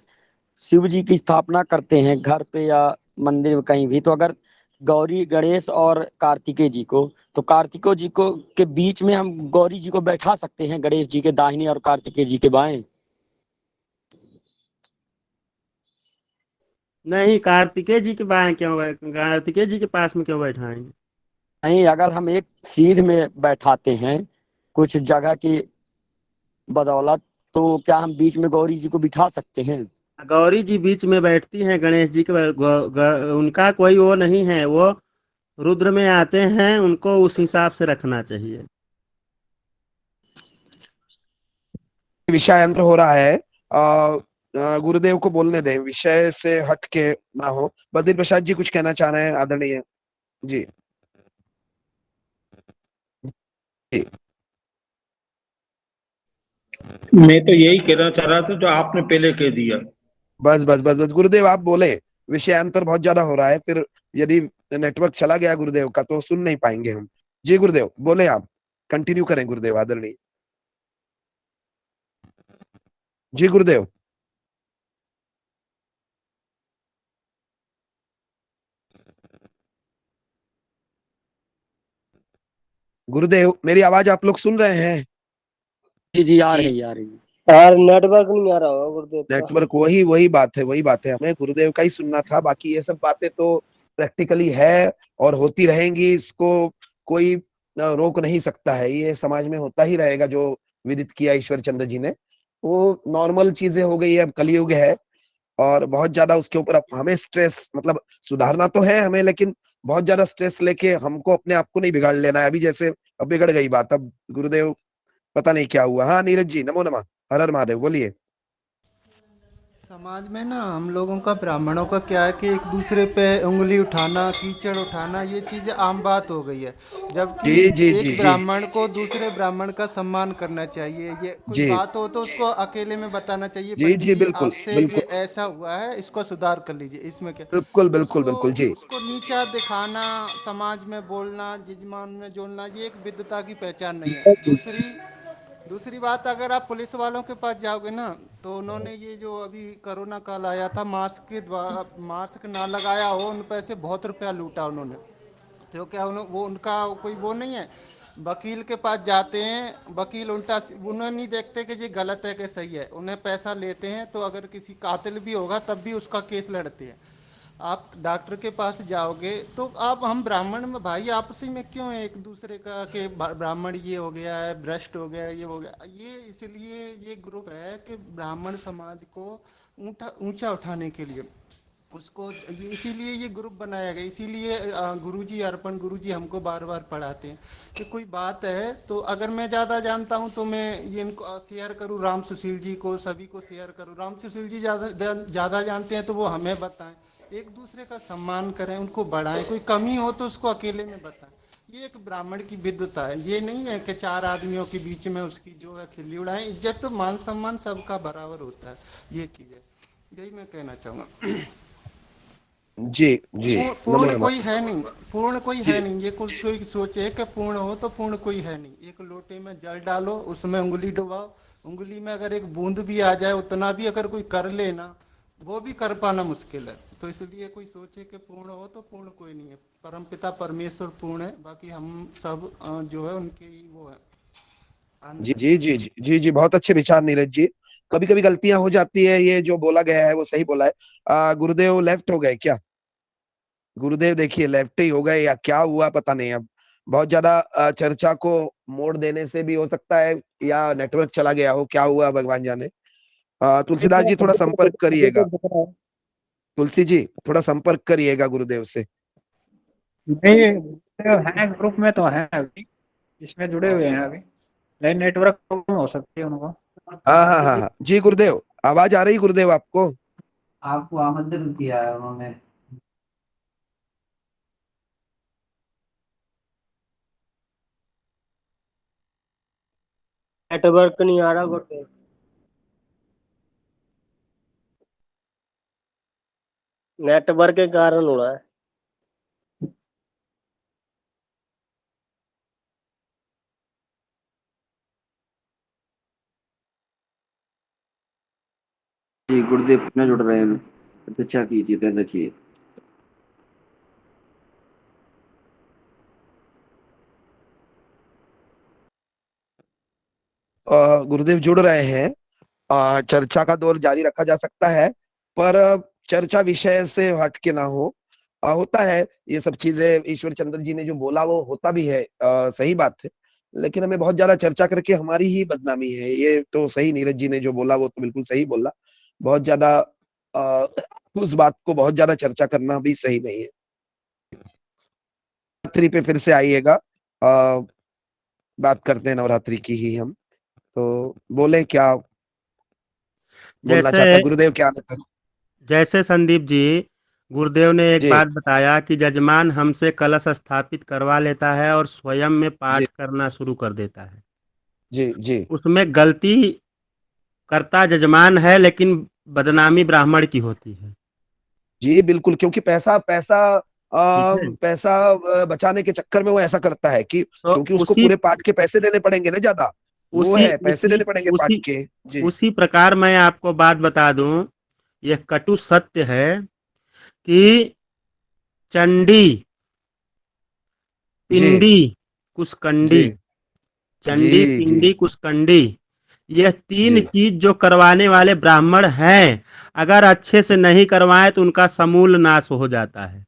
शिव जी की स्थापना करते हैं घर पे या मंदिर में कहीं भी, तो अगर गौरी गणेश और कार्तिकेय जी को, तो कार्तिकेय जी को के बीच में हम गौरी जी को बैठा सकते हैं, गणेश जी के दाहिने और कार्तिकेय जी के बाएं। नहीं, कार्तिकेय जी के बाएं क्यों, कार्तिकेय जी के पास में क्यों बैठाएंगे? नहीं, अगर हम एक सीध में बैठाते हैं कुछ जगह की बदौलत, तो क्या हम बीच में गौरी जी को बिठा सकते हैं? गौरी जी बीच में बैठती हैं, गणेश जी के उनका कोई वो नहीं है, वो रुद्र में आते हैं, उनको उस हिसाब से रखना चाहिए। विषयांतर हो रहा है, गुरुदेव को बोलने दें, विषय से हट के ना हो। बद्री प्रसाद जी कुछ कहना चाह रहे हैं आदरणीय जी। मैं तो यही कहना चाह रहा था जो आपने पहले कह दिया। बस बस बस बस गुरुदेव आप बोले, विषयांतर बहुत ज्यादा हो रहा है, फिर यदि नेटवर्क चला गया गुरुदेव का तो सुन नहीं पाएंगे हम। जी गुरुदेव बोले, आप कंटिन्यू करें गुरुदेव आदरणीय। जी गुरुदेव। गुरुदेव मेरी आवाज आप लोग सुन रहे हैं? जी जी आ रही आ रही। यार नेटवर्क नहीं आ रहा होगा गुरुदेव का। नेटवर्क वही बात है, हमें गुरुदेव का ही सुनना था। बाकी ये सब बातें तो प्रैक्टिकली है और होती रहेंगी, इसको कोई रोक नहीं सकता है। ये समाज में होता ही रहेगा जो विदित किया ईश्वर चंद्र जी ने, वो नॉर्मल चीजें हो गई है। अब कलयुग है और बहुत ज्यादा उसके ऊपर अब हमें स्ट्रेस, मतलब सुधारना तो है हमें, लेकिन बहुत ज्यादा स्ट्रेस लेके हमको अपने आप को नहीं बिगाड़ लेना है। अभी जैसे अब बिगड़ गई बात, अब गुरुदेव पता नहीं क्या हुआ। हाँ नीरज जी, नमो नमः, हर हर महादेव, बोलिए। समाज में ना हम लोगों का, ब्राह्मणों का क्या है कि एक दूसरे पे उंगली उठाना, कीचड़ उठाना, ये चीजें आम बात हो गई है। जबकि जी जी जी एक जी ब्राह्मण को दूसरे ब्राह्मण का सम्मान करना चाहिए। ये कोई जी बात हो तो उसको अकेले में बताना चाहिए, जी पंडित जी, जी बिल्कुल आपसे बिल्कुल ये ऐसा हुआ है, इसको सुधार कर लीजिए। इसमें क्या बिल्कुल बिल्कुल उसको बिल्कुल जी उसको नीचा दिखाना, समाज में बोलना, जजमान में जोड़ना, ये एक विद्वता की पहचान नहीं है। दूसरी बात, अगर आप पुलिस वालों के पास जाओगे ना, तो उन्होंने ये जो अभी कोरोना काल आया था, मास्क ना लगाया हो, उन पैसे बहुत रुपया लूटा उन्होंने। तो क्या वो उनका कोई वो नहीं है। वकील के पास जाते हैं, वकील उल्टा उन्हें नहीं देखते कि ये गलत है कि सही है, उन्हें पैसा लेते हैं। तो अगर किसी कातिल भी होगा तब भी उसका केस लड़ते हैं। आप डॉक्टर के पास जाओगे तो आप, हम ब्राह्मण में भाई आपसी में क्यों एक दूसरे का कि ब्राह्मण ये हो गया है, भ्रष्ट हो गया, ये हो गया, ये इसलिए ये ग्रुप है कि ब्राह्मण समाज को ऊंचा उठाने के लिए उसको इसीलिए ये ग्रुप बनाया गया। इसीलिए गुरुजी, अर्पण गुरुजी हमको बार बार पढ़ाते हैं कि कोई बात है तो अगर मैं ज़्यादा जानता हूँ तो मैं ये इनको शेयर करूँ, राम सुशील जी को, सभी को शेयर करूँ। राम सुशील जी ज़्यादा जानते हैं तो वो हमें बताएं। एक दूसरे का सम्मान करें, उनको बढ़ाएं। कोई कमी हो तो उसको अकेले में बताएं। ये एक ब्राह्मण की विद्वता है। ये नहीं है कि चार आदमियों के बीच में उसकी जो है खिल्ली उड़ाएं। इज्जत तो मान सम्मान सबका बराबर होता है। ये चीज़ है, यही मैं कहना चाहूँगा। जी जी, पूर्ण कोई है नहीं, पूर्ण कोई है नहीं। ये कुछ कोई सोचे कि पूर्ण हो तो पूर्ण कोई है नहीं। एक लोटे में जल डालो, उसमें उंगली डुबाओ, उंगली में अगर एक बूंद भी आ जाए, उतना भी अगर कोई कर ले ना, वो भी कर पाना मुश्किल है। तो इसलिए कोई सोचे कि पूर्ण हो तो पूर्ण कोई नहीं है। परमपिता परमेश्वर पूर्ण है, बाकी हम सब जो है उनके ही वो है। जी जी जी जी जी जी, बहुत अच्छे विचार नीरज जी। कभी कभी गलतियां हो जाती है, ये जो बोला गया है वो सही बोला है। गुरुदेव लेफ्ट हो गए क्या? गुरुदेव देखिए लेफ्ट ही हो गए या क्या हुआ पता नहीं। अब बहुत ज्यादा चर्चा को मोड़ देने से भी हो सकता है या नेटवर्क चला गया हो, क्या हुआ भगवान जाने। तुलसीदास जी थोड़ा संपर्क करिएगा। तुलसी जी थोड़ा संपर्क करिएगा गुरुदेव से। नहीं, है ग्रुप में तो है अभी, इसमें जुड़े हुए हैं अभी, लेकिन नेटवर्क प्रॉब्लम हो सकती है उनको। हाँ हाँ हाँ हाँ जी गुरुदेव, आवाज आ रही गुरुदेव आपको? आपको आमंत्रित किया है उन्होंने। नेटवर्क नहीं आ रहा गुरुदेव, नेटवर्क के कारण हो रहा है। जी गुरुदेव अपना जुड़ रहे हैं, प्रतीक्षा कीजिए, ध्यान रखिए। गुरुदेव जुड़ रहे हैं। चर्चा का दौर जारी रखा जा सकता है, पर चर्चा विषय से हट के ना हो। होता है ये सब चीजें, ईश्वर चंद्र जी ने जो बोला वो होता भी है, सही बात है। लेकिन हमें बहुत ज्यादा चर्चा करके हमारी ही बदनामी है, ये तो सही। नीरज जी ने जो बोला वो तो बिल्कुल सही बोला। बहुत ज्यादा उस बात को बहुत ज्यादा चर्चा करना भी सही नहीं है। नवरात्रि पे फिर से आइएगा, बात करते हैं नवरात्रि की ही हम। तो बोले क्या बोलना चाहता गुरुदेव, क्या जैसे संदीप जी, गुरुदेव ने एक बात बताया कि जजमान हमसे कलश स्थापित करवा लेता है और स्वयं में पाठ करना शुरू कर देता है। जी जी, उसमें गलती करता जजमान है, लेकिन बदनामी ब्राह्मण की होती है। जी बिल्कुल, क्योंकि पैसा पैसा ठीक है। पैसा बचाने के चक्कर में वो ऐसा करता है कि तो क्योंकि उसको उसी पूरे पाठ के पैसे देने पड़ेंगे ना ज्यादा, वो उसी है पैसे उसी देने पड़ेंगे पाठ उसी के। जी उसी प्रकार मैं आपको बात बता दूं, यह कटु सत्य है कि चंडी, जी पिंडी, कुशकंडी, जी चंडी, जी जी पिंडी, कुशकंडी, यह तीन जी चीज जो करवाने वाले ब्राह्मण हैं, अगर अच्छे से नहीं करवाए तो उनका समूल नाश हो जाता है।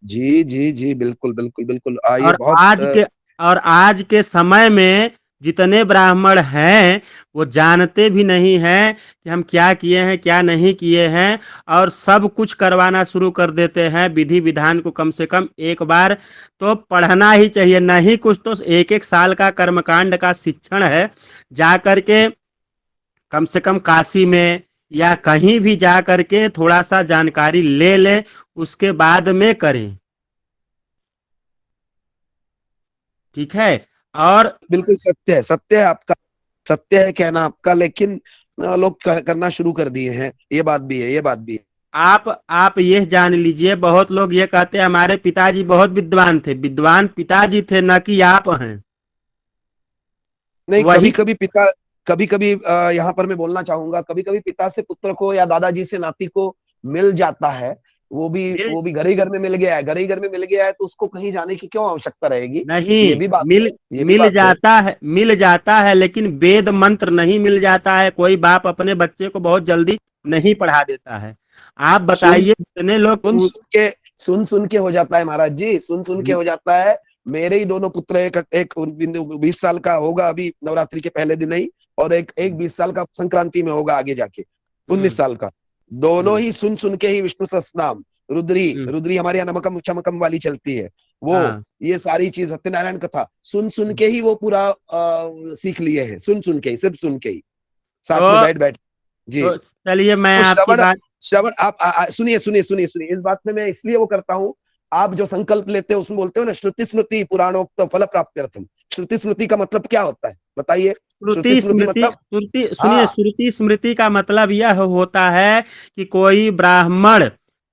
जी जी जी बिल्कुल बिल्कुल बिल्कुल। ये और बहुत आज के समय में जितने ब्राह्मण हैं वो जानते भी नहीं हैं कि हम क्या किए हैं क्या नहीं किए हैं, और सब कुछ करवाना शुरू कर देते हैं। विधि विधान को कम से कम एक बार तो पढ़ना ही चाहिए, नहीं कुछ तो एक एक साल का कर्मकांड का शिक्षण है, जा करके कम से कम काशी में या कहीं भी जा करके थोड़ा सा जानकारी ले लें, उसके बाद में करें। ठीक है। और बिल्कुल सत्य है आपका, सत्य है कहना आपका, लेकिन लोग करना शुरू कर दिए हैं। ये बात भी है, ये बात भी है। आप ये जान लीजिए, बहुत लोग ये कहते हैं हमारे पिताजी बहुत विद्वान थे। विद्वान पिताजी थे, न कि आप हैं। नहीं, वही कभी कभी यहाँ पर मैं बोलना चाहूंगा, कभी कभी पिता से पुत्र को या दादाजी से नाती को मिल जाता है, वो भी घर ही घर में मिल गया है, घर ही घर में मिल गया है, तो उसको कहीं जाने की क्यों आवश्यकता रहेगी। नहीं, ये भी बात है, ये भी बात है। मिल जाता है, लेकिन वेद मंत्र नहीं मिल जाता है। कोई बाप अपने बच्चे को बहुत जल्दी नहीं पढ़ा देता है। आप बताइए कितने लोग सुन के हो जाता है महाराज जी, सुन के हो जाता है। मेरे ही दोनों पुत्र, एक 20 साल का होगा अभी नवरात्रि के पहले दिन ही, और एक 20 साल का संक्रांति में होगा आगे जाके 19 साल का। दोनों ही सुन के ही विष्णु सहस्त्रनाम, रुद्री हमारे यहाँ नमकम चमकम वाली चलती है वो, ये सारी चीज सत्यनारायण कथा सुन के ही वो पूरा सीख लिए हैं, सुन के ही, सिर्फ सुन के ही, साथ में बैठ जी। तो चलिए मैं तो आपकी बात श्रवण आप सुनिए, इस बात में मैं इसलिए वो करता हूँ, आप जो संकल्प लेते हो उसमें बोलते हो ना, श्रुति स्मृति पुराणोक्त फल प्राप्त्यर्थम। श्रुति स्मृति का मतलब क्या होता है बताइए। श्रुति स्मृति का मतलब यह होता है कि कोई ब्राह्मण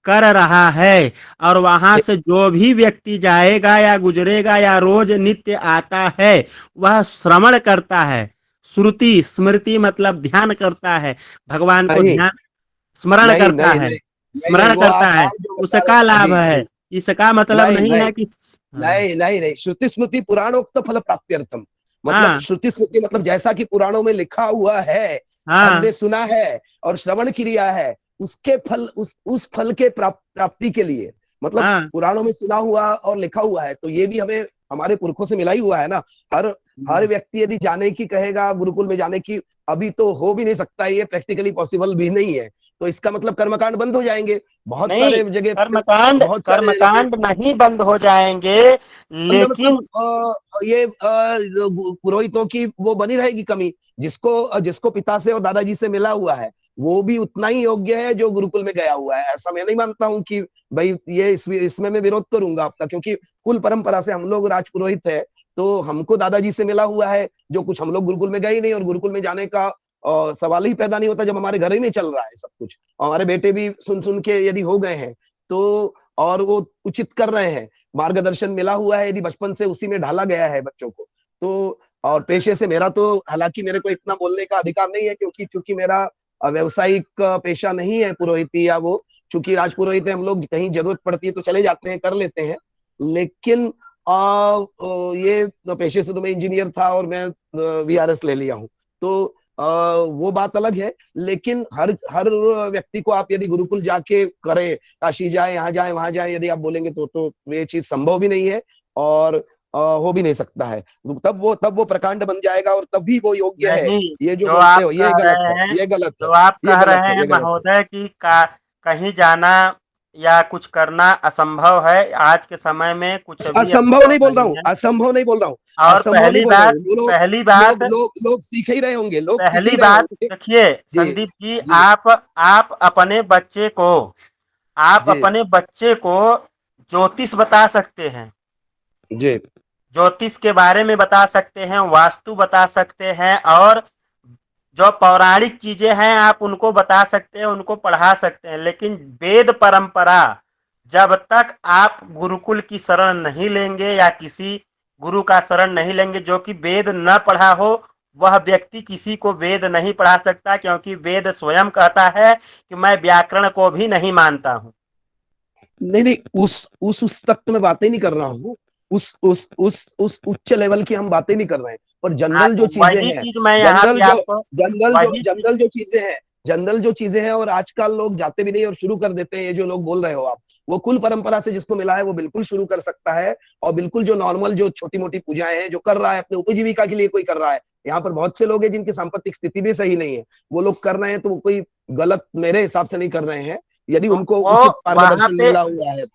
कर रहा है और वहां से जो भी व्यक्ति जाएगा या गुजरेगा या रोज नित्य आता है, वह श्रवण करता है। श्रुति स्मृति मतलब ध्यान करता है, भगवान को ध्यान स्मरण करता है, उसका लाभ है। इसका मतलब नहीं है कि नहीं, श्रुति स्मृति पुराणोक्त फल प्राप्त्यर्थम, मतलब श्रुति स्मृति मतलब जैसा कि पुराणों में लिखा हुआ है, हमने सुना है और श्रवण किया है, उसके फल उस फल के प्राप्ति के लिए, मतलब पुराणों में सुना हुआ और लिखा हुआ है, तो ये भी हमें हमारे पुरखों से मिला ही हुआ है ना। हर व्यक्ति यदि जाने की कहेगा गुरुकुल में जाने की, अभी तो हो भी नहीं सकता, ये प्रैक्टिकली पॉसिबल भी नहीं है, तो इसका मतलब कर्मकांड बंद हो जाएंगे। बहुत सारे जगह कर्मकांड नहीं बंद हो जाएंगे, लेकिन ये पुरोहितों की वो बनी रहेगी कमी। जिसको पिता से और दादाजी से मिला हुआ है वो भी उतना ही योग्य है जो गुरुकुल में गया हुआ है। ऐसा मैं नहीं मानता हूँ कि भाई ये इसमें मैं विरोध करूंगा आपका, क्योंकि कुल परंपरा से हम लोग राजपुरोहित है, तो हमको दादाजी से मिला हुआ है, जो कुछ हम लोग गुरुकुल में गए ही नहीं, और गुरुकुल में जाने का सवाल ही पैदा नहीं होता जब हमारे घर ही में चल रहा है सब कुछ। हमारे बेटे भी सुन के यदि हो गए हैं तो, और वो उचित कर रहे हैं, मार्गदर्शन मिला हुआ है, यदि बचपन से उसी में ढाला गया है बच्चों को, तो और पेशे से मेरा तो, हालांकि मेरे को इतना बोलने का अधिकार नहीं है, क्योंकि मेरा व्यवसायिक पेशा नहीं है पुरोहिती, या वो चूंकि राजपुरोहित है, हम लोग कहीं जरूरत पड़ती है तो चले जाते हैं, कर लेते हैं। लेकिन ये पेशे से तो मैं इंजीनियर था और मैं VRS ले लिया हूँ, तो वो बात अलग है। लेकिन हर व्यक्ति को आप यदि गुरुकुल जाके करें, काशी जाए, यहाँ जाए, वहां जाए, यदि आप बोलेंगे तो ये चीज संभव भी नहीं है और हो भी नहीं सकता है। तब वो प्रकांड बन जाएगा और तब भी वो योग्य है। ये जो बोलते हो ये गलत है, ये गलत है। तो आप कह रहे हैं महोदय कि कहीं जाना या कुछ करना असंभव है आज के समय में, कुछ असंभव नहीं बोल रहा हूँ, असंभव नहीं बोल रहा हूँ। और पहली बात लोग सीख ही रहे होंगे, लोग पहली बात देखिए संदीप जी, आप अपने बच्चे को ज्योतिष बता सकते हैं जी, ज्योतिष के बारे में बता सकते हैं, वास्तु बता सकते हैं, और जो पौराणिक चीजें हैं आप उनको बता सकते हैं, उनको पढ़ा सकते हैं, लेकिन वेद परंपरा जब तक आप गुरुकुल की शरण नहीं लेंगे या किसी गुरु का शरण नहीं लेंगे जो कि वेद न पढ़ा हो, वह व्यक्ति किसी को वेद नहीं पढ़ा सकता, क्योंकि वेद स्वयं कहता है कि मैं व्याकरण को भी नहीं मानता हूँ। नहीं, उस तक तो मैं बातें नहीं कर रहा हूँ। उस उच्च लेवल की हम बातें नहीं कर रहे हैं, पर हाँ, जनरल जो तो चीजें वही हैं, चीज मैं यहाँ पे आपको जनरल जो चीजें हैं, और आजकल लोग जाते भी नहीं और शुरू कर देते हैं। ये जो लोग बोल रहे हो आप, वो कुल परंपरा से जिसको मिला है वो बिल्कुल शुरू कर सकता है। और बिल्कुल जो नॉर्मल जो छोटी मोटी पूजाएं हैं जो कर रहा है अपने उपजीविका के लिए, कोई कर रहा है। यहाँ पर बहुत से लोग हैं जिनकी सांपत्तिक स्थिति भी सही नहीं है, वो लोग कर रहे हैं, तो वो कोई गलत मेरे हिसाब से नहीं कर रहे हैं, यदि उनको वो उचित वहां मार्गदर्शन पे मिला हुआ है।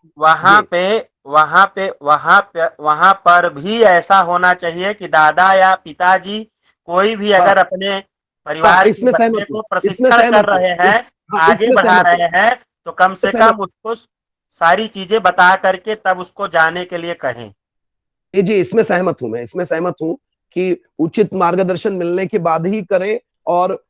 वहां पर भी ऐसा होना चाहिए कि दादा या पिताजी कोई भी अगर अपने परिवार के इसमें सहमत बच्चे हूँ, को प्रशिक्षण कर रहे हैं, आगे इसमें बढ़ा सहमत हूँ, रहे हैं, तो कम से कम उसको सारी चीजें बता करके तब उसको जाने के लिए कहें। जी, इसमें सहमत हूँ मैं, इसमें सहमत हूँ कि उचित मार्गदर्शन मिलने के बाद ही करें, और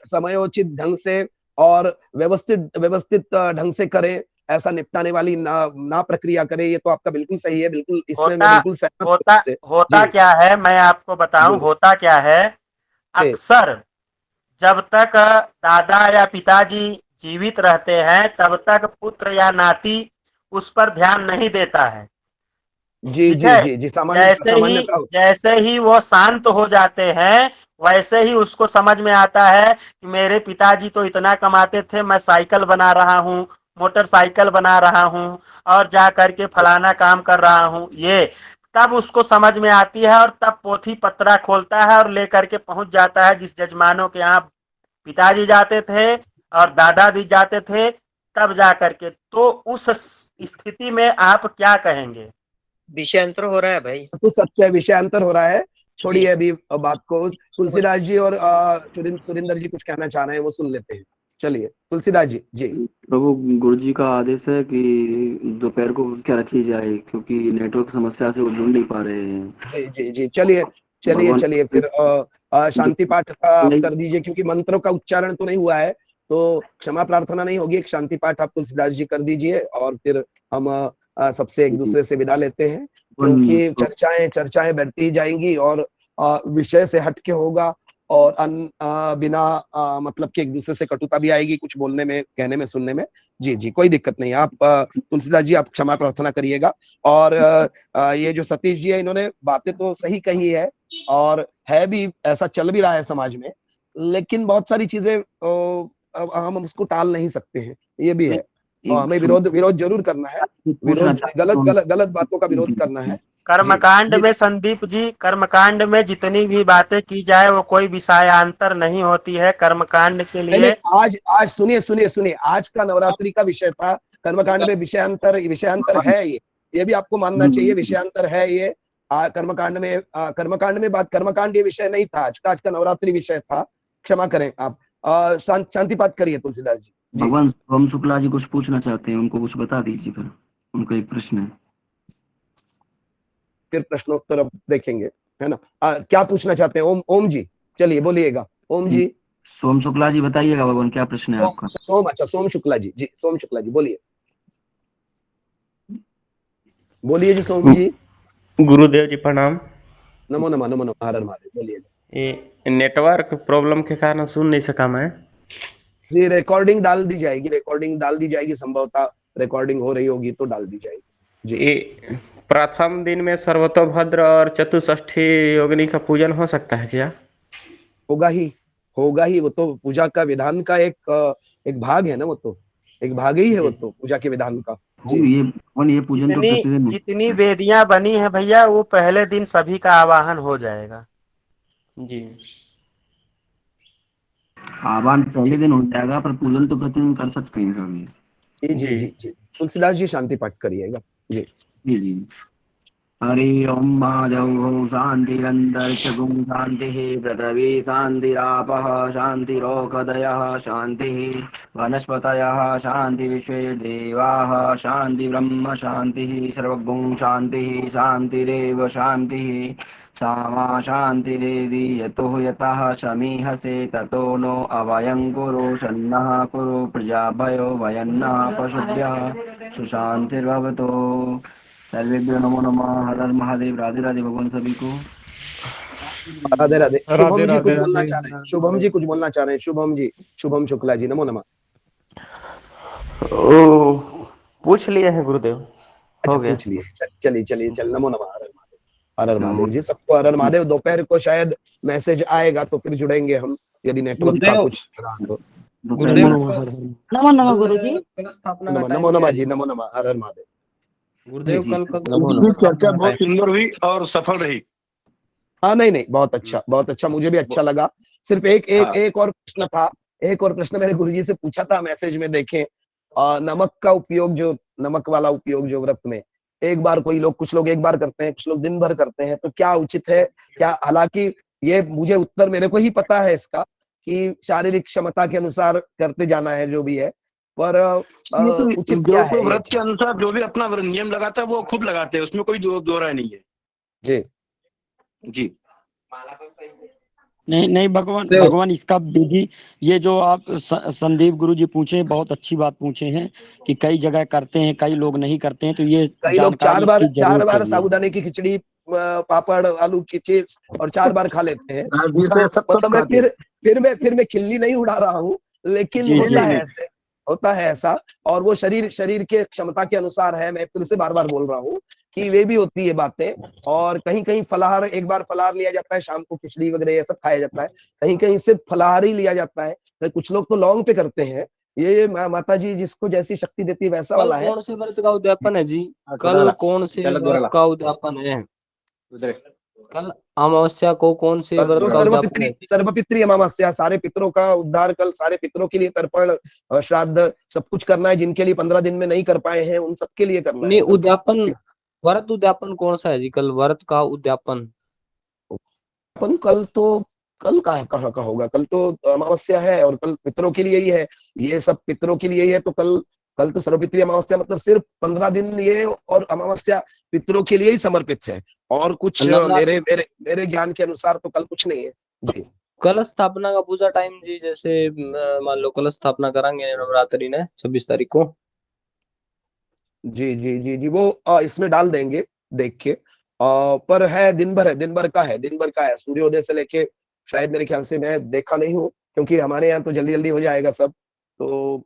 समयोचित ढंग से और व्यवस्थित ढंग से करें। ऐसा निपटाने वाली ना प्रक्रिया करें। ये तो आपका बिल्कुल सही है, बिल्कुल इसमें मैं बिल्कुल सहमत हूँ इससे। होता क्या है, मैं आपको बताऊं, होता क्या है, अक्सर जब तक दादा या पिताजी जीवित रहते हैं तब तक पुत्र या नाती उस पर ध्यान नहीं देता है। जी ठीक है, जी जी, सामान्यतः जैसे ही वो शांत हो जाते हैं, वैसे ही उसको समझ में आता है कि मेरे पिताजी तो इतना कमाते थे, मैं साइकिल बना रहा हूँ, मोटरसाइकिल बना रहा हूँ, और जा करके फलाना काम कर रहा हूँ। ये तब उसको समझ में आती है, और तब पोथी पत्रा खोलता है और लेकर के पहुंच जाता है जिस जजमानों के यहाँ पिताजी जाते थे और दादाजी जाते थे, तब जा करके। तो उस स्थिति में आप क्या कहेंगे? विषयांतर हो रहा है भाई। तो सत्य विषयांतर हो रहा है, छोड़िए अभी बात को। तुलसीदास जी और सुरेंद्र जी कुछ कहना चाह रहे हैं, वो सुन लेते हैं। चलिए तुलसीदास जी। जी प्रभु, गुरु जी का आदेश है कि दोपहर को क्या रखी जाए, क्योंकि नेटवर्क समस्या से वो जुड़ नहीं पा रहे हैं। जी जी जी, चलिए फिर शांति पाठ आप कर दीजिए, क्योंकि मंत्रों का उच्चारण तो नहीं हुआ है, तो क्षमा प्रार्थना नहीं होगी। एक शांति पाठ आप तुलसीदास जी कर दीजिए, और फिर हम सबसे एक दूसरे से विदा लेते हैं, क्योंकि चर्चाएं बढ़ती ही जाएंगी और विषय से हटके होगा, और बिना मतलब कि एक दूसरे से कटुता भी आएगी कुछ बोलने में, कहने में, सुनने में। जी जी, कोई दिक्कत नहीं। आप तुलसीदास जी आप क्षमा प्रार्थना करिएगा। और ये जो सतीश जी है, इन्होंने बातें तो सही कही है, और है भी, ऐसा चल भी रहा है समाज में, लेकिन बहुत सारी चीजें हम उसको टाल नहीं सकते हैं, ये भी है। हमें विरोध जरूर करना है, गलत बातों का विरोध करना है। कर्मकांड में संदीप जी, कर्मकांड में जितनी भी बातें की जाए वो कोई विषयांतर नहीं होती है। कर्मकांड के लिए आज सुनिए, आज का नवरात्रि का विषय था, कर्मकांड में विषयांतर है। ये भी आपको मानना चाहिए, विषयांतर है ये। कर्मकांड में बात, कर्मकांड ये विषय नहीं था आज का नवरात्रि विषय था। क्षमा करें आप। शांति पाठ करिए तुलसीदास जी। भगवान सोम शुक्ला जी कुछ पूछना चाहते हैं, उनको कुछ बता दीजिए। फिर उनका एक प्रश्न है, फिर प्रश्नोत्तर अब देखेंगे, है ना। क्या पूछना चाहते हैं ओम जी? चलिए बोलिएगा ओम जी। सोम शुक्ला जी बताइएगा भगवान, क्या प्रश्न है आपका? सोम शुक्ला जी। जी सोम शुक्ला जी बोलिए जी सोम जी। गुरुदेव जी प्रणाम। नमो नमः हर हर महादेव। बोलिएगा। ये नेटवर्क प्रॉब्लम के कारण सुन नहीं सका मैं। जी रिकॉर्डिंग डाल दी जाएगी, संभवतः रिकॉर्डिंग हो रही होगी तो डाल दी जाएगी। जी प्रथम दिन में सर्वतोभद्र और चतुष्षष्ठी योगिनी का पूजन हो सकता है क्या? होगा ही। वो तो पूजा का विधान का एक भाग है ना, वो तो एक भाग ही है वो तो पूजा के विधान का। जी ये पूजन तो जितनी वेदियां बनी है भैया, वो पहले दिन सभी का आवाहन हो जाएगा। जी आवाहन पहले दिन हो जाएगा, पर पूजन तो प्रतिदिन कर सकते हैं कभी। जी तुलसीदास जी शांति पाठ करिएगा। जी। हरि ओम महादेव शांतिरंतरिक्षगुं शांतिः पृथिवी शांतिरापः शांतिरोषधयः शांतिः वनस्पतयः शांति विश्वे देवाः शांति ब्रह्म शांतिः सर्वगुं शांतिः शांतिरेव शांतिः सामा शांतिरेवि यतो यतः समीहसे ततो नो अवयं कुरु सन्नः कुरु प्रजाभयो वयन्नः पशुभ्यः सुशांतिर्भवतु। सर्वेभ्यो नमो नमः। हर हर महादेव। राधे राधे भगवान सभी को। राधे राधे। राधे शुभम जी कुछ राधे बोलना राधे। चाह रहे हैं, शुभम जी कुछ बोलना चाह रहे हैं, शुभम जी, शुभम शुक्ला जी, नमो नमः। ओ, पूछ लिए हैं गुरुदेव, अच्छा हो गया। पूछ लिए, चलिए चलिए चल, नमो नमः, हर हर महादेव, हर हर महादेव जी, सबको हर हर महादेव। दोपहर को शायद मैसेज आएगा तो फिर जुड़ेंगे हम, यदि नेटवर्क का गुरुदेव कुछ रहा तो। गुरुदेव नमो नमः गुरु जी। स्थापना का नमो टाइम नमो क्या नमः है जी, नमो नमः, हर हर महादेव। गुरुदेव? कल कल नमो नमः। चर्चा बहुत सुंदर हुई और सफल रही। हाँ नहीं नहीं, बहुत अच्छा, बहुत अच्छा, मुझे भी अच्छा लगा। सिर्फ एक और प्रश्न था, एक और प्रश्न मैंने गुरुजी से पूछा था मैसेज में, देखें नमक का उपयोग, जो नमक वाला उपयोग जो व्रत में एक बार कुछ लोग एक बार करते हैं, कुछ लोग दिन भर करते हैं, तो क्या उचित है क्या? हालांकि ये मुझे उत्तर मेरे को ही पता है इसका कि शारीरिक क्षमता के अनुसार करते जाना है जो भी है, पर ये तो उचित जो क्या कोई है ये व्रत के चीज? अनुसार जो भी अपना नियम लगाता है वो खुद लगाते हैं, उसमें कोई दो राय नहीं है। जी जी नहीं नहीं, भगवान इसका विधि, ये जो आप संदीप गुरु जी पूछे, बहुत अच्छी बात पूछे हैं कि कई जगह करते हैं, कई लोग नहीं करते हैं, तो ये कई लोग जानकारी इसकी जरूर चार बार चाहिए। साबूदाने की खिचड़ी, पापड़, आलू की चिप्स और 4 बार खा लेते हैं। जिससे उसको सब मतलब मैं खाते हैं। फिर मैं खिल्ली नहीं उड़ा रहा हूँ, लेकिन जी जी होता है ऐसा, और वो शरीर के क्षमता के अनुसार है। मैं फिर से बार-बार बोल रहा हूँ कि वे भी होती है बातें, और कहीं-कहीं फलाहार, एक बार फलाहार लिया जाता है, शाम को खिचड़ी वगैरह ये सब खाया जाता है, कहीं-कहीं सिर्फ फलाहार ही लिया जाता है, तो कुछ लोग तो लौंग पे करते हैं। ये माता जी जिसको जैसी शक्ति देती है वैसा कल वाला है। कौन से व्रत का उद्यापन है जी? कल कौन से व्रत का उद्यापन है? कल अमावस्या को कौन से कल व्रत तो का उद्यापन है? सर्वपितृ अमावस्या, सारे पितरों का उद्धार, कल सारे पितरों के लिए तर्पण, श्राद्ध सब कुछ करना है, जिनके लिए 15 दिन में नहीं कर पाए हैं उन सबके लिए करना है नहीं, कल। उद्यापन, व्रत उद्यापन कौन सा है जी? कल व्रत का उद्यापन अपन कल कहाँ का होगा? कल तो अमावस्या है और कल पितरों के लिए ही है, ये सब पितरों के लिए ही है, तो कल तो सर्वपितृ अमावस्या, मतलब सिर्फ 15 दिन ये, और अमावस्या पितरों के लिए ही समर्पित है, और कुछ मेरे ज्ञान के अनुसार तो कल कुछ नहीं है जी। कलश स्थापना का पूजा टाइम जी, जैसे मान लो कलश स्थापना कराएंगे नवरात्रि ने 26 तारीख को। जी जी जी जी, वो इसमें डाल देंगे देख के, पर है दिन भर का है, सूर्योदय से लेके, शायद मेरे ख्याल से, मैं देखा नहीं हूँ क्योंकि हमारे यहाँ तो जल्दी जल्दी हो जाएगा सब, तो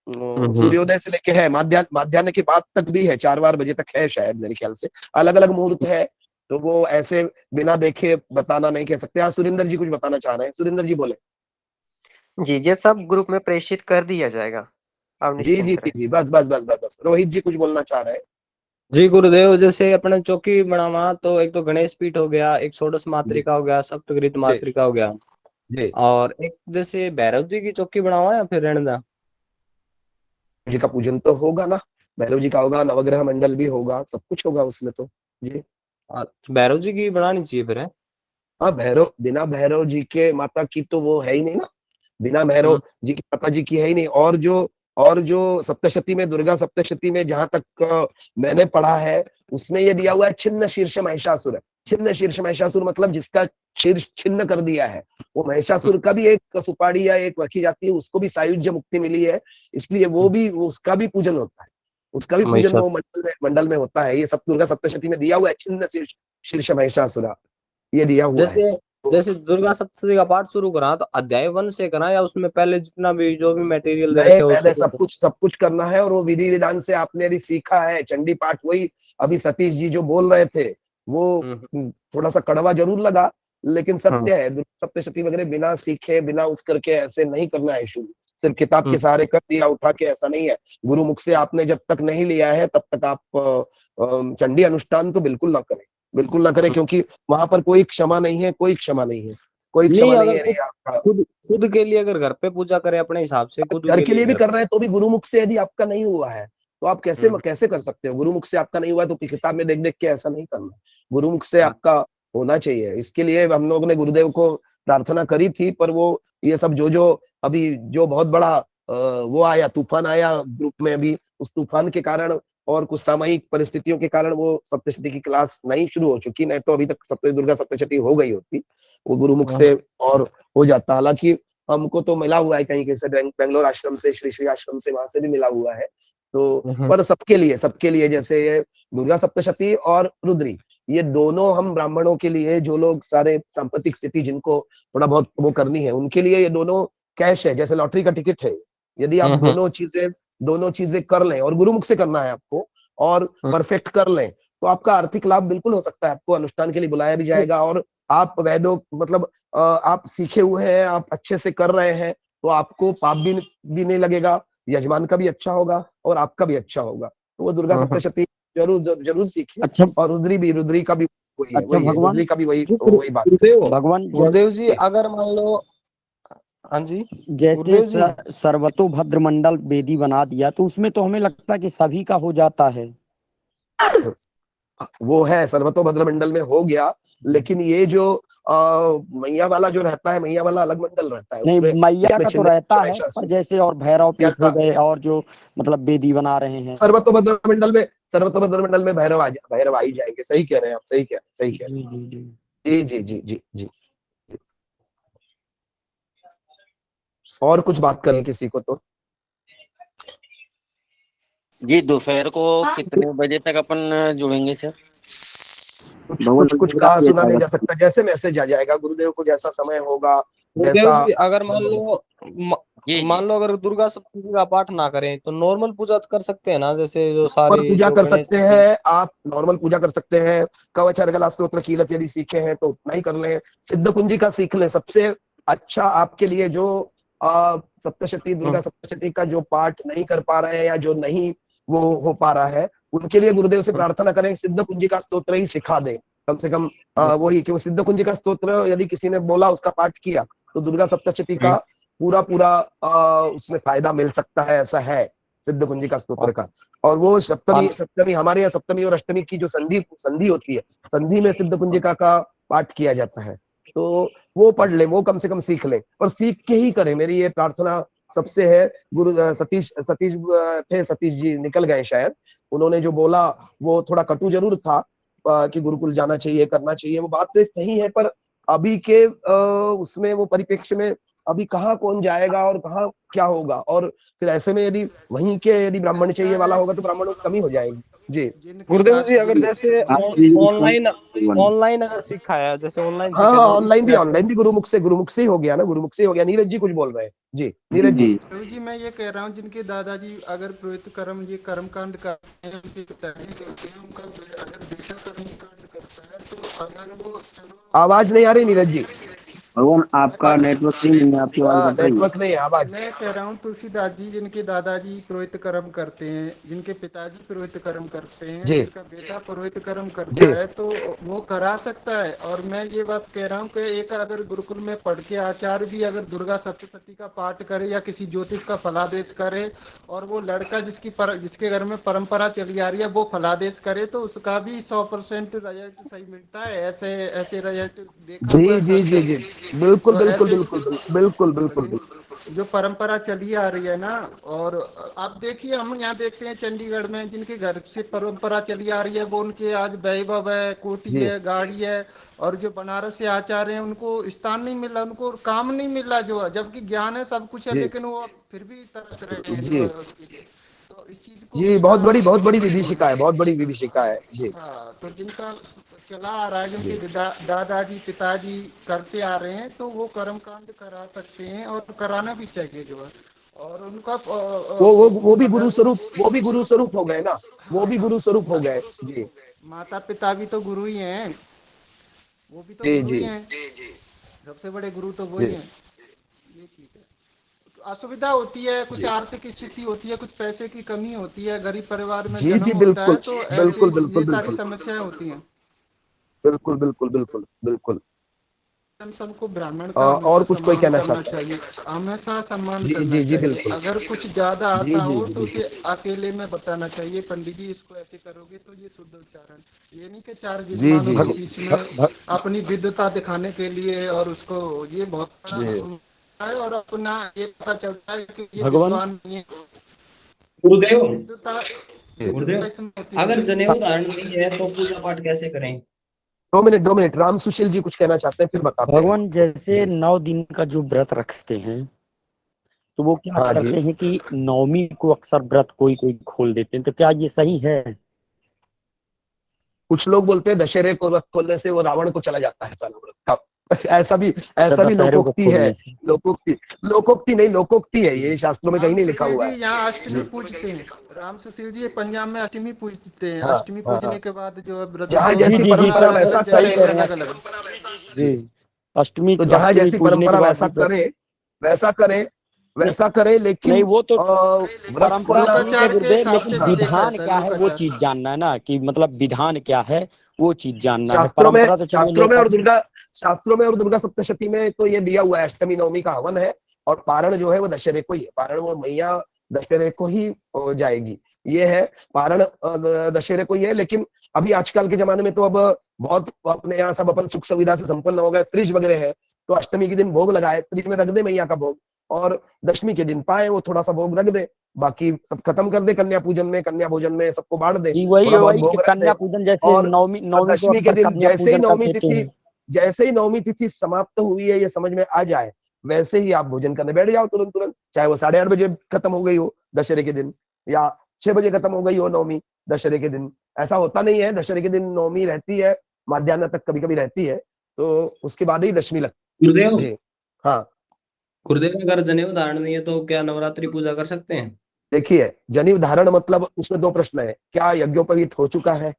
सूर्योदय से लेके है, माध्याह्न के बाद तक भी है, 4 बजे तक है शायद मेरे ख्याल से, अलग अलग मुहूर्त है, तो वो ऐसे बिना देखे बताना नहीं कह सकते। हाँ, सुरेंद्र जी कुछ बताना चाह रहे हैं, सुरेंद्र जी बोले। जी, ये सब ग्रुप में प्रेषित कर दिया जाएगा, आप जी जी निश्चिंत जी रहें। जी, बस रोहित जी कुछ बोलना चाह रहे हैं। जी गुरुदेव, जैसे अपने चौकी बनावा, तो एक तो गणेश पीठ हो गया, एक षोडश मातृका हो गया, सप्तकृत मातृका हो गया, जी और एक जैसे भैरव जी की चौकी बनावा या फिर रहने दा? जी का पूजन तो होगा ना, भैरव जी का होगा, नवग्रह मंडल भी होगा, सब कुछ होगा उसमें तो जी। भैरव जी की बनानी चाहिए फिर, है? हाँ, बिना भैरव जी के माता की तो वो है ही नहीं ना, बिना भैरव जी की माता जी की है ही नहीं। और जो सप्तशती में, दुर्गा सप्तशती में जहां तक मैंने पढ़ा है, उसमें ये दिया हुआ है छिन्न शीर्ष महिषासुर। छिन्न शीर्ष महिषासुर मतलब जिसका शीर्ष छिन्न कर दिया है, वो महिषासुर का भी एक सुपारी या एक रखी जाती है, उसको भी सायुज्य मुक्ति मिली है, इसलिए उसका भी पूजन होता है, उसका भी पूजन वो मंडल में होता है। ये सब दुर्गा सप्तशती में दिया हुआ है, छिन्न शीर्ष महिषासुर, ये दिया हुआ है। जैसे दुर्गा सप्तशती का पाठ शुरू करा तो अध्याय 1 से करा, या उसमें पहले जितना भी जो भी मटेरियल दे रखे हो पहले सब कुछ करना है, और वो विधि विधान से आपने यदि सीखा है चंडी पाठ, वही अभी सतीश जी जो बोल रहे थे, वो थोड़ा सा कड़वा जरूर लगा, लेकिन सत्य है, दुर्गा सप्तशती वगैरह बिना सीखे, बिना उस करके ऐसे नहीं करना है शुरू, सिर्फ किताब के सहारे कर दिया उठा के, ऐसा नहीं है। गुरु मुख से आपने जब तक नहीं लिया है तब तक आप चंडी अनुष्ठान तो बिल्कुल ना करें, क्योंकि वहां पर कोई क्षमा नहीं है, कोई क्षमा नहीं है आपका। खुद के लिए अगर घर पे पूजा करें अपने हिसाब से, खुद घर के लिए भी कर रहे हैं तो भी गुरुमुख से यदि आपका नहीं हुआ है, तो आप कैसे कर सकते हो? गुरुमुख से आपका नहीं हुआ तो किताब में देख देख के ऐसा नहीं करना, गुरुमुख से आपका होना चाहिए। इसके लिए हम लोग ने गुरुदेव को प्रार्थना करी थी, पर वो ये सब जो अभी जो बहुत बड़ा वो आया, तूफान आया ग्रुप में, अभी उस तूफान के कारण और कुछ सामयिक परिस्थितियों के कारण वो सप्तशती की क्लास नहीं शुरू हो चुकी, नहीं तो अभी तक दुर्गा सप्तशती हो गई होती, वो गुरुमुख से और हो जाता। हालांकि हमको तो मिला हुआ है कहीं से, बेंगलोर आश्रम से, श्री श्री आश्रम से, वहां से भी मिला हुआ है। तो पर सबके लिए जैसे ये दुर्गा सप्तशती और रुद्री, ये दोनों हम ब्राह्मणों के लिए, जो लोग सारे सांप्रतिक स्थिति जिनको थोड़ा बहुत वो करनी है, उनके लिए ये दोनों कैश है, जैसे लॉटरी का टिकट है। यदि आप दोनों चीजें कर लें, और गुरुमुख से करना है आपको, और परफेक्ट कर लें, तो आपका आर्थिक लाभ बिल्कुल हो सकता है। आपको अनुष्ठान के लिए बुलाया भी जाएगा, और आप वैदो मतलब आप सीखे हुए हैं, आप अच्छे से कर रहे हैं, तो आपको पाप भी नहीं लगेगा, यजमान का भी अच्छा होगा और आपका भी अच्छा होगा। तो वो दुर्गा सप्तशती जरूर सीखिए। अच्छा, और रुद्री का भी वही है, अच्छा भगवान, रुद्री का भी वही बात है। भगवान गुरुदेव जी, अगर मान लो, हाँ जी, जैसे सर्वतोभद्र मंडल वेदी बना दिया, तो उसमें तो हमें लगता है कि सभी का हो जाता है। वो है सर्वतोभद्र मंडल में हो गया, लेकिन ये जो मैया वाला जो रहता है, मैया वाला अलग मंडल रहता है। नहीं, मैया का तो रहता है, पर जैसे और भैरव पीठ हो गए, और जो मतलब वेदी बना रहे हैं, सर्वतोभद्र मंडल में भैरव आ ही जाएंगे। सही कह रहे हैं आप, सही कह रहे हैं। जी जी जी जी जी। और कुछ बात करें किसी को तो? जी, दोपहर को कितने बजे तक अपन जुड़ेंगे सर? कुछ कहा सुना नहीं जा सकता, जैसे मैसेज आ जाएगा, गुरुदेव को जैसा समय होगा, जैसा। अगर मान लो अगर दुर्गा सप्तशती का पाठ ना करें तो नॉर्मल पूजा कर सकते हैं ना, जैसे जो सारे पूजा कर सकते हैं आप, नॉर्मल पूजा कर सकते हैं। कवच अर्गला स्तोत्र कीलक यदि सीखे हैं तो उतना ही कर लें, सिद्ध कुंजी का सीख लें। सबसे अच्छा आपके लिए जो सप्तशती, दुर्गा सप्तशती का जो पाठ नहीं कर पा रहे हैं, या जो नहीं वो हो पा रहा है, उनके लिए गुरुदेव से प्रार्थना करें, सिद्ध कुंजी का स्तोत्र ही सिखा दें कम से कम। वही कि वो सिद्ध कुंजी का स्तोत्र यदि किसी ने बोला, उसका पाठ किया, तो दुर्गा सप्तशती का पूरा उसमें फायदा मिल सकता है। ऐसा है सिद्ध कुंजी का स्तोत्र का। और वो सप्तमी हमारे यहाँ सप्तमी और अष्टमी की जो संधि होती है, संधि में सिद्ध कुंजिका का पाठ किया जाता है, तो वो पढ़ ले, वो कम से कम सीख ले, और सीख के ही करें। मेरी ये प्रार्थना सबसे है। गुरु सतीश जी निकल गए शायद, उन्होंने जो बोला वो थोड़ा कटु जरूर था, कि गुरुकुल जाना चाहिए, करना चाहिए, वो बात सही है, पर अभी के उसमें वो परिप्रेक्ष्य में अभी कहाँ कौन जाएगा और कहाँ क्या होगा। और फिर ऐसे में यदि वहीं के यदि ब्राह्मण चाहिए वाला होगा तो ब्राह्मणों की कमी हो जाएगी। जी गुरुदेव जी, अगर जैसे ऑनलाइन अगर सिखाया, जैसे ऑनलाइन, हाँ ऑनलाइन भी गुरुमुख से ही हो गया ना, गुरुमुख से ही हो गया। नीरज जी कुछ बोल रहे हैं? जी नीरज जी। मैं ये कह रहा हूँ, जिनके दादाजी अगर पुरोहित कर्म, ये कर्मकांड करते हैं, उनके पिताजी करते हैं, उनका अगर बेटा कर्मकांड करता है, तो अगर वो आवाज नहीं आ रही नीरज जी। भगवान आपका नेटवर्क नहीं है, आपकी आवाज नेटवर्क नहीं है, आवाज। मैं कह रहा हूँ, तुलसीदास जी जिनके दादाजी पुरोहित कर्म करते हैं, जिनके पिताजी पुरोहित कर्म करते हैं, जिनका बेटा पुरोहित कर्म करता है, तो वो करा सकता है। और मैं ये बात कह रहा हूँ कि एक अगर गुरुकुल में पढ़ के आचार्य भी अगर दुर्गा सप्तशती का पाठ करे या किसी ज्योतिष का फलादेश करे, और वो लड़का जिसके घर में परंपरा चली आ रही है वो फलादेश करे, तो उसका भी 100% रिजल्ट सही मिलता है। ऐसे रिजल्ट देखा हुआ है। जी बिल्कुल बिल्कुल बिल्कुल बिल्कुल बिल्कुल। जो परंपरा चली आ रही है ना, और आप देखिए, हम यहाँ देखते हैं चंडीगढ़ में जिनके घर से परंपरा चली आ रही है, वो उनके आज वैभव है, कोठी है, गाड़ी है। और जो बनारस से आचार्य हैं, उनको स्थान नहीं मिला, उनको काम नहीं मिला, जो जबकि ज्ञान है, सब कुछ है, लेकिन वो फिर भी तरस रहे हैं उसके लिए। तो इस चीज को जी बहुत बड़ी विभीषिका है, बहुत बड़ी विभीषिका है जी। हाँ, तो जिनका चला आ रहा है, जिनके दादाजी पिताजी करते आ रहे हैं, तो वो कर्मकांड करा सकते हैं, और कराना भी चाहिए जो है। और उनका वो भी गुरु स्वरूप हो गए ना, वो भी गुरु स्वरूप हो गए जी। माता पिता भी तो गुरु ही हैं, वो भी तो गुरु ही हैं। सबसे बड़े गुरु तो वही हैं। ये चीज है, असुविधा होती है, कुछ आर्थिक स्थिति होती है, कुछ पैसे की कमी होती है, गरीब परिवार में जन्म होता है, तो ये सारी समस्याएं होती हैं। बिल्कुल बिल्कुल बिल्कुल बिल्कुल। हम सबको ब्राह्मण का और कुछ कोई सम्मान कहना करना चाहता है? चाहिए, हमेशा सम्मान जी करना जी जी चाहिए। बिल्कुल। अगर कुछ ज्यादा जी आता जी हो जी तो बिल्कुल। उसे अकेले में बताना चाहिए, पंडित जी इसको ऐसे करोगे तो ये शुद्ध उच्चारण। ये नहीं कि चार जी यजमानों जी के जी बीच में अपनी विद्वता दिखाने के लिए, और उसको ये बहुत बड़ा जी है, और अपना ये पता चलता है कि ये भगवान विद्वान नहीं है। गुरुदेव, विद्वता जी। गुरुदेव, इसमें होती नहीं अगर है। जनेऊ धारण नहीं है तो पूजा पाठ कैसे करें? 2 मिनट राम सुशील जी कुछ कहना चाहते हैं, फिर बताते हैं। भगवान जैसे जी 9 दिन का जो व्रत रखते हैं, तो वो क्या हाँ जी। करते हैं कि नवमी को अक्सर व्रत कोई कोई खोल देते हैं, तो क्या ये सही है? कुछ लोग बोलते हैं दशहरे को व्रत खोलने से वो रावण को चला जाता है साला व्रत का। ऐसा भी अच्छा, दशहरे को लोकोक्ति है। खोलने से। लोकोक्ति लोकोक्ति नहीं, लोकोक्ति है, ये शास्त्रों में कहीं राम नहीं लिखा सुशील हुआ जी है। यहाँ अष्टमी जी पूजते हैं। राम सुशील जी पंजाब में अष्टमी पूजते हैं। हाँ अष्टमी हाँ पूजने हाँ। के बाद जो है व्रत जहाँ जो जी जैसी जी जी, अपना परंपरा अलग वैसा अलग सही जगह करे। कह पे रहे हैं अलग आप। अलग। जी, जी। अष्टमी तो जहाँ अष्टमी जैसी पूजने के परंपरा बाद वैसा भी व्रत। करे, वैसा करे, नहीं, लेकिन वो तो व्रत परंपरा खोलना। ठीक है लोकाचार के गुरुदेव, हिसाब लेकिन से भी हाँ। देखा विधान जाता है, क्या है वो लोकाचार। चीज जानना है ना, कि मतलब विधान क्या है वो चीज जानना है। शास्त्रों में परंपरा तो चलो शास्त्रों में लोग। और दुर्गा सप्तशती में तो ये दिया हुआ है, अष्टमी नवमी का हवन है, और पारण जो है वो दशहरे को ही है। पारण वो मैया दशहरे को ही हो जाएगी, ये है। पारण दशहरे को ही है, लेकिन अभी आजकल के जमाने में तो अब बहुत अपने यहाँ सब अपन सुख सुविधा से संपन्न हो गए, फ्रिज वगैरह है, तो अष्टमी के दिन भोग लगाए, फ्रिज में रख दे मैया का भोग, और दशमी के दिन पाए वो थोड़ा सा भोग रख दे, बाकी सब खत्म कर दे, कन्या पूजन में, कन्या भोजन में सबको बांट दे, जी, वही थोड़ा बहुत वही कि भोग रख दे। कन्या पूजन, जैसे और नवमी नवमी को दशमी के अक्सर दिन कन्या पूजन कर देते हैं। जैसे ही नवमी तिथि समाप्त हुई है, ये समझ में आ जाए, वैसे ही आप भोजन करने बैठ जाओ तुरंत तुरंत, चाहे वो 8:30 बजे खत्म हो गई हो दशहरे के दिन, या 6 बजे खत्म हो गई हो नवमी दशहरे के दिन। ऐसा होता नहीं है, दशहरे के दिन नवमी रहती है, मध्याह्न तक कभी कभी रहती है, तो उसके बाद ही दशमी लगती गुरुदेव, है। जी हाँ। गुरुदेव, अगर जनेऊ धारण नहीं है तो क्या नवरात्रि पूजा कर सकते हैं? देखिए, जनेऊ धारण मतलब उसमें 2 प्रश्न है, क्या यज्ञोपवीत हो चुका है,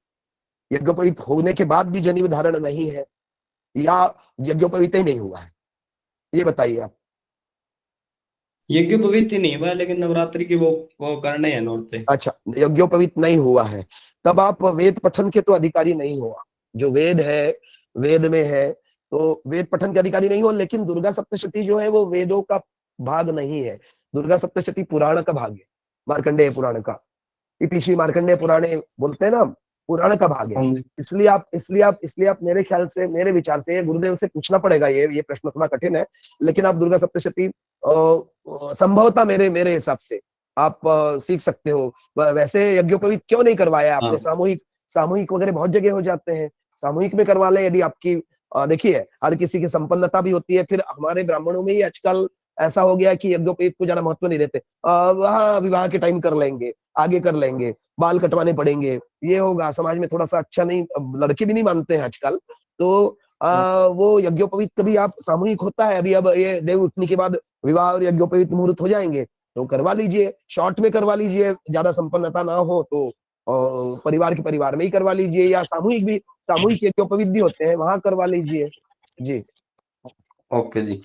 यज्ञोपवीत होने के बाद भी जनेऊ धारण नहीं है, या यज्ञोपवीत ही नहीं हुआ है, ये बताइए आप। यज्ञोपवीत ही नहीं हुआ, लेकिन नवरात्रि की वो करने हैं नौरते। अच्छा, यज्ञोपवीत नहीं हुआ है, तब आप वेद पठन के तो अधिकारी नहीं हो। जो वेद है, वेद में है, तो वेद पठन के अधिकारी नहीं हो, लेकिन दुर्गा सप्तशती जो है वो वेदों का भाग नहीं है। दुर्गा सप्तशती पुराण का भाग है, मार्कंडेय पुराण का, इतिश्री मार्कंडेय पुराणे बोलते हैं ना, पुराण का भाग है। इसलिए आप मेरे ख्याल से, मेरे विचार से, गुरुदेव से पूछना पड़ेगा, ये प्रश्न थोड़ा कठिन है, लेकिन आप दुर्गा सप्तशती संभवतः मेरे मेरे हिसाब से आप सीख सकते हो। वैसे यज्ञोपवीत क्यों नहीं करवाया आपने? हाँ। सामूहिक वगैरह बहुत जगह हो जाते हैं, सामूहिक में करवा ले। यदि आपकी देखिए, हर किसी की संपन्नता भी होती है, फिर हमारे ब्राह्मणों में ही आजकल ऐसा हो गया है कि यज्ञोपवीत को ज्यादा महत्व नहीं देते। वहाँ विवाह के टाइम कर लेंगे, आगे कर लेंगे, बाल कटवाने पड़ेंगे, ये होगा, समाज में थोड़ा सा अच्छा नहीं, लड़के भी नहीं मानते हैं आजकल, तो वो यज्ञोपवीत कभी आप सामूहिक होता है। अभी अब ये देव उठने के बाद विवाह और यज्ञोपवीत मुहूर्त हो जाएंगे, तो करवा लीजिए, शॉर्ट में करवा लीजिए, ज्यादा संपन्नता ना हो तो परिवार के परिवार में ही करवा लीजिए, या सामूहिक यज्ञोपवीत भी होते हैं, वहां करवा लीजिए। जी। ओके जी।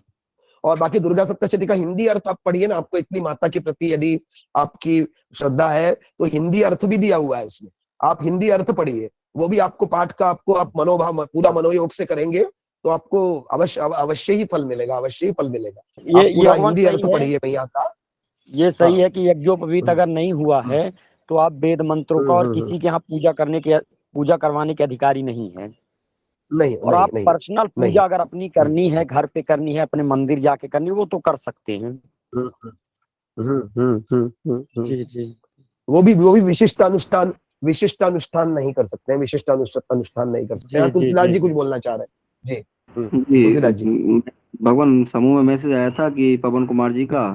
और बाकी दुर्गा सप्तशती का हिंदी अर्थ आप पढ़िए ना, आपको इतनी माता के प्रति यदि आपकी श्रद्धा है तो हिंदी अर्थ भी दिया हुआ है उसमें, आप हिंदी अर्थ पढ़िए, वो भी आपको पाठ का, आपको आप मनोभाव पूरा मनोयोग से करेंगे तो आपको अवश्य ही फल मिलेगा, अवश्य ही फल मिलेगा। आप ये पूरा भगवान हिंदी सही अर्थ है। पढ़िए मैया का। ये सही हाँ। है कि यज्ञोपवीत अगर नहीं हुआ है तो आप वेद मंत्रों का और हम्म। किसी के यहाँ पूजा करवाने के अधिकारी नहीं है। नहीं और नहीं आप नहीं पर्सनल नहीं। पूजा अगर अपनी करनी है, घर पे करनी है, अपने मंदिर जाके करनी है, वो तो कर सकते हैं। हम्म, हम्म, हम्म, हम्म, हम्म। जी जी। वो भी विशिष्ट अनुष्ठान नहीं कर सकते हैं, विशिष्ट अनुष्ठान नहीं कर सकते हैं। जी हाँ, जी तुलसीदास जी जी कुछ जी। बोलना चाह रहे हैं। जी। जी तुलसीदास जी। भगवान समूह में मैसेज आया था कि पवन कुमार जी का,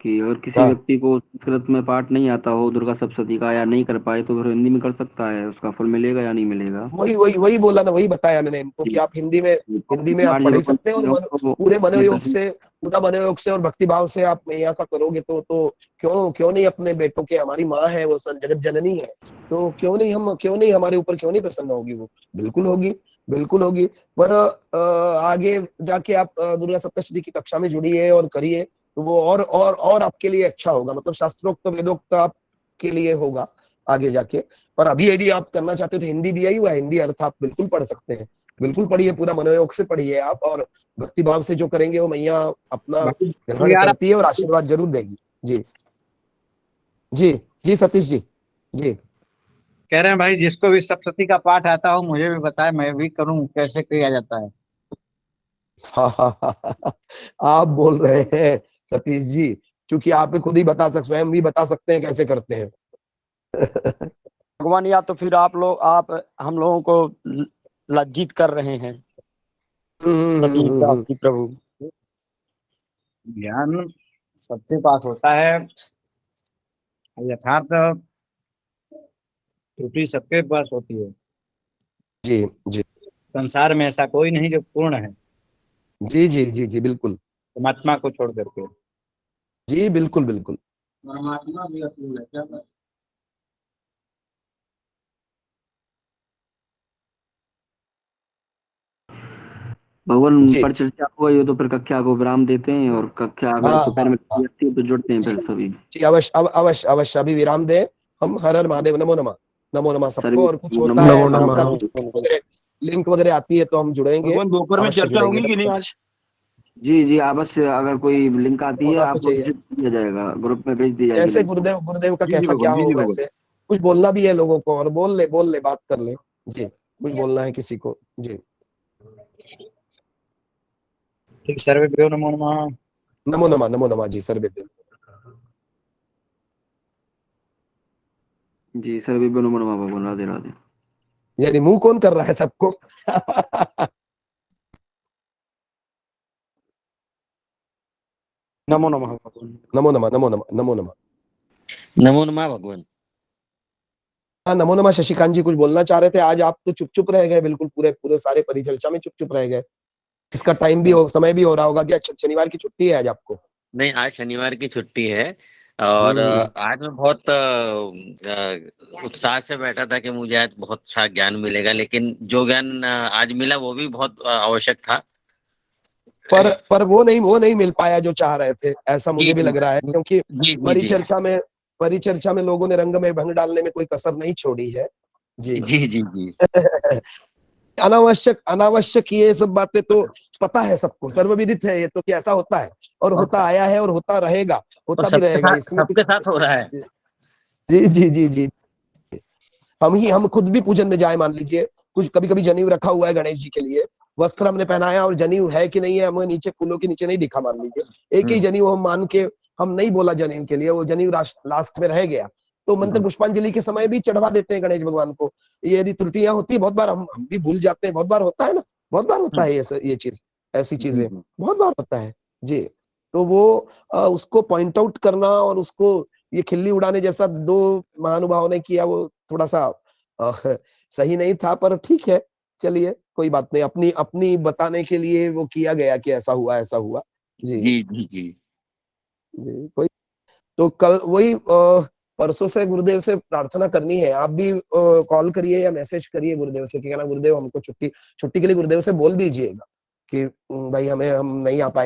कि अगर किसी हाँ, व्यक्ति को संस्कृत में पाठ नहीं आता हो दुर्गा सप्तशती का, या नहीं कर पाए, तो फिर हिंदी में कर सकता है, उसका फल मिलेगा या नहीं मिलेगा? वही बोला ना, वही बताया मैंने इनको कि जी। आप हिंदी में आप कुमार जी पढ़ ही भगवान सकते हैं, और को पूरे मनोयोग दर्शन। से, और भक्ति भाव से आप मैया का करोगे तो क्यों नहीं अपने बेटों के, हमारी माँ है वो, जगत जननी है, तो क्यों नहीं हमारे ऊपर क्यों नहीं प्रसन्न होगी वो? बिल्कुल होगी, बिल्कुल होगी। पर आगे जाके आप दुर्गा सप्तशती की कक्षा में जुड़िए और करिए, तो वो और आपके लिए अच्छा होगा, मतलब शास्त्रोक्त वेदोक्त आपके लिए होगा आगे जाके। पर अभी यदि आप करना चाहते हो तो हिंदी दिया ही हुआ है, हिंदी अर्थ आप बिल्कुल पढ़ सकते हैं, बिल्कुल पढ़िए, पूरा मनोयोग से पढ़िए आप, और भक्ति भाव से जो करेंगे वो मैया अपना ग्रहण यार करती है और आशीर्वाद जरूर देगी। जी जी जी सतीश जी। जी कह रहे हैं भाई जिसको भी सप्तशती का पाठ आता हो मुझे भी बताए, मैं भी करूं, कैसे किया जाता है? आप बोल रहे हैं सतीश जी, क्योंकि आप भी खुद ही बता सकते, स्वयं भी बता सकते हैं कैसे करते हैं। भगवान, या तो फिर आप हम लोगों को लज्जित कर रहे हैं। सतीश प्रभु, ज्ञान सबके पास होता है, यथार्थ त्रुटि सबके पास होती है। जी जी संसार में ऐसा कोई नहीं जो पूर्ण है, जी जी जी जी बिल्कुल। परमात्मा को छोड़ करके। जी बिल्कुल बिल्कुल। परमात्मा भी अपूर्ण है क्या? भगवान जी पर चर्चा हुआ ये तो फिर कक्षा को विराम देते हैं, और कक्षा अगर हाँ दोपहर हाँ में हाँ लगती है तो जुड़ते हैं जी फिर सभी। जी, अवश्य अवश्य अवश्य अभी विराम दें हम। हर हर महादेव, नमो नमः। नमो नमः सभी सबको, और कुछ होता नमो है नमो ऐसा नमः। होता है, कुछ वगैरह लिंक वगैरह आती है तो हम जुड़ेंगे, भगवान दोपहर में अवश्य चर्चा जुड़ेंगे। होगी कि नहीं आज? जी जी अवश्य, अगर कोई लिंक आती है होना तो आपको चाहिए, विजिट दिया जाएगा, ग्रुप में भेज दी जाएगी जैसे लिंक। गुरुदेव गुरुदेव का जी जी कैसा क्या भगवान, जी हो जी भगवान। वैसे। कुछ बोलना भी है लोगों को, और बोल ले बात कर ले। जी कुछ बोलना है किसी को। जी ठीक, सर्वेभ्यो नमो नमः। नमो नमः जी सर्वे। जी सभी नमो नमः भगवान, राधे राधे। यानी मुंह कौन कर रहा है सबको? नमो नमः भगवान। नमो नमः नमो नमः नमो नमः। नमो नमः भगवान। हाँ नमो नमः। शशिकांत जी कुछ बोलना चाह रहे थे, आज आप तो चुप चुप रह गए, बिल्कुल पूरे पूरे सारे परिचर्चा में चुप चुप रह गए। इसका टाइम भी हो, समय भी हो रहा होगा कि शनिवार की छुट्टी है आज आपको? नहीं, आज शनिवार की छुट्टी है, और आज मैं बहुत उत्साह से बैठा था कि मुझे आज बहुत सा ज्ञान मिलेगा, लेकिन जो ज्ञान आज मिला वो भी बहुत आवश्यक था। पर वो नहीं मिल पाया जो चाह रहे थे, ऐसा मुझे जी भी जी लग रहा है, क्योंकि जी जी जी परिचर्चा में लोगों ने रंग में भंग डालने में कोई कसर नहीं छोड़ी है। जी जी जी जी अनावश्यक ये सब बातें तो पता है सबको, सर्वविदित है ये तो कि ऐसा होता है, और होता आया है और होता रहेगा, और होता भी रहेगा, इसमें सबके कुछ। साथ हो रहा है। जी जी जी जी। हम खुद भी पूजन में जाए, मान लीजिए कुछ कभी कभी जनेऊ रखा हुआ है गणेश जी के लिए, वस्त्र हमने पहनाया और जनेऊ है कि नहीं है हमें नीचे फूलों के नीचे नहीं दिखा, मान लीजिए एक ही जनेऊ हम मान के हम नहीं बोला जनेऊ के लिए, वो जनेऊ लास्ट में रह गया, तो मंत्र पुष्पांजलि के समय भी चढ़वा देते हैं गणेश भगवान को। ये यदि त्रुटियां होती है, बहुत बार हम भी भूल जाते हैं, बहुत बार होता है ना, बहुत बार होता है ये चीज, ऐसी चीजें बहुत बार होता है। जी तो वो उसको पॉइंट आउट करना और उसको ये खिल्ली उड़ाने जैसा दो महानुभावों ने किया, वो थोड़ा सा सही नहीं था, पर ठीक है, चलिए कोई बात नहीं, अपनी अपनी बताने के लिए वो किया गया कि ऐसा हुआ ऐसा हुआ। जी जी जी जी जी कोई, तो कल वही परसों से गुरुदेव से प्रार्थना करनी है, आप भी कॉल करिए या मैसेज करिए गुरुदेव से कि कहना गुरुदेव हमको छुट्टी के लिए गुरुदेव से बोल दीजिएगा कि भाई हम नहीं आ पाएंगे।